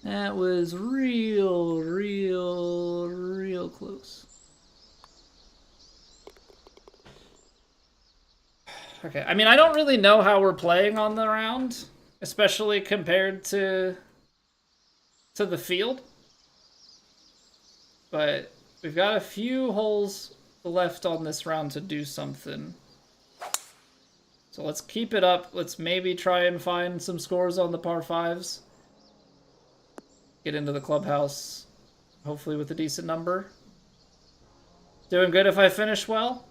That was real close. Okay, I mean, I don't really know how we're playing on the round, especially compared to the field. But we've got a few holes left on this round to do something. So let's keep it up. Let's maybe try and find some scores on the par fives. Get into the clubhouse, hopefully with a decent number. Doing good if I finish well?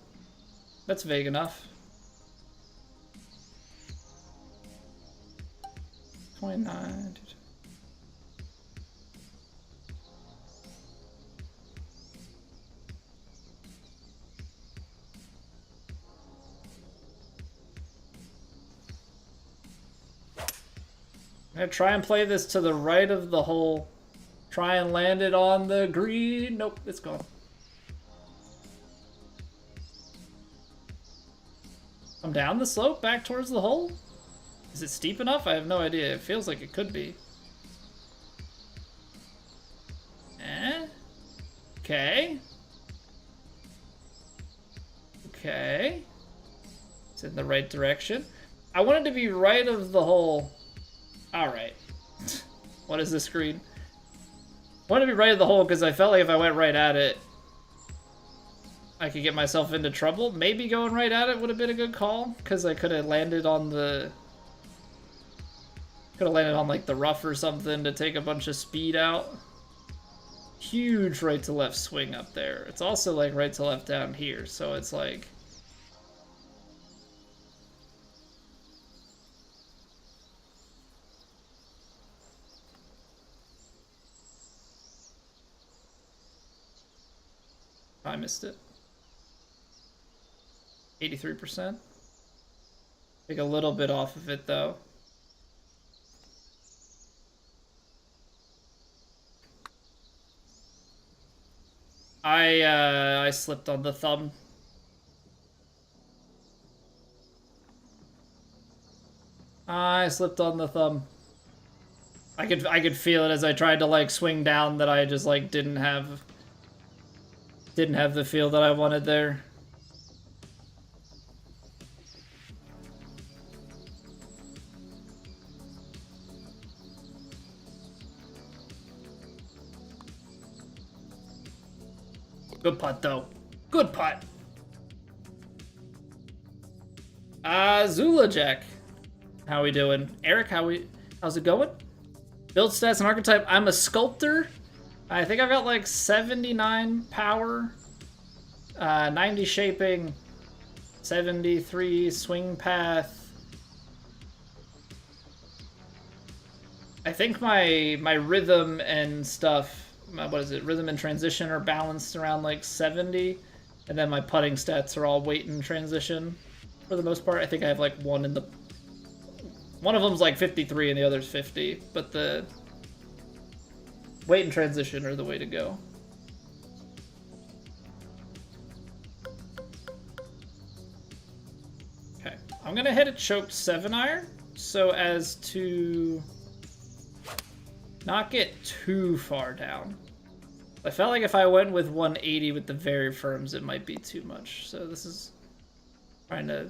That's vague enough. 29. I'm gonna try and play this to the right of the hole. Try and land it on the green. Nope, it's gone. Come down the slope back towards the hole? Is it steep enough? I have no idea. It feels like it could be. Okay. Okay. It's in the right direction. I wanted to be right of the hole. Alright. What is this screen? I wanted to be right of the hole because I felt like if I went right at it, I could get myself into trouble. Maybe going right at it would have been a good call because I could have landed on the... Could have landed on like the rough or something to take a bunch of speed out. Huge right to left swing up there. It's also like right to left down here, so it's like... I missed it. 83%. Take a little bit off of it though. I slipped on the thumb. I slipped on the thumb. I could feel it as I tried to like swing down that I just like didn't have the feel that I wanted there. Good putt, though. Good putt. Zula Jack. How we doing? Eric, how's it going? Build stats and archetype. I'm a sculptor. I think I've got like 79 power, 90 shaping, 73 swing path. I think my rhythm and stuff, what is it? Rhythm and transition are balanced around like 70, and then my putting stats are all weight and transition for the most part. I think I have like one of them's like 53 and the other's 50, but the weight and transition are the way to go. Okay, I'm gonna hit a choked 7-iron so as to not get too far down. I felt like if I went with 180 with the very firms, it might be too much. So this is trying to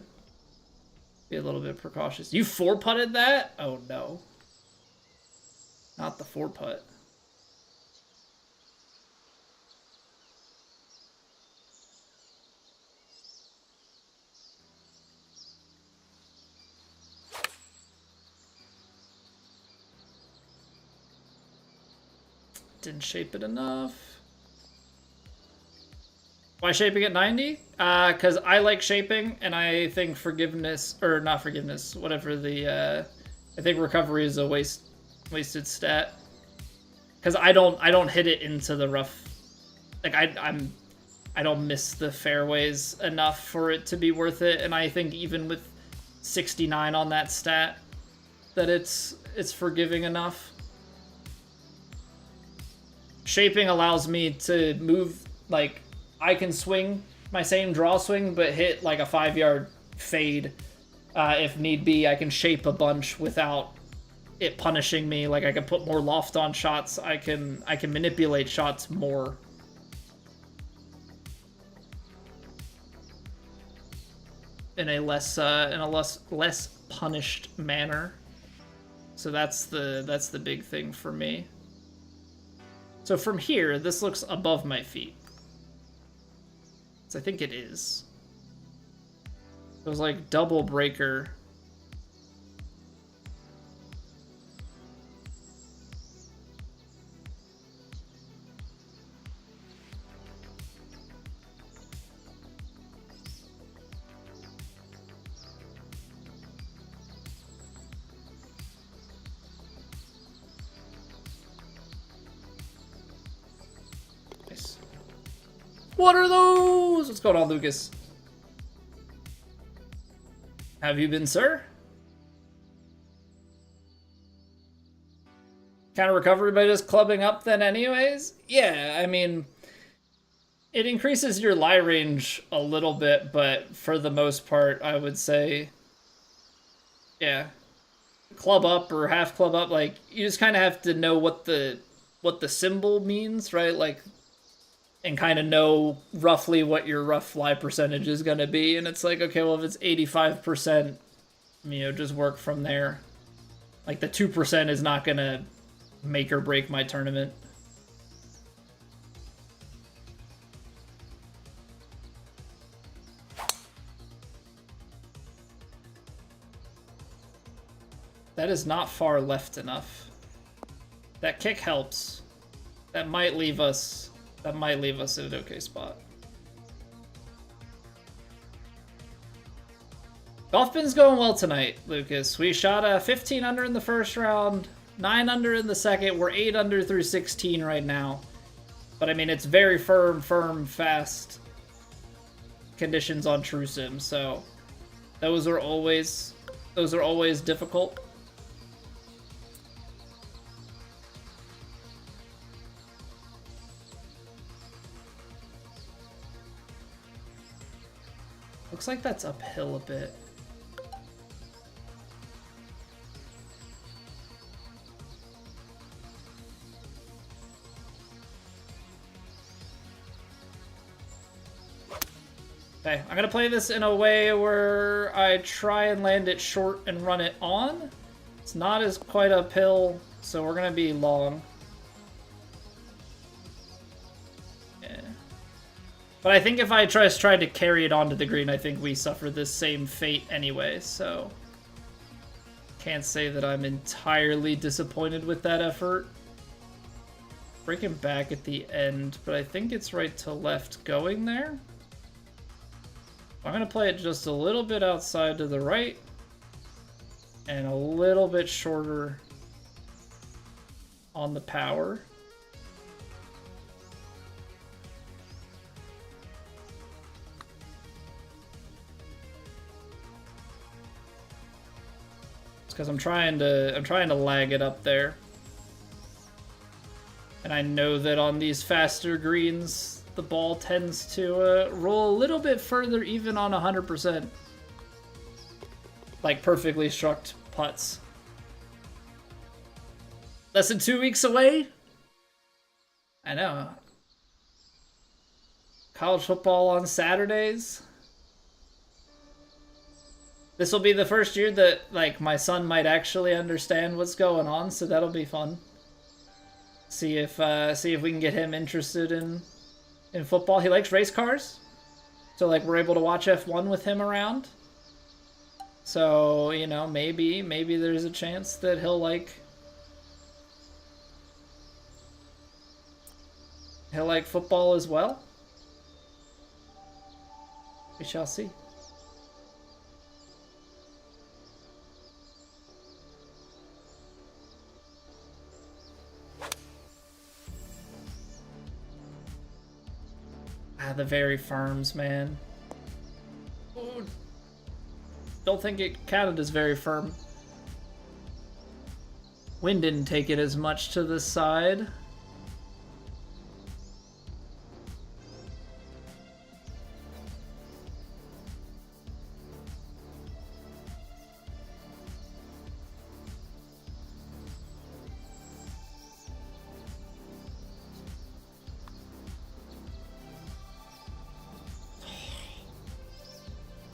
be a little bit precautious. You 4-putted that? Oh no. Not the 4-putt. Didn't shape it enough. Why shaping at 90? Because I like shaping, and I think forgiveness, or not forgiveness, whatever the, I think recovery is a wasted stat. Because I don't hit it into the rough. Like I don't miss the fairways enough for it to be worth it, and I think even with 69 on that stat, that it's forgiving enough. Shaping allows me to move, like, I can swing my same draw swing, but hit like a 5-yard fade if need be. I can shape a bunch without it punishing me. Like, I can put more loft on shots. I can manipulate shots more. In a less punished manner. So that's the big thing for me. So from here, this looks above my feet. So I think it is. It was like double breaker. What are those? What's going on, Lucas? Have you been, sir? Kind of recovery by just clubbing up then anyways? Yeah, I mean, it increases your lie range a little bit, but for the most part, I would say, yeah, club up or half club up, like, you just kind of have to know what the symbol means, right? Like, and kind of know roughly what your rough fly percentage is going to be. And it's like, okay, well, if it's 85%, you know, just work from there. Like, the 2% is not going to make or break my tournament. That is not far left enough. That kick helps. That might leave us in an okay spot. Golf bin's going well tonight, Lucas. We shot 15 under in the first round, 9 under in the second. We're 8 under through 16 right now. But I mean, it's very firm, fast conditions on True Sim, so those are always difficult. Looks like that's uphill a bit. Okay, I'm gonna play this in a way where I try and land it short and run it on. It's not as quite uphill, so we're gonna be long. Yeah. But I think if I tried to carry it onto the green, I think we suffer this same fate anyway, so... Can't say that I'm entirely disappointed with that effort. Breaking back at the end, but I think it's right to left going there. I'm going to play it just a little bit outside to the right. And a little bit shorter on the power. It's because I'm trying to lag it up there. And I know that on these faster greens, the ball tends to roll a little bit further even on 100%. Like perfectly struck putts. Less than 2 weeks away? I know. College football on Saturdays. This will be the first year that, like, my son might actually understand what's going on, so that'll be fun. See if we can get him interested in football. He likes race cars, so like we're able to watch F1 with him around. So, you know, maybe there's a chance that he'll like football as well. We shall see. The very firms, man. Ooh. Don't think it counted as very firm. Wind didn't take it as much to the side.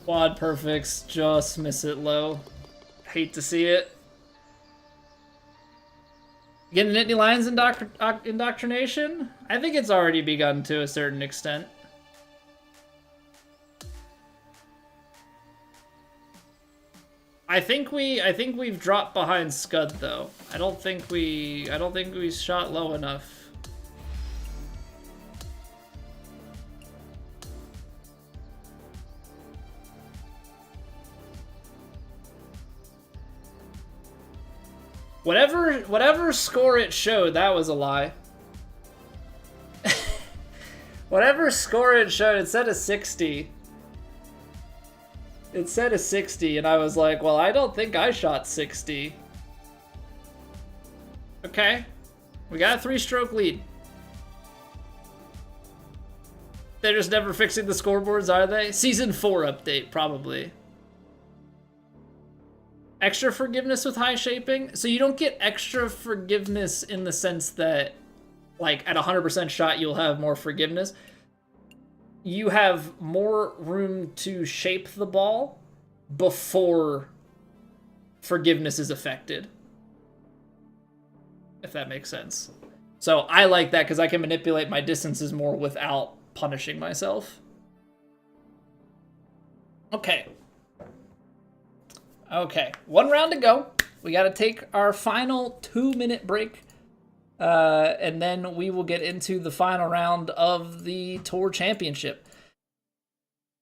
Quad perfects, just miss it low. Hate to see it. Getting Nittany Lions indoctrination? I think it's already begun to a certain extent. I think we've dropped behind Scud though. I don't think we shot low enough. Whatever score it showed, that was a lie. Whatever score it showed, it said a 60. It said a 60, and I was like, well, I don't think I shot 60. Okay. We got a 3-stroke lead. They're just never fixing the scoreboards, are they? Season 4 update, probably. Extra forgiveness with high shaping? So you don't get extra forgiveness in the sense that, like, at 100% shot, you'll have more forgiveness. You have more room to shape the ball before forgiveness is affected. If that makes sense. So I like that because I can manipulate my distances more without punishing myself. Okay. Okay, 1 round to go. We got to take our final 2-minute break. And then we will get into the final round of the Tour Championship.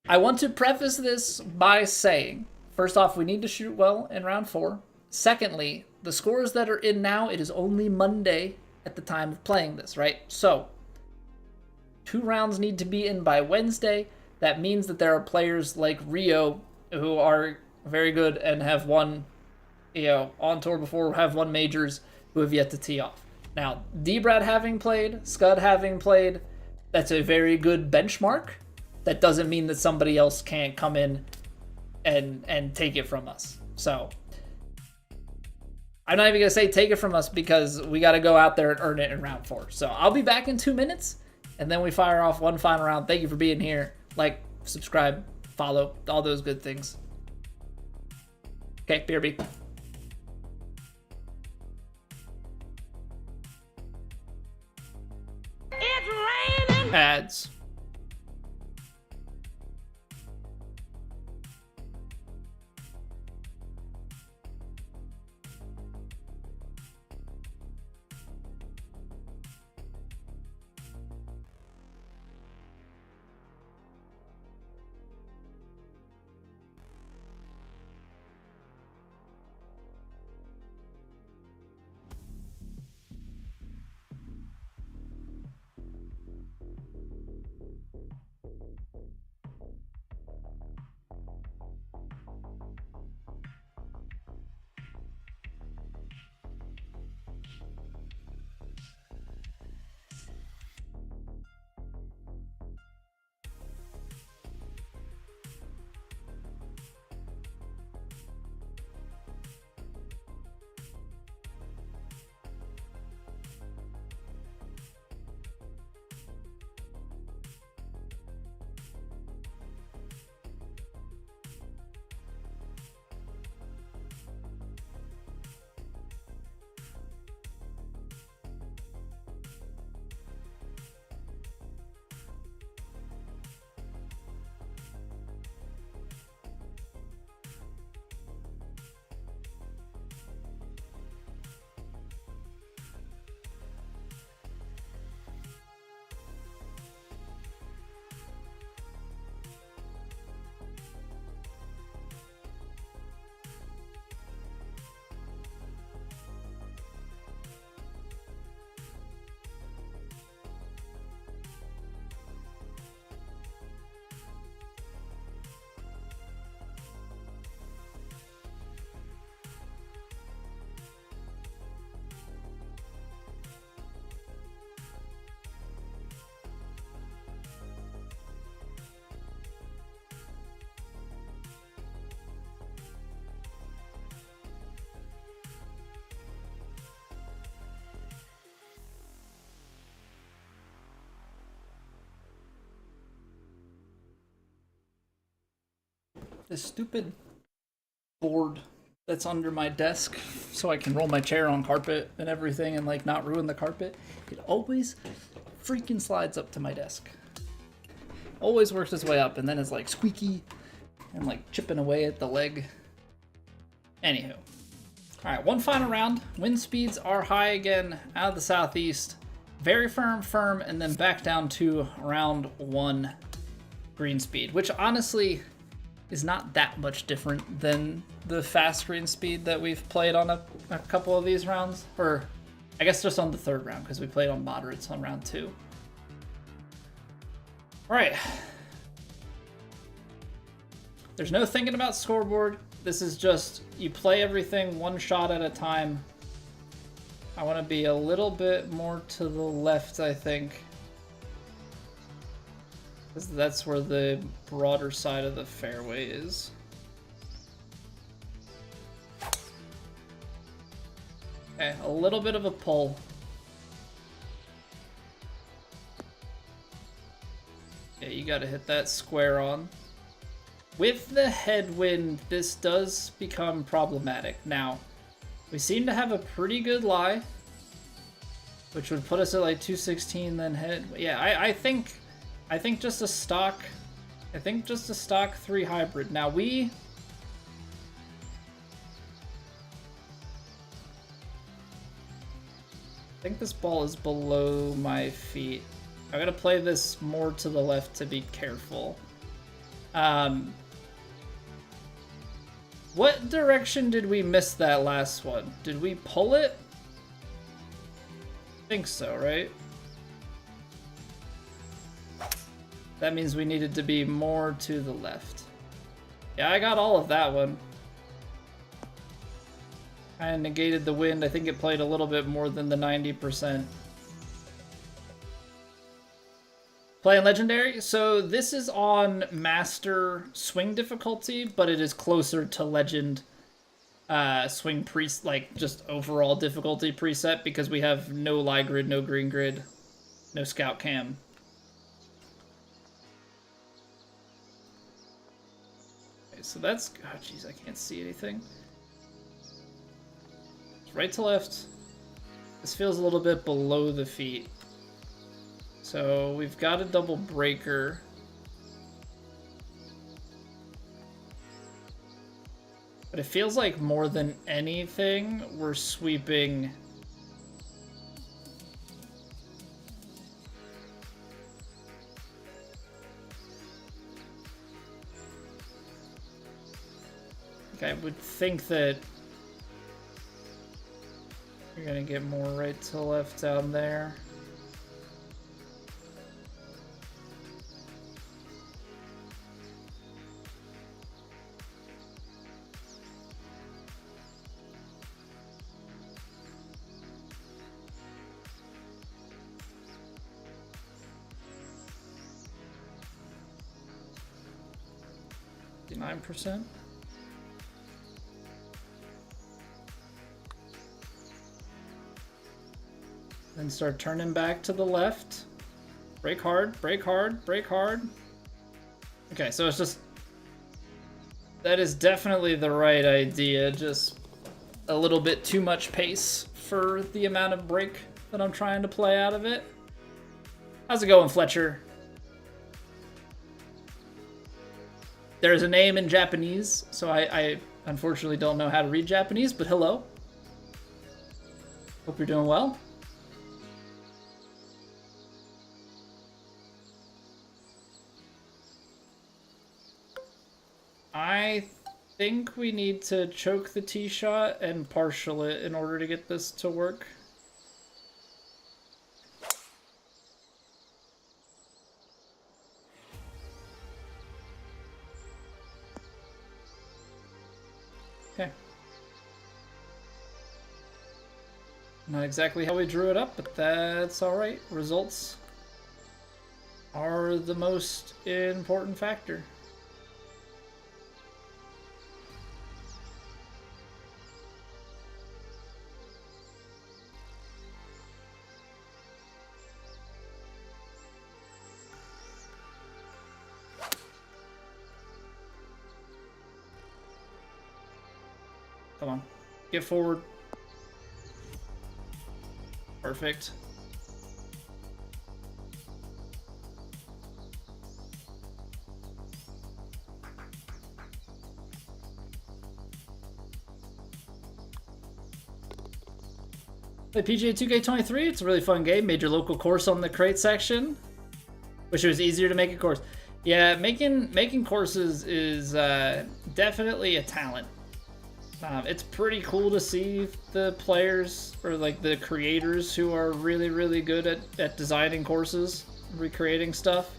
I want to preface this by saying, first off, we need to shoot well in round 4. Secondly, the scores that are in now, it is only Monday at the time of playing this, right? So, 2 rounds need to be in by Wednesday. That means that there are players like Rio who are very good and have won, on tour before, have won majors, who have yet to tee off. Now, D-Brad having played, Scud having played, that's a very good benchmark. That doesn't mean that somebody else can't come in and take it from us. So, I'm not even going to say take it from us because we got to go out there and earn it in round 4. So, I'll be back in 2 minutes, and then we fire off one final round. Thank you for being here. Like, subscribe, follow, all those good things. Okay, BRB. It's raining. Ads. this stupid board that's under my desk so I can roll my chair on carpet and everything and like not ruin the carpet. It always freaking slides up to my desk. Always works its way up and then is like squeaky and like chipping away at the leg. Anywho. Alright, one final round. Wind speeds are high again out of the southeast. Very firm, and then back down to round 1 green speed, which honestly is not that much different than the fast green speed that we've played on a couple of these rounds. Or I guess just on the 3rd round, because we played on moderates on round 2. Alright. There's no thinking about scoreboard. This is just, you play everything one shot at a time. I want to be a little bit more to the left, I think. Because that's where the broader side of the fairway is. Okay, a little bit of a pull. Yeah, you gotta hit that square on. With the headwind, this does become problematic. Now, we seem to have a pretty good lie, which would put us at like 216, then head. Yeah, I think just a stock. I think just a stock 3 hybrid. Now I think this ball is below my feet. I gotta play this more to the left to be careful. What direction did we miss that last one? Did we pull it? I think so, right? That means we needed to be more to the left. Yeah, I got all of that one. I negated the wind. I think it played a little bit more than the 90%. Playing Legendary. So this is on Master swing difficulty, but it is closer to Legend swing like just overall difficulty preset because we have no lie grid, no green grid, no scout cam. Okay, so that's, oh jeez, I can't see anything. Right to left. This feels a little bit below the feet. So we've got a double breaker. But it feels like more than anything, we're sweeping. I would think that you're gonna get more right to left down there. %. Then start turning back to the left. Brake hard, brake hard, brake hard. Okay, so it's just... That is definitely the right idea, just a little bit too much pace for the amount of brake that I'm trying to play out of it. How's it going, Fletcher? There's a name in Japanese, so I unfortunately don't know how to read Japanese, but hello. Hope you're doing well. I think we need to choke the tee shot and partial it in order to get this to work. Okay. Not exactly how we drew it up, but that's alright. Results are the most important factor. Come on. Get forward. Perfect. Play PGA 2K23. It's a really fun game. Made your local course on the crate section. Wish it was easier to make a course. Yeah, making courses is definitely a talent. It's pretty cool to see the players or like the creators who are really, really good at designing courses, recreating stuff.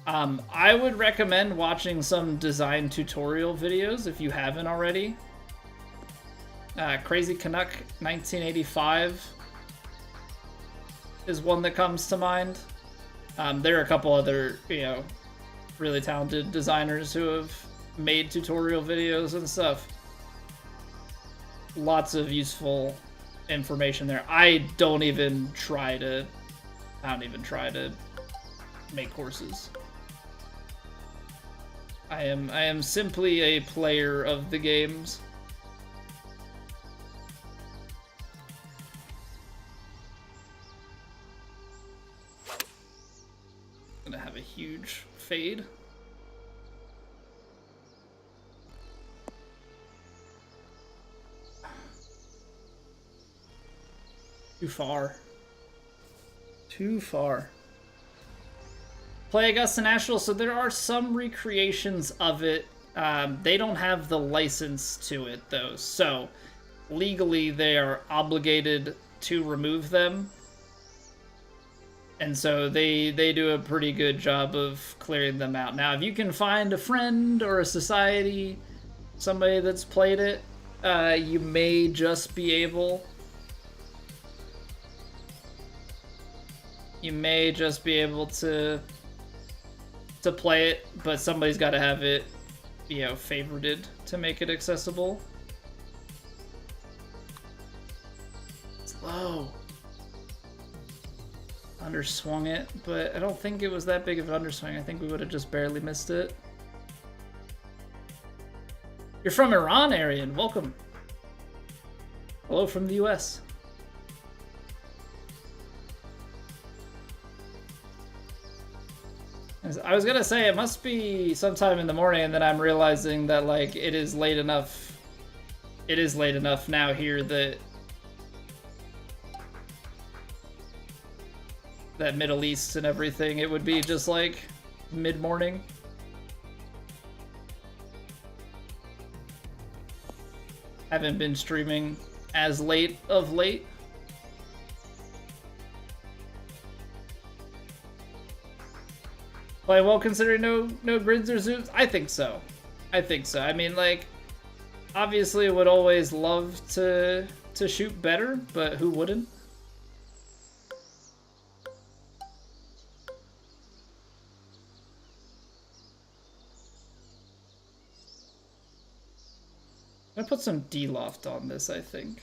I would recommend watching some design tutorial videos if you haven't already. Crazy Canuck 1985 is one that comes to mind. There are a couple other, really talented designers who have made tutorial videos and stuff. Lots of useful information there. I don't even try to make courses. I am simply a player of the games. Gonna have a huge fade. Too far. Too far. Play Augusta National, so there are some recreations of it. They don't have the license to it, though, so legally they are obligated to remove them. And so they do a pretty good job of clearing them out. Now, if you can find a friend or a society, somebody that's played it, you may just be able... to play it, but somebody's got to have it, favorited to make it accessible. It's low. Underswung it, but I don't think it was that big of an underswing. I think we would have just barely missed it. You're from Iran, Arian. Welcome. Hello from the US. I was gonna say it must be sometime in the morning, and then I'm realizing that like it is late enough. It is late enough now here that Middle East and everything, it would be just like mid-morning. Haven't been streaming as late of late. Play well considering no grids or zooms? I think so. I mean, like, obviously would always love to shoot better, but who wouldn't? I'm gonna put some D-loft on this, I think.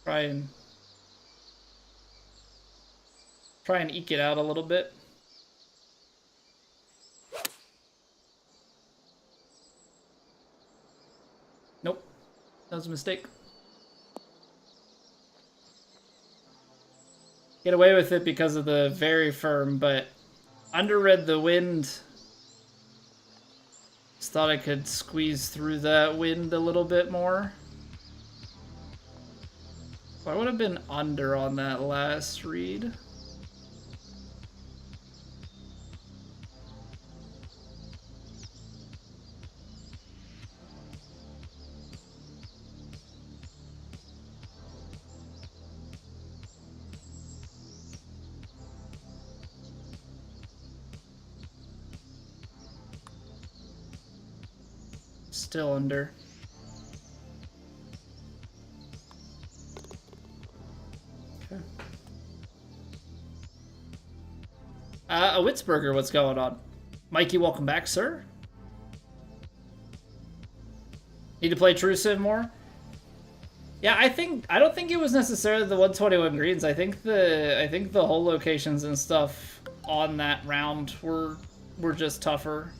Try and eke it out a little bit. Nope. That was a mistake. Get away with it because of the very firm, but underread the wind. Just thought I could squeeze through that wind a little bit more. So I would have been under on that last read. Still under. Okay. A Witzberger, what's going on? Mikey, welcome back, sir. Need to play True Sim more? Yeah, I don't think it was necessarily the 121 greens. I think the hole locations and stuff on that round were just tougher.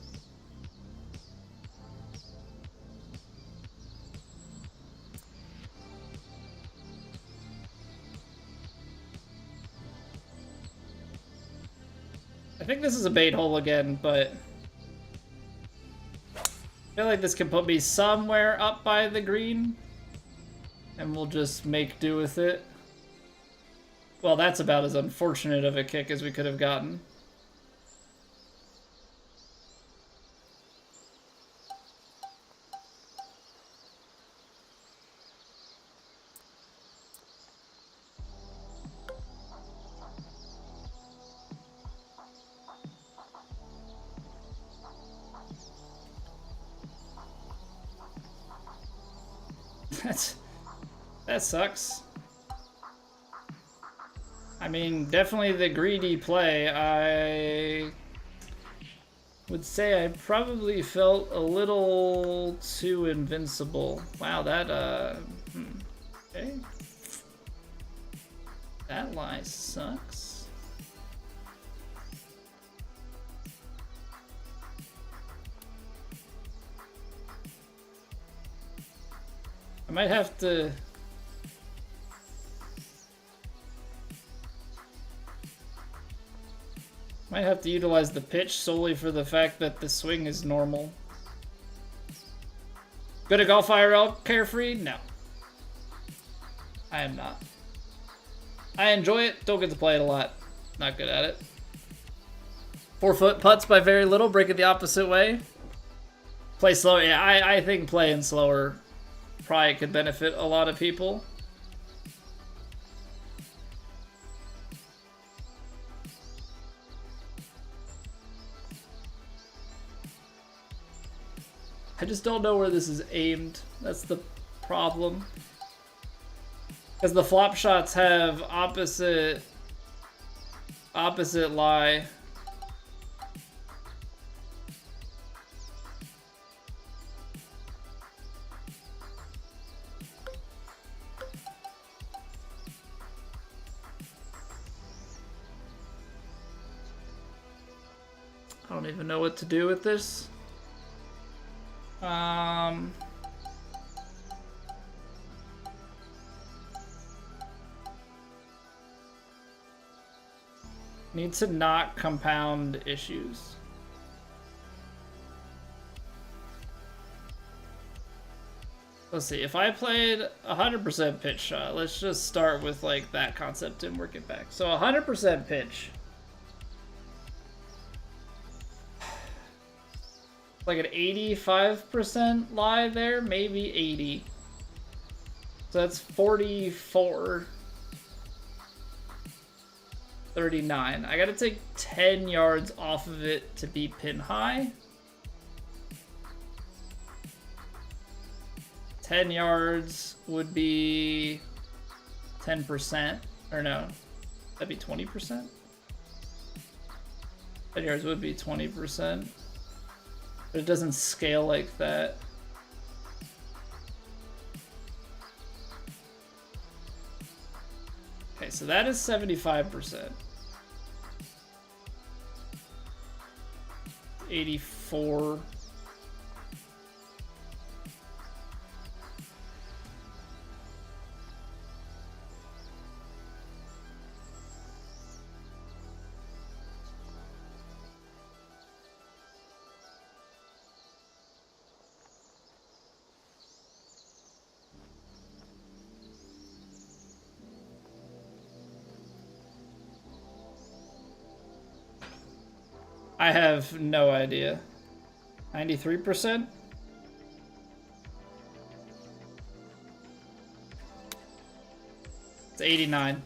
think this is a bait hole again, but I feel like this can put me somewhere up by the green, and we'll just make do with it. Well, that's about as unfortunate of a kick as we could have gotten. That sucks. I mean, definitely the greedy play. I would say I probably felt a little too invincible. Wow, that, okay. That lie sucks. I might have to... Might have to utilize the pitch solely for the fact that the swing is normal. Good at golf IRL, carefree? No. I am not. I enjoy it, don't get to play it a lot. Not good at it. 4-foot putts by very little, break it the opposite way. Play slower, yeah, I think playing slower probably could benefit a lot of people. I just don't know where this is aimed. That's the problem. Because the flop shots have opposite lie. I don't even know what to do with this. Need to not compound issues. Let's see, if I played 100% pitch shot, let's just start with like that concept and work it back. So 100% pitch. Like an 85% lie there, maybe 80. So that's 44. 39. I gotta take 10 yards off of it to be pin high. 10 yards would be 10%. Or no, that'd be 20%. 10 yards would be 20%. But it doesn't scale like that. Okay, so that is 75%. 84. I have no idea. 93%? It's 89.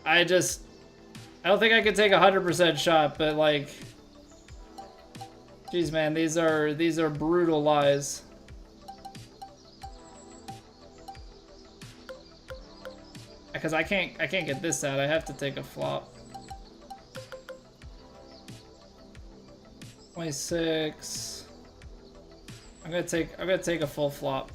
I don't think I could take a 100% shot, but like, geez, man, these are brutal lies. Because I can't get this out. I have to take a flop. 26. I'm gonna take a full flop.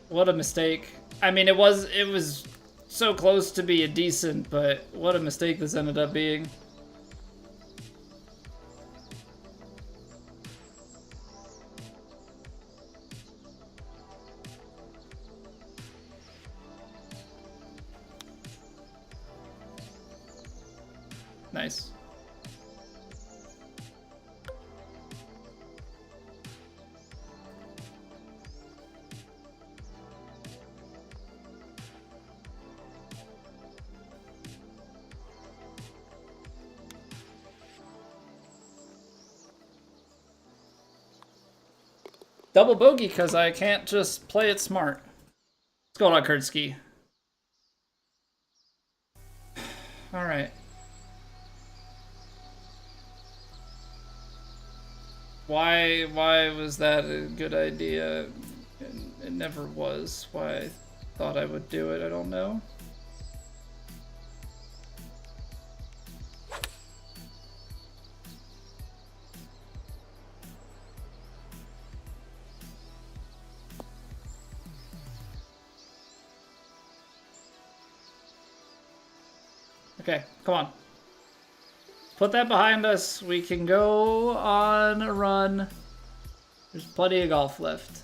What a mistake. I mean, it was so close to be a decent, but what a mistake this ended up being. Nice. Double bogey because I can't just play it smart. What's going on, Kurtzky? All right. Why was that a good idea? It never was. Why I thought I would do it, I don't know. Okay, come on. Put that behind us. We can go on a run. There's plenty of golf left.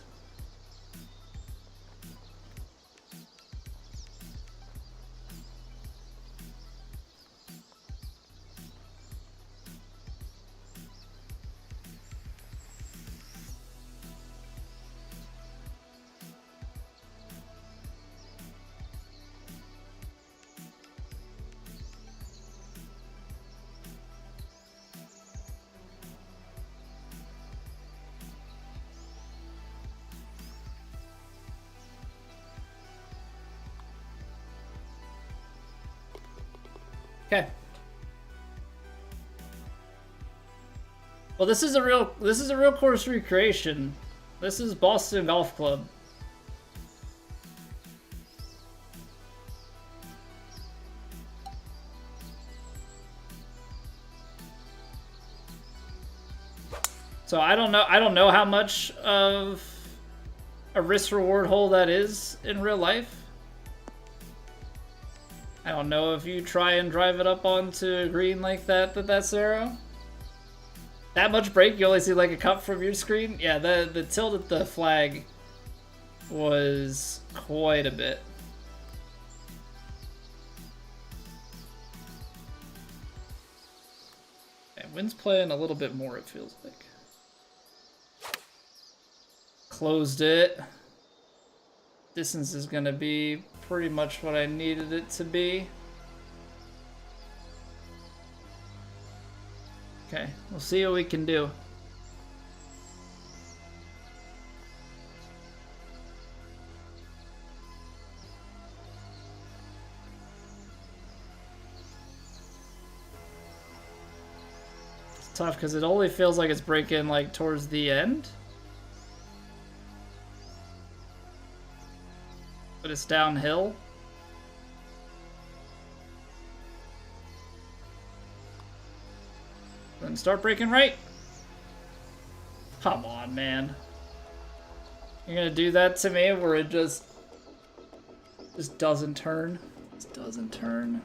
Okay. Well, this is a real course recreation. This is Boston Golf Club. So I don't know how much of a risk reward hole that is in real life. I don't know if you try and drive it up onto a green like that's arrow. That much break, you only see like a cup from your screen. Yeah, the tilt at the flag was quite a bit. Okay, wind's playing a little bit more, it feels like. Closed it. Distance is gonna be pretty much what I needed it to be. Okay, we'll see what we can do. It's tough because it only feels like it's breaking like towards the end. But it's downhill. Then start breaking right. Come on, man. You're gonna do that to me where it just doesn't turn. Just doesn't turn.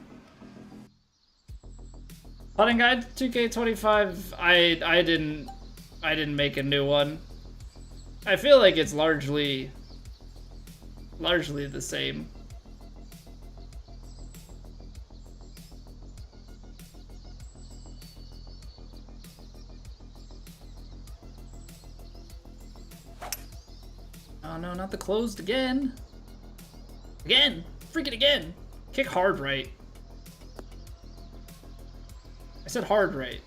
Putting guide 2K25. I didn't make a new one. I feel like it's largely the same. Oh no, not the closed again. Again! Freaking again! Kick hard right. I said hard right.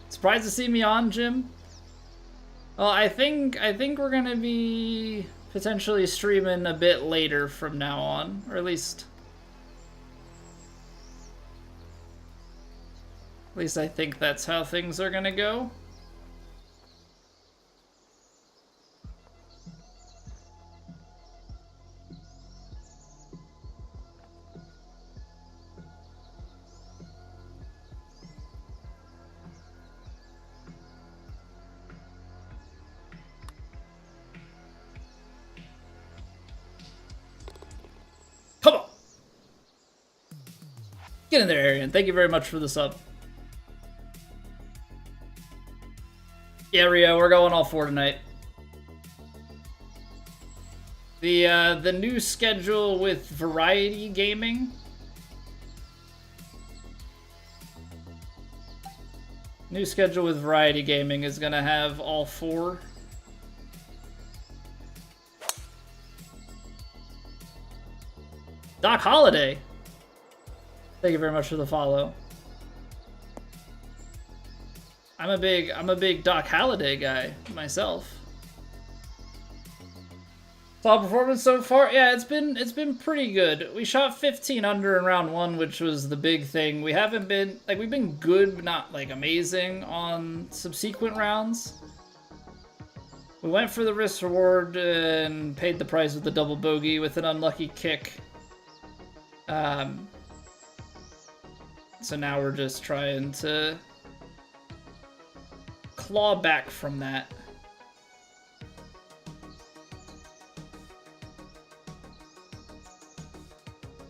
Surprised to see me on, Jim? Well, I think we're gonna be potentially streaming a bit later from now on, or at least I think that's how things are gonna go. Get in there, Arian. Thank you very much for the sub. Yeah, Rio, we're going all 4 tonight. The new schedule with Variety Gaming. New schedule with Variety Gaming is gonna have all 4. Doc Holiday. Thank you very much for the follow. I'm a big Doc Holiday guy myself. Top performance so far? Yeah, it's been pretty good. We shot 15 under in round 1, which was the big thing. We haven't been like we've been good, but not like amazing on subsequent rounds. We went for the risk reward and paid the price with the double bogey with an unlucky kick. So now we're just trying to claw back from that.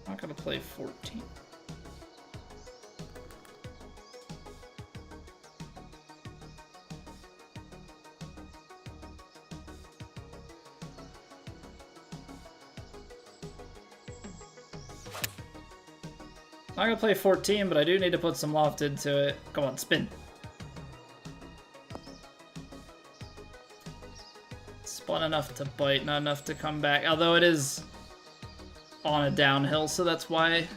I'm not gonna play 14. I'm not gonna play 14, but I do need to put some loft into it. Come on, spin. Spun enough to bite, not enough to come back. Although it is on a downhill, so that's why.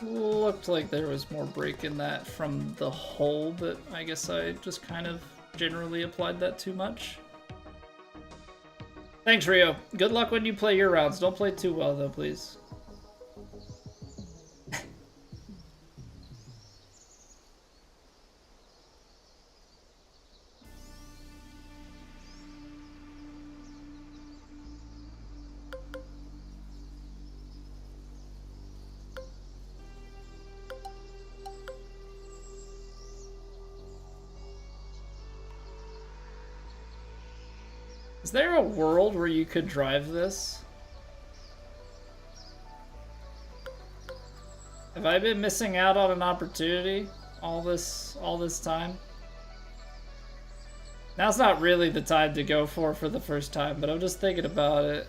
Looked like there was more break in that from the hole, but I guess I just kind of generally applied that too much. Thanks, Rio. Good luck when you play your rounds. Don't play too well, though, please. Is there a world where you could drive this? Have I been missing out on an opportunity all this time? Now's not really the time to go for the first time, but I'm just thinking about it.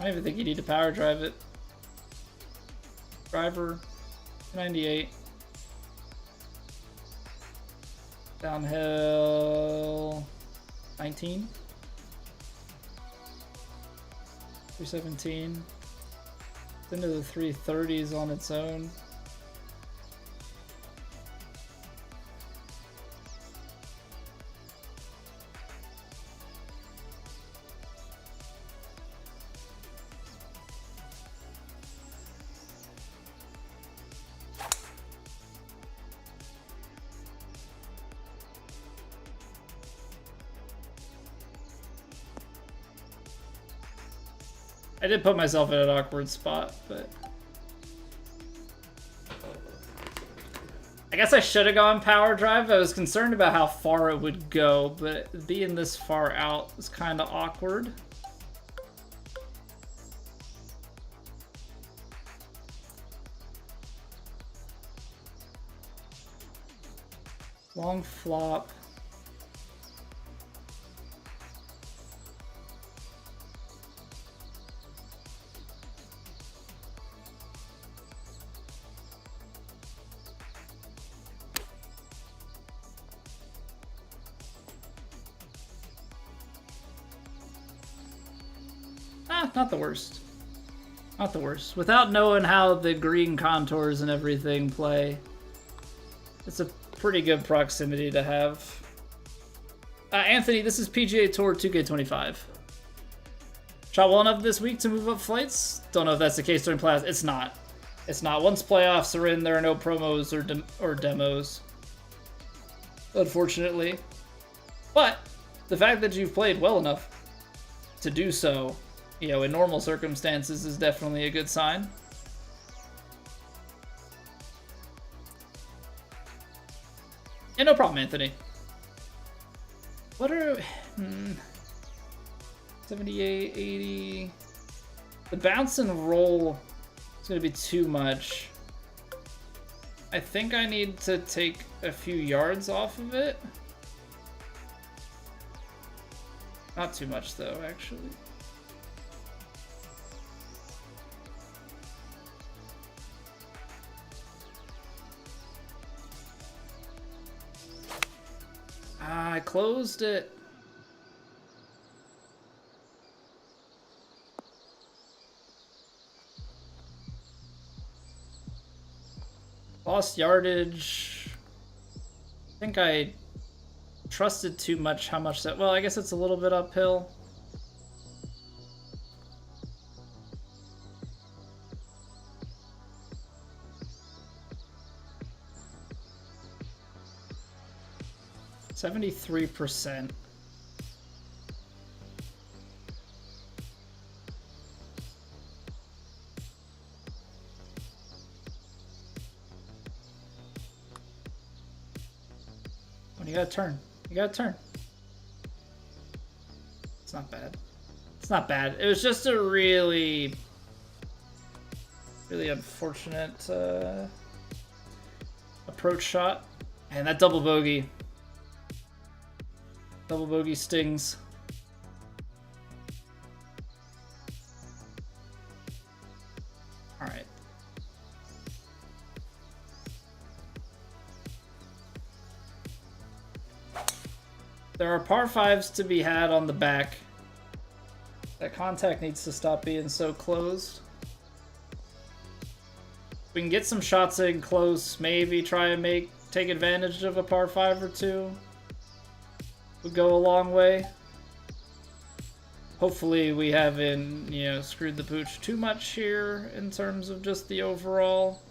I don't even think you need to power drive it. Driver, 98. Downhill 19, 317. It's into the 330s on its own. I did put myself in an awkward spot, but I guess I should have gone power drive. I was concerned about how far it would go, but being this far out is kind of awkward. Long flop. Not the worst. Not the worst. Without knowing how the green contours and everything play, it's a pretty good proximity to have. Anthony, this is PGA Tour 2K25. Shot well enough this week to move up flights? Don't know if that's the case during playoffs. It's not. It's not. Once playoffs are in, there are no promos or demos. Unfortunately. But the fact that you've played well enough to do so, you know, in normal circumstances is definitely a good sign. Yeah, no problem, Anthony. What are... 78, 80... The bounce and roll is going to be too much. I think I need to take a few yards off of it. Not too much, though, actually. I closed it. Lost yardage. I think I trusted too much how much that... Well, I guess it's a little bit uphill. %73%. When you gotta turn. You gotta turn. It's not bad. It's not bad. It was just a really unfortunate approach shot. And that double bogey. Double bogey stings. All right. There are par fives to be had on the back. That contact needs to stop being so closed. We can get some shots in close, maybe try and take advantage of a par 5 or 2. Would go a long way. Hopefully we haven't, you know, screwed the pooch too much here in terms of just the overall.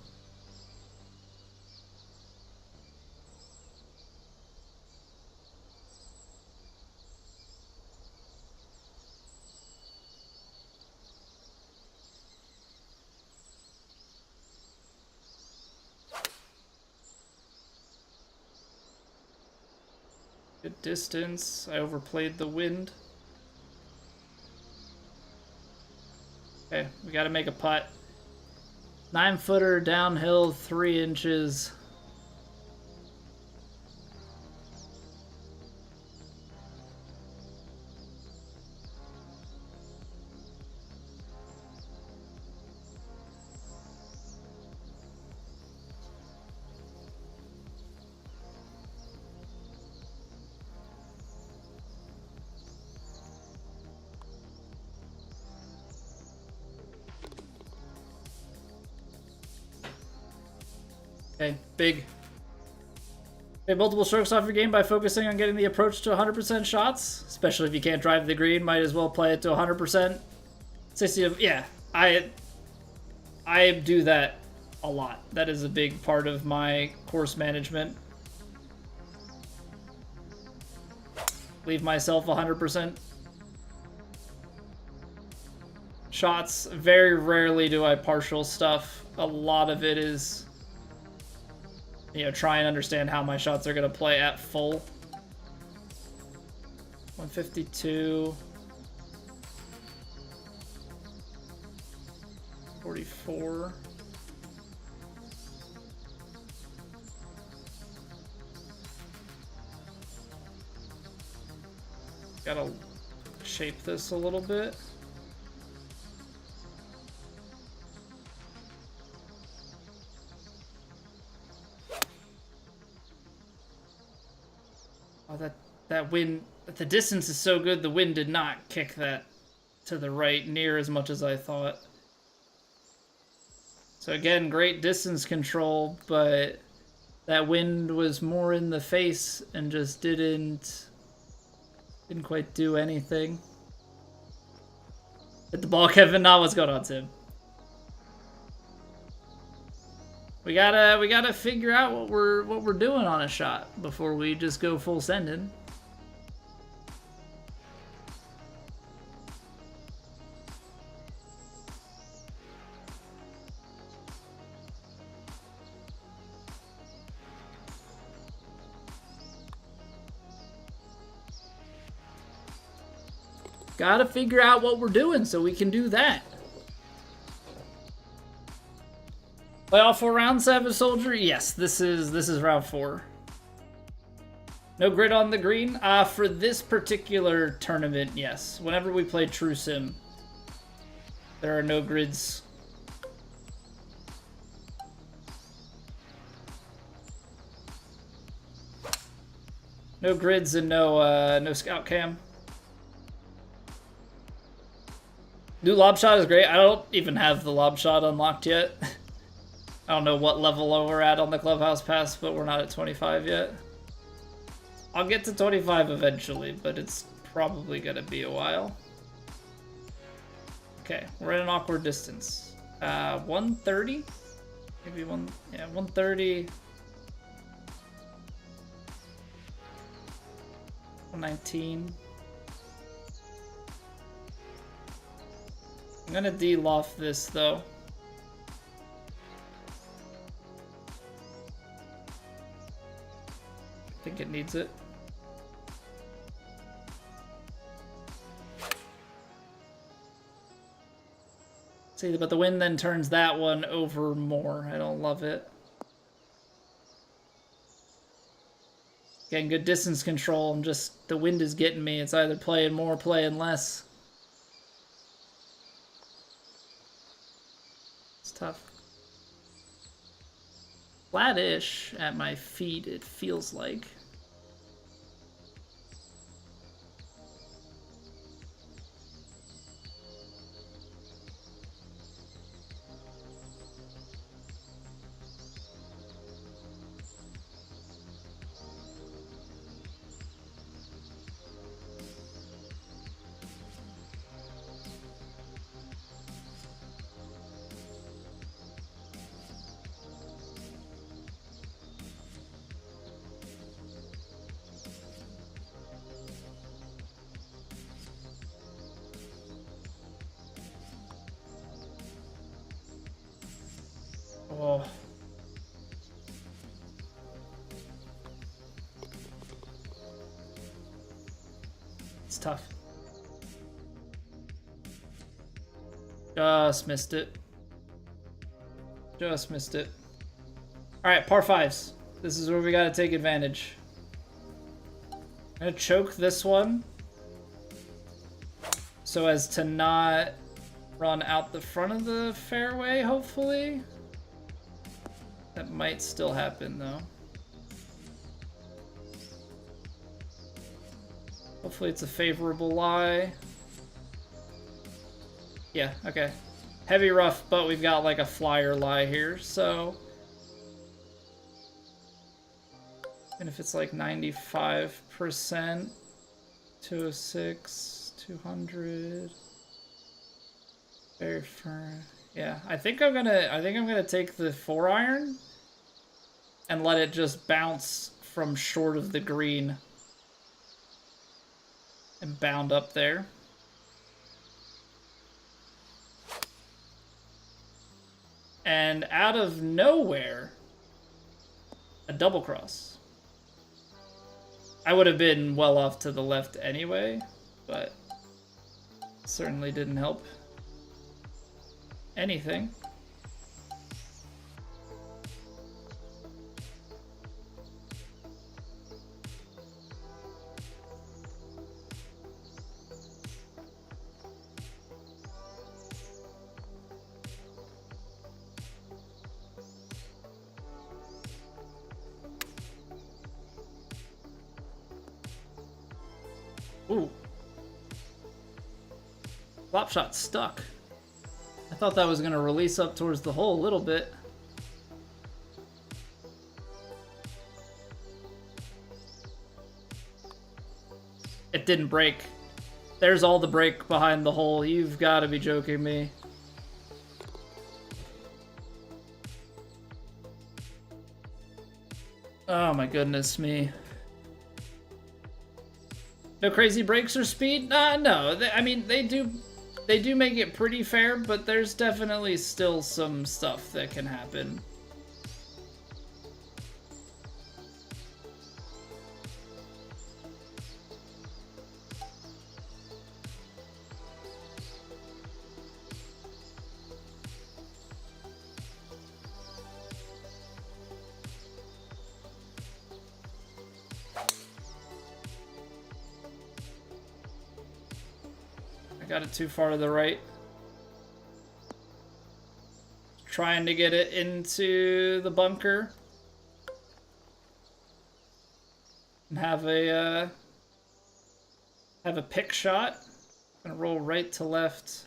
Good distance. I overplayed the wind. Okay, we gotta make a putt. 9-footer downhill, 3 inches. Okay, big. Okay, multiple strokes off your game by focusing on getting the approach to 100% shots, especially if you can't drive the green. Might as well play it to 100%. 60. Yeah, I do that a lot. That is a big part of my course management. Leave myself 100% shots. Very rarely do I partial stuff. A lot of it is, you know, try and understand how my shots are going to play at full. 152. 44. Gotta shape this a little bit. Oh, that wind, the distance is so good, the wind did not kick that to the right near as much as I thought. So again, great distance control, but that wind was more in the face and just didn't quite do anything. Hit the ball, Kevin. Nah, what's going on, Tim? We gotta figure out what we're doing on a shot before we just go full sending. Gotta figure out what we're doing so we can do that. Playoff 4 round 7, Soldier? Yes, this is round 4. No grid on the green? For this particular tournament, yes. Whenever we play True Sim, there are no grids. No grids and no scout cam. New lob shot is great. I don't even have the lob shot unlocked yet. I don't know what level we're at on the Clubhouse Pass, but we're not at 25 yet. I'll get to 25 eventually, but it's probably gonna be a while. Okay, we're in an awkward distance. 130? Maybe 130. 119. I'm gonna de-loft this though. I think it needs it. See, but the wind then turns that one over more. I don't love it. Getting good distance control. I'm just, the wind is getting me. It's either playing more, playing less. It's tough. Flat-ish at my feet, it feels like. Oh. It's tough. Just missed it. Just missed it. Alright, par 5s. This is where we gotta take advantage. I'm gonna choke this one so as to not run out the front of the fairway, hopefully. That might still happen, though. Hopefully it's a favorable lie. Yeah, okay. Heavy rough, but we've got like a flyer lie here, so... And if it's like 95%, 206, 200... Very firm. Yeah, I think I'm gonna take the 4-iron and let it just bounce from short of the green and bound up there. And out of nowhere, a double cross. I would have been well off to the left anyway, but certainly didn't help anything. Ooh. Flop shot stuck. I thought that was gonna release up towards the hole a little bit. It didn't break. There's all the break behind the hole. You've got to be joking me. Oh my goodness me. No crazy breaks or speed? No. I mean, they do make it pretty fair, but there's definitely still some stuff that can happen. I got it too far to the right. Trying to get it into the bunker. And have a pick shot. Gonna roll right to left.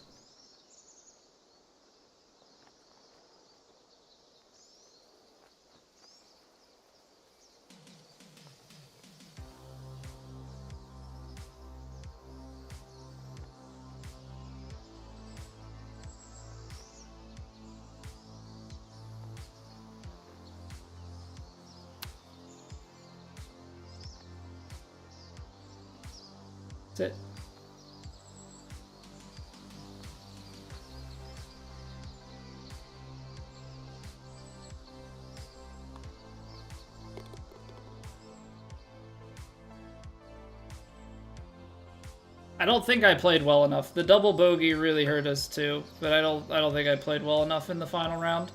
That's it. I don't think I played well enough. The double bogey really hurt us too, but I don't think I played well enough in the final round.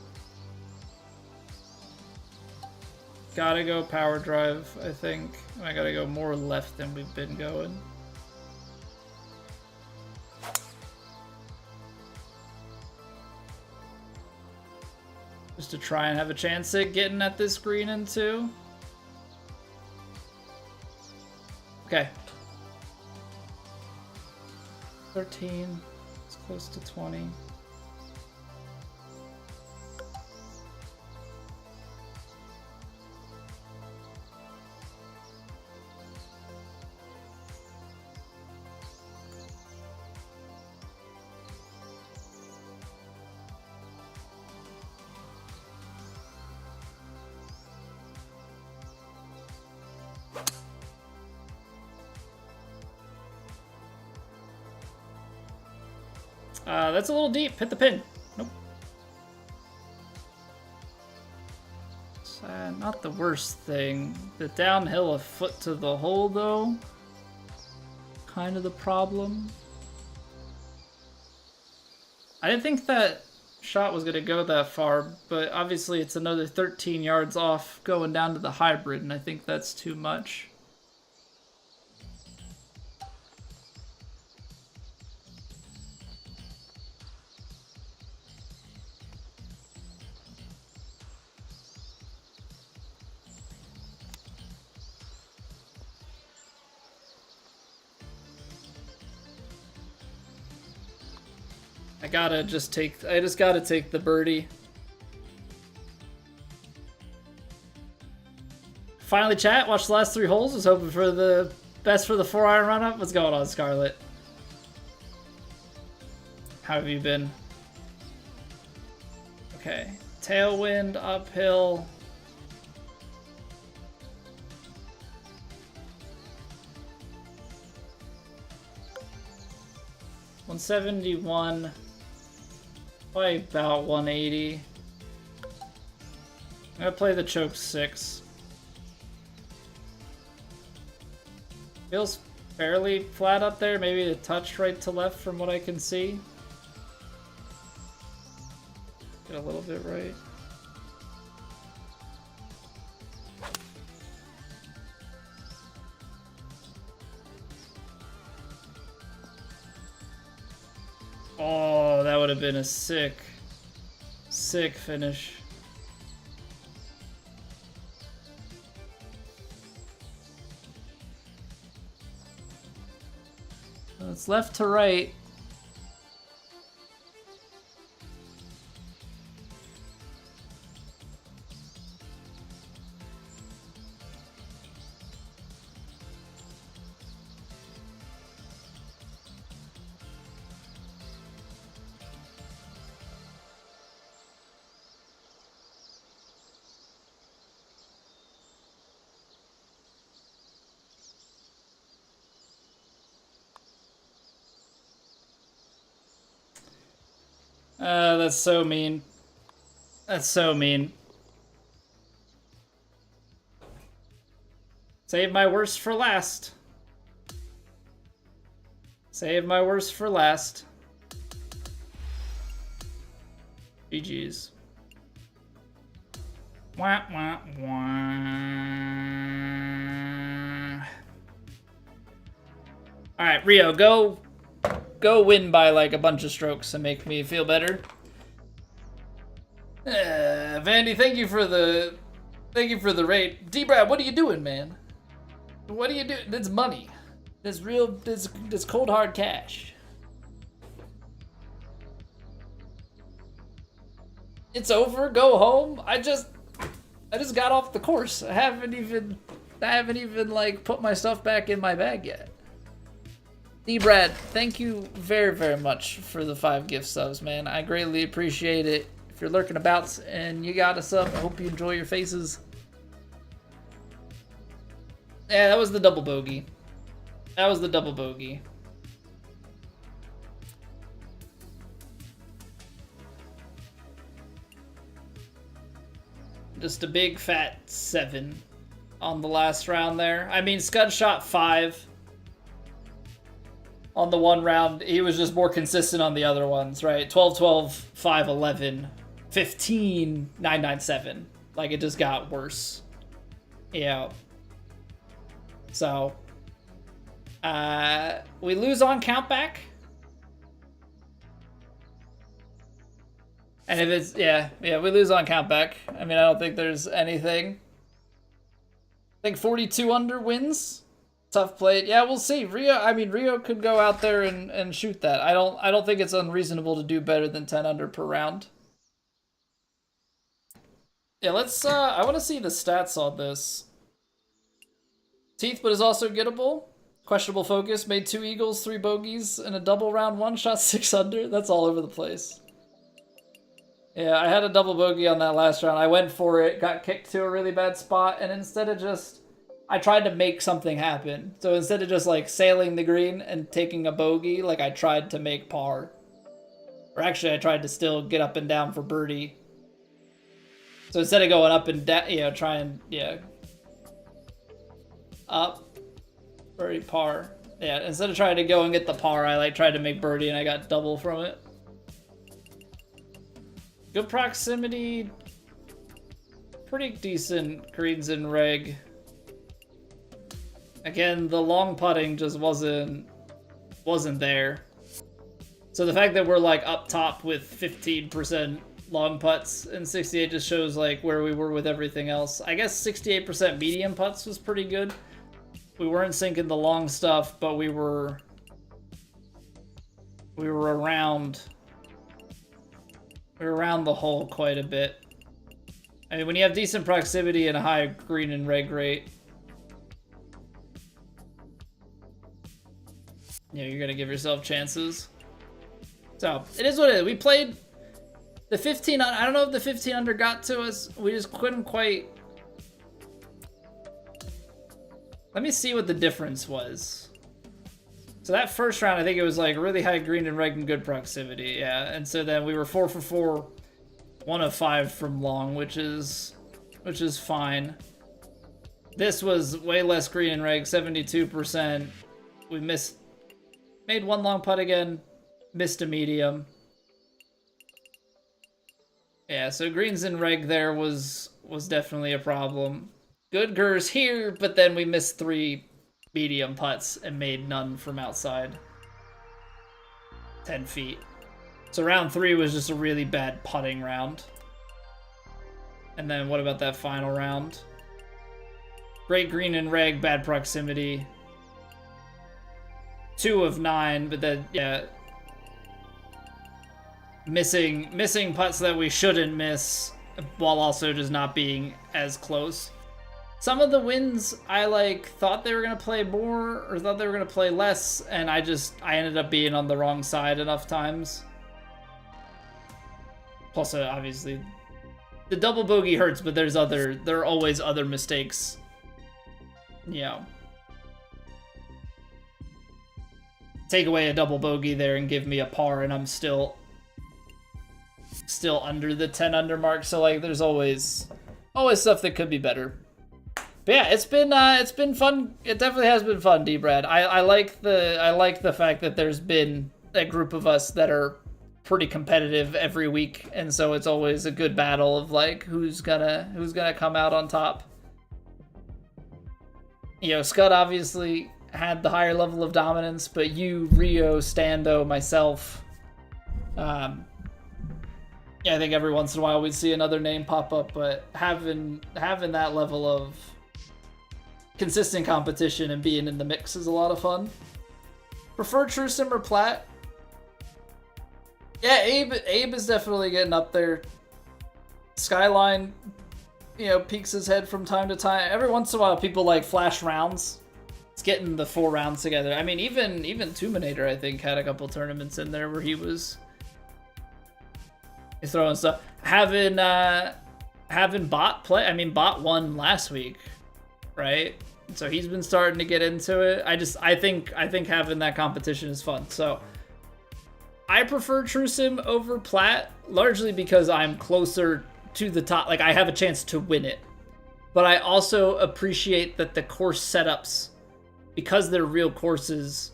Gotta go power drive, I think. And I gotta go more left than we've been going. Just to try and have a chance at getting at this green in two. Okay. 13. It's close to 20. That's a little deep. Hit the pin. Nope. Not the worst thing. The downhill a foot to the hole, though. Kind of the problem. I didn't think that shot was going to go that far, but obviously it's another 13 yards off going down to the hybrid, and I think that's too much. I just gotta take the birdie. Finally, chat, watched the last 3 holes. Was hoping for the best for the 4-iron run-up. What's going on, Scarlett? How have you been? Okay. Tailwind, uphill. $171. Probably about 180. I'm gonna play the choke 6. Feels fairly flat up there, maybe a touch right to left from what I can see. Get a little bit right. Oh, that would have been a sick finish. It's left to right. That's so mean. That's so mean. Save my worst for last. Save my worst for last. GG's. Wah, wah, wah. Alright, Rio, go win by like a bunch of strokes and make me feel better. Vandy, thank you for the rate. D-Brad, what are you doing, man? What are you doing? That's money. That's real. That's cold hard cash. It's over. Go home. I just got off the course. I haven't even like put my stuff back in my bag yet. D-Brad, thank you very, very much for the 5 gift subs, man. I greatly appreciate it. If you're lurking about and you got a sub, I hope you enjoy your faces. Yeah, that was the double bogey. That was the double bogey. Just a big fat 7 on the last round there. I mean, Scud shot 5 on the one round. He was just more consistent on the other ones, right? 12-12, 5-11, 15, 9-9-7. Like, it just got worse. Yeah. So, we lose on countback. And if it's, yeah, we lose on countback. I mean, I don't think there's anything. I think 42 under wins. Tough play. Yeah, we'll see. Rio could go out there and shoot that. I don't think it's unreasonable to do better than 10 under per round. Yeah, let's, I want to see the stats on this. Teeth, but is also gettable. Questionable focus, made 2 eagles, 3 bogeys, and a double round 1, shot 6 under. That's all over the place. Yeah, I had a double bogey on that last round. I went for it, got kicked to a really bad spot, and instead of just... I tried to make something happen. So instead of just, like, sailing the green and taking a bogey, like, I tried to make par. Or actually, I tried to still get up and down for birdie. So instead of going up and down, try and, up, birdie, par. Yeah, instead of trying to go and get the par, I, like, tried to make birdie and I got double from it. Good proximity. Pretty decent greens in reg. Again, the long putting just wasn't there. So the fact that we're like up top with 15% long putts and 68 just shows like where we were with everything else. I guess 68% medium putts was pretty good. We weren't sinking the long stuff, but we were around the hole quite a bit. I mean, when you have decent proximity and a high green and reg rate, you're gonna give yourself chances. So it is what it is. We played the 15. I don't know if the 15 under got to us. We just couldn't quite. Let me see what the difference was. So that first round, I think it was like really high green and reg and good proximity, yeah. And so then we were 4 for 4, 1 of 5 from long, which is fine. This was way less green and reg, 72%. We made 1 long putt again, missed a medium. Yeah, so greens and reg there was definitely a problem. Good gers here, but then we missed 3 medium putts and made none from outside 10 feet. So round 3 was just a really bad putting round. And then what about that final round? Great green and reg, bad proximity. 2 of 9, but then, yeah. Missing putts that we shouldn't miss, while also just not being as close. Some of the wins, I like thought they were gonna play more or thought they were gonna play less, and I ended up being on the wrong side enough times. Plus, obviously, the double bogey hurts, but there are always other mistakes. Yeah. Take away a double bogey there and give me a par, and I'm still still under the 10 under mark. So like, there's always stuff that could be better. But yeah, it's been fun. It definitely has been fun, D-Brad. I like the fact that there's been a group of us that are pretty competitive every week, and so it's always a good battle of like who's gonna come out on top. You know, Scud obviously had the higher level of dominance, but you, Rio, Stando, myself, yeah, I think every once in a while we'd see another name pop up, but having that level of consistent competition and being in the mix is a lot of fun. Prefer True Sim or Plat? Yeah, Abe is definitely getting up there. Skyline, you know, peeks his head from time to time. Every once in a while, people like flash rounds. It's getting the 4 rounds together. I mean, even Tuminator, I think, had a couple tournaments in there where he's throwing stuff. Having Bot play. I mean, Bot won last week, right? So he's been starting to get into it. I think having that competition is fun. So I prefer True Sim over Plat, largely because I'm closer to the top. Like, I have a chance to win it. But I also appreciate that the course setups, because they're real courses,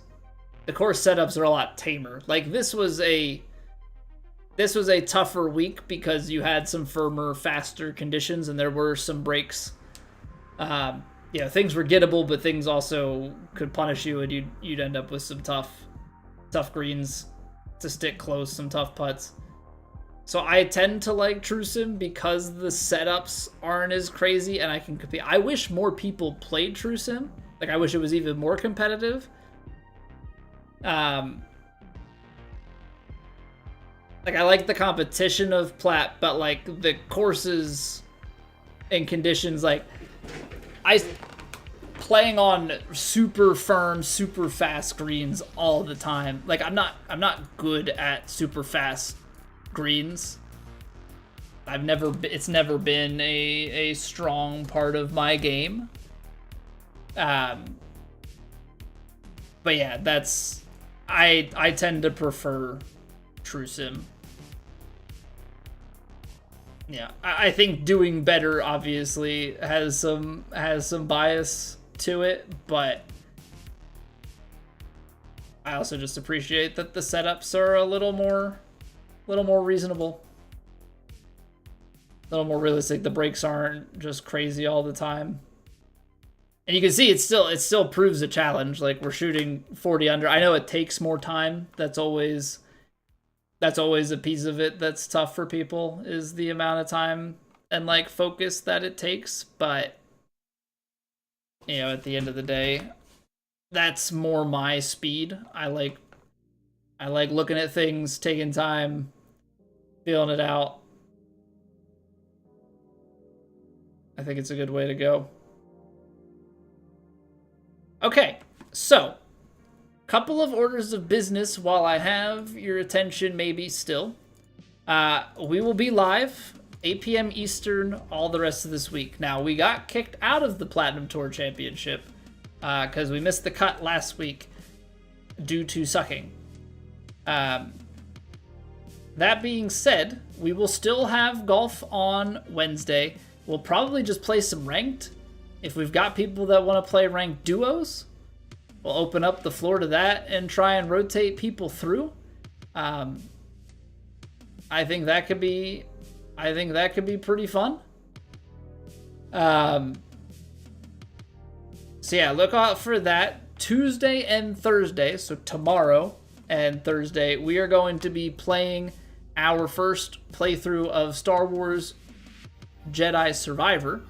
the course setups are a lot tamer. Like, this was a tougher week because you had some firmer, faster conditions, and there were some breaks. You know, things were gettable, but things also could punish you, and you'd end up with some tough greens to stick close, some tough putts. So I tend to like True Sim because the setups aren't as crazy, and I can compete. I wish more people played True Sim. Like, I wish it was even more competitive. Like, I like the competition of Plat, but like the courses and conditions, like playing on super firm, super fast greens all the time. Like, I'm not good at super fast greens. It's never been a strong part of my game. But yeah, I tend to prefer True Sim. Yeah, I think doing better obviously has some bias to it, but I also just appreciate that the setups are a little more reasonable, a little more realistic. The breaks aren't just crazy all the time, and you can see it still proves a challenge. Like, we're shooting 40 under. I know it takes more time. That's always a piece of it that's tough for people, is the amount of time and like focus that it takes. But, you know, at the end of the day, that's more my speed. I like looking at things, taking time, feeling it out. I think it's a good way to go. Okay, so couple of orders of business while I have your attention maybe still. We will be live 8 p.m. Eastern all the rest of this week. Now, we got kicked out of the Platinum Tour Championship because we missed the cut last week due to sucking. That being said, we will still have golf on Wednesday. We'll probably just play some ranked. If we've got people that want to play ranked duos, we'll open up the floor to that and try and rotate people through. I think that could be pretty fun. So yeah, look out for that. Tuesday and Thursday, so tomorrow and Thursday, we are going to be playing our first playthrough of Star Wars Jedi Survivor.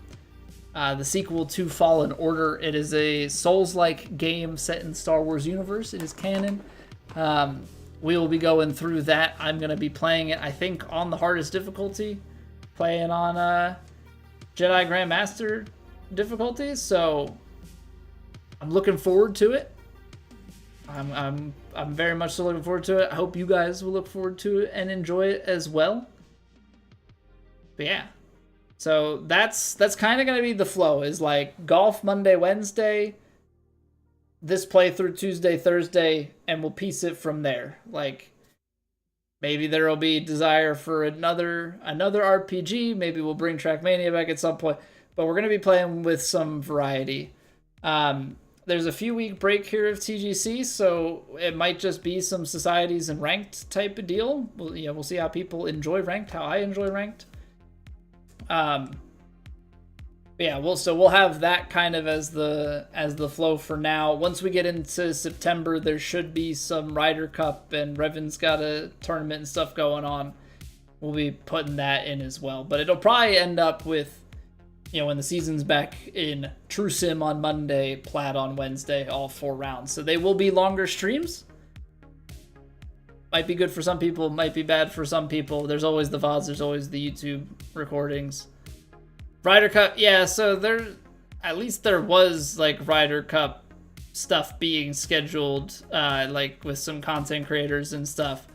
The sequel to Fallen Order. It is a Souls-like game set in Star Wars universe. It is canon. We will be going through that. I'm going to be playing it, I think, on the hardest difficulty. Playing on Jedi Grandmaster difficulties. So I'm looking forward to it. I'm very much so looking forward to it. I hope you guys will look forward to it and enjoy it as well. But yeah. So that's kind of going to be the flow, is like golf Monday, Wednesday, this playthrough Tuesday, Thursday, and we'll piece it from there. Like, Maybe there will be desire for another RPG. Maybe we'll bring Trackmania back at some point. But we're going to be playing with some variety. There's a few week break here of TGC, so it might just be some societies and ranked type of deal. We'll see how people enjoy ranked, how I enjoy ranked. We'll have that kind of as the flow for now. Once we get into September, there should be some Ryder Cup, and Revan's got a tournament and stuff going on. We'll be putting that in as well, but it'll probably end up with, when the season's back, in True Sim on Monday, Plaid on Wednesday, all 4 rounds. So they will be longer streams. Might be good for some people, might be bad for some people. There's always the VODs, there's always the YouTube recordings. Ryder Cup, yeah, so there was like Ryder Cup stuff being scheduled, like with some content creators and stuff.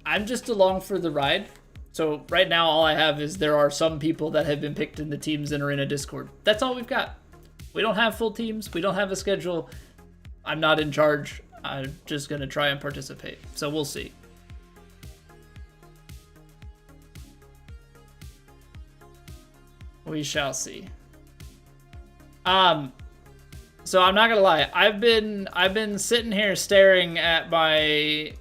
I'm just along for the ride. So right now, all I have is there are some people that have been picked into teams and are in a Discord. That's all we've got. We don't have full teams. We don't have a schedule. I'm not in charge. I'm just going to try and participate. So we'll see. We shall see. So I'm not gonna lie. I've been sitting here staring at my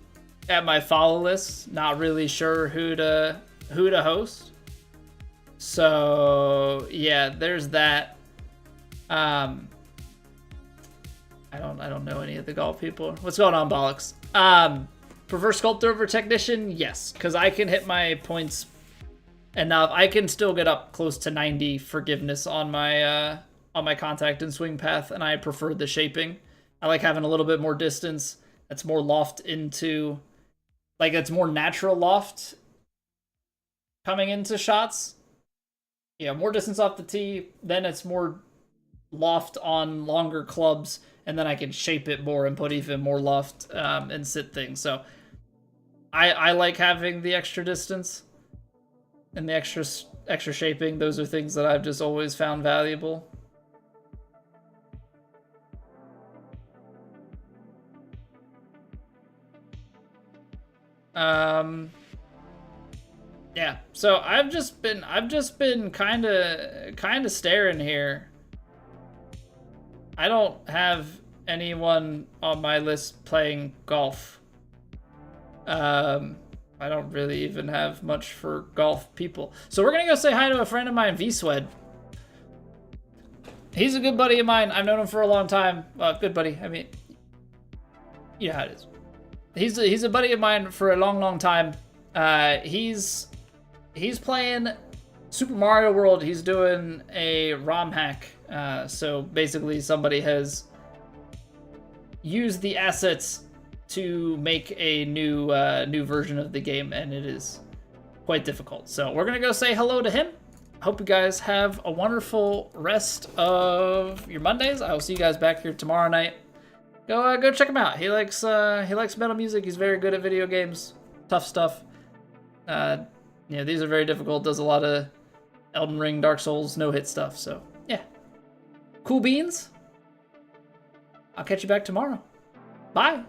follow list, not really sure who to host. So yeah, there's that. I don't know any of the golf people. What's going on, Bollocks? Prefer sculptor over technician? Yes, because I can hit my points enough. I can still get up close to 90 forgiveness on my contact and swing path, and I prefer the shaping. I like having a little bit more distance. That's more loft into, like, it's more natural loft coming into shots. Yeah, more distance off the tee, then it's more loft on longer clubs, and then I can shape it more and put even more loft and sit things. So I like having the extra distance and the extra shaping. Those are things that I've just always found valuable. Yeah, so I've just been kind of staring here. I don't have anyone on my list playing golf. I don't really even have much for golf people. So we're gonna go say hi to a friend of mine, V-Swed. He's a good buddy of mine. I've known him for a long time. Good buddy. I mean, you know how it is. He's a buddy of mine for a long time. He's playing Super Mario World. He's doing a ROM hack. So basically, somebody has used the assets to make a new version of the game, and it is quite difficult. So we're gonna go say hello to him. Hope you guys have a wonderful rest of your Mondays. I will see you guys back here tomorrow night. Go check him out. He likes metal music. He's very good at video games. Tough stuff. These are very difficult. Does a lot of Elden Ring, Dark Souls, no-hit stuff. So yeah, cool beans. I'll catch you back tomorrow. Bye.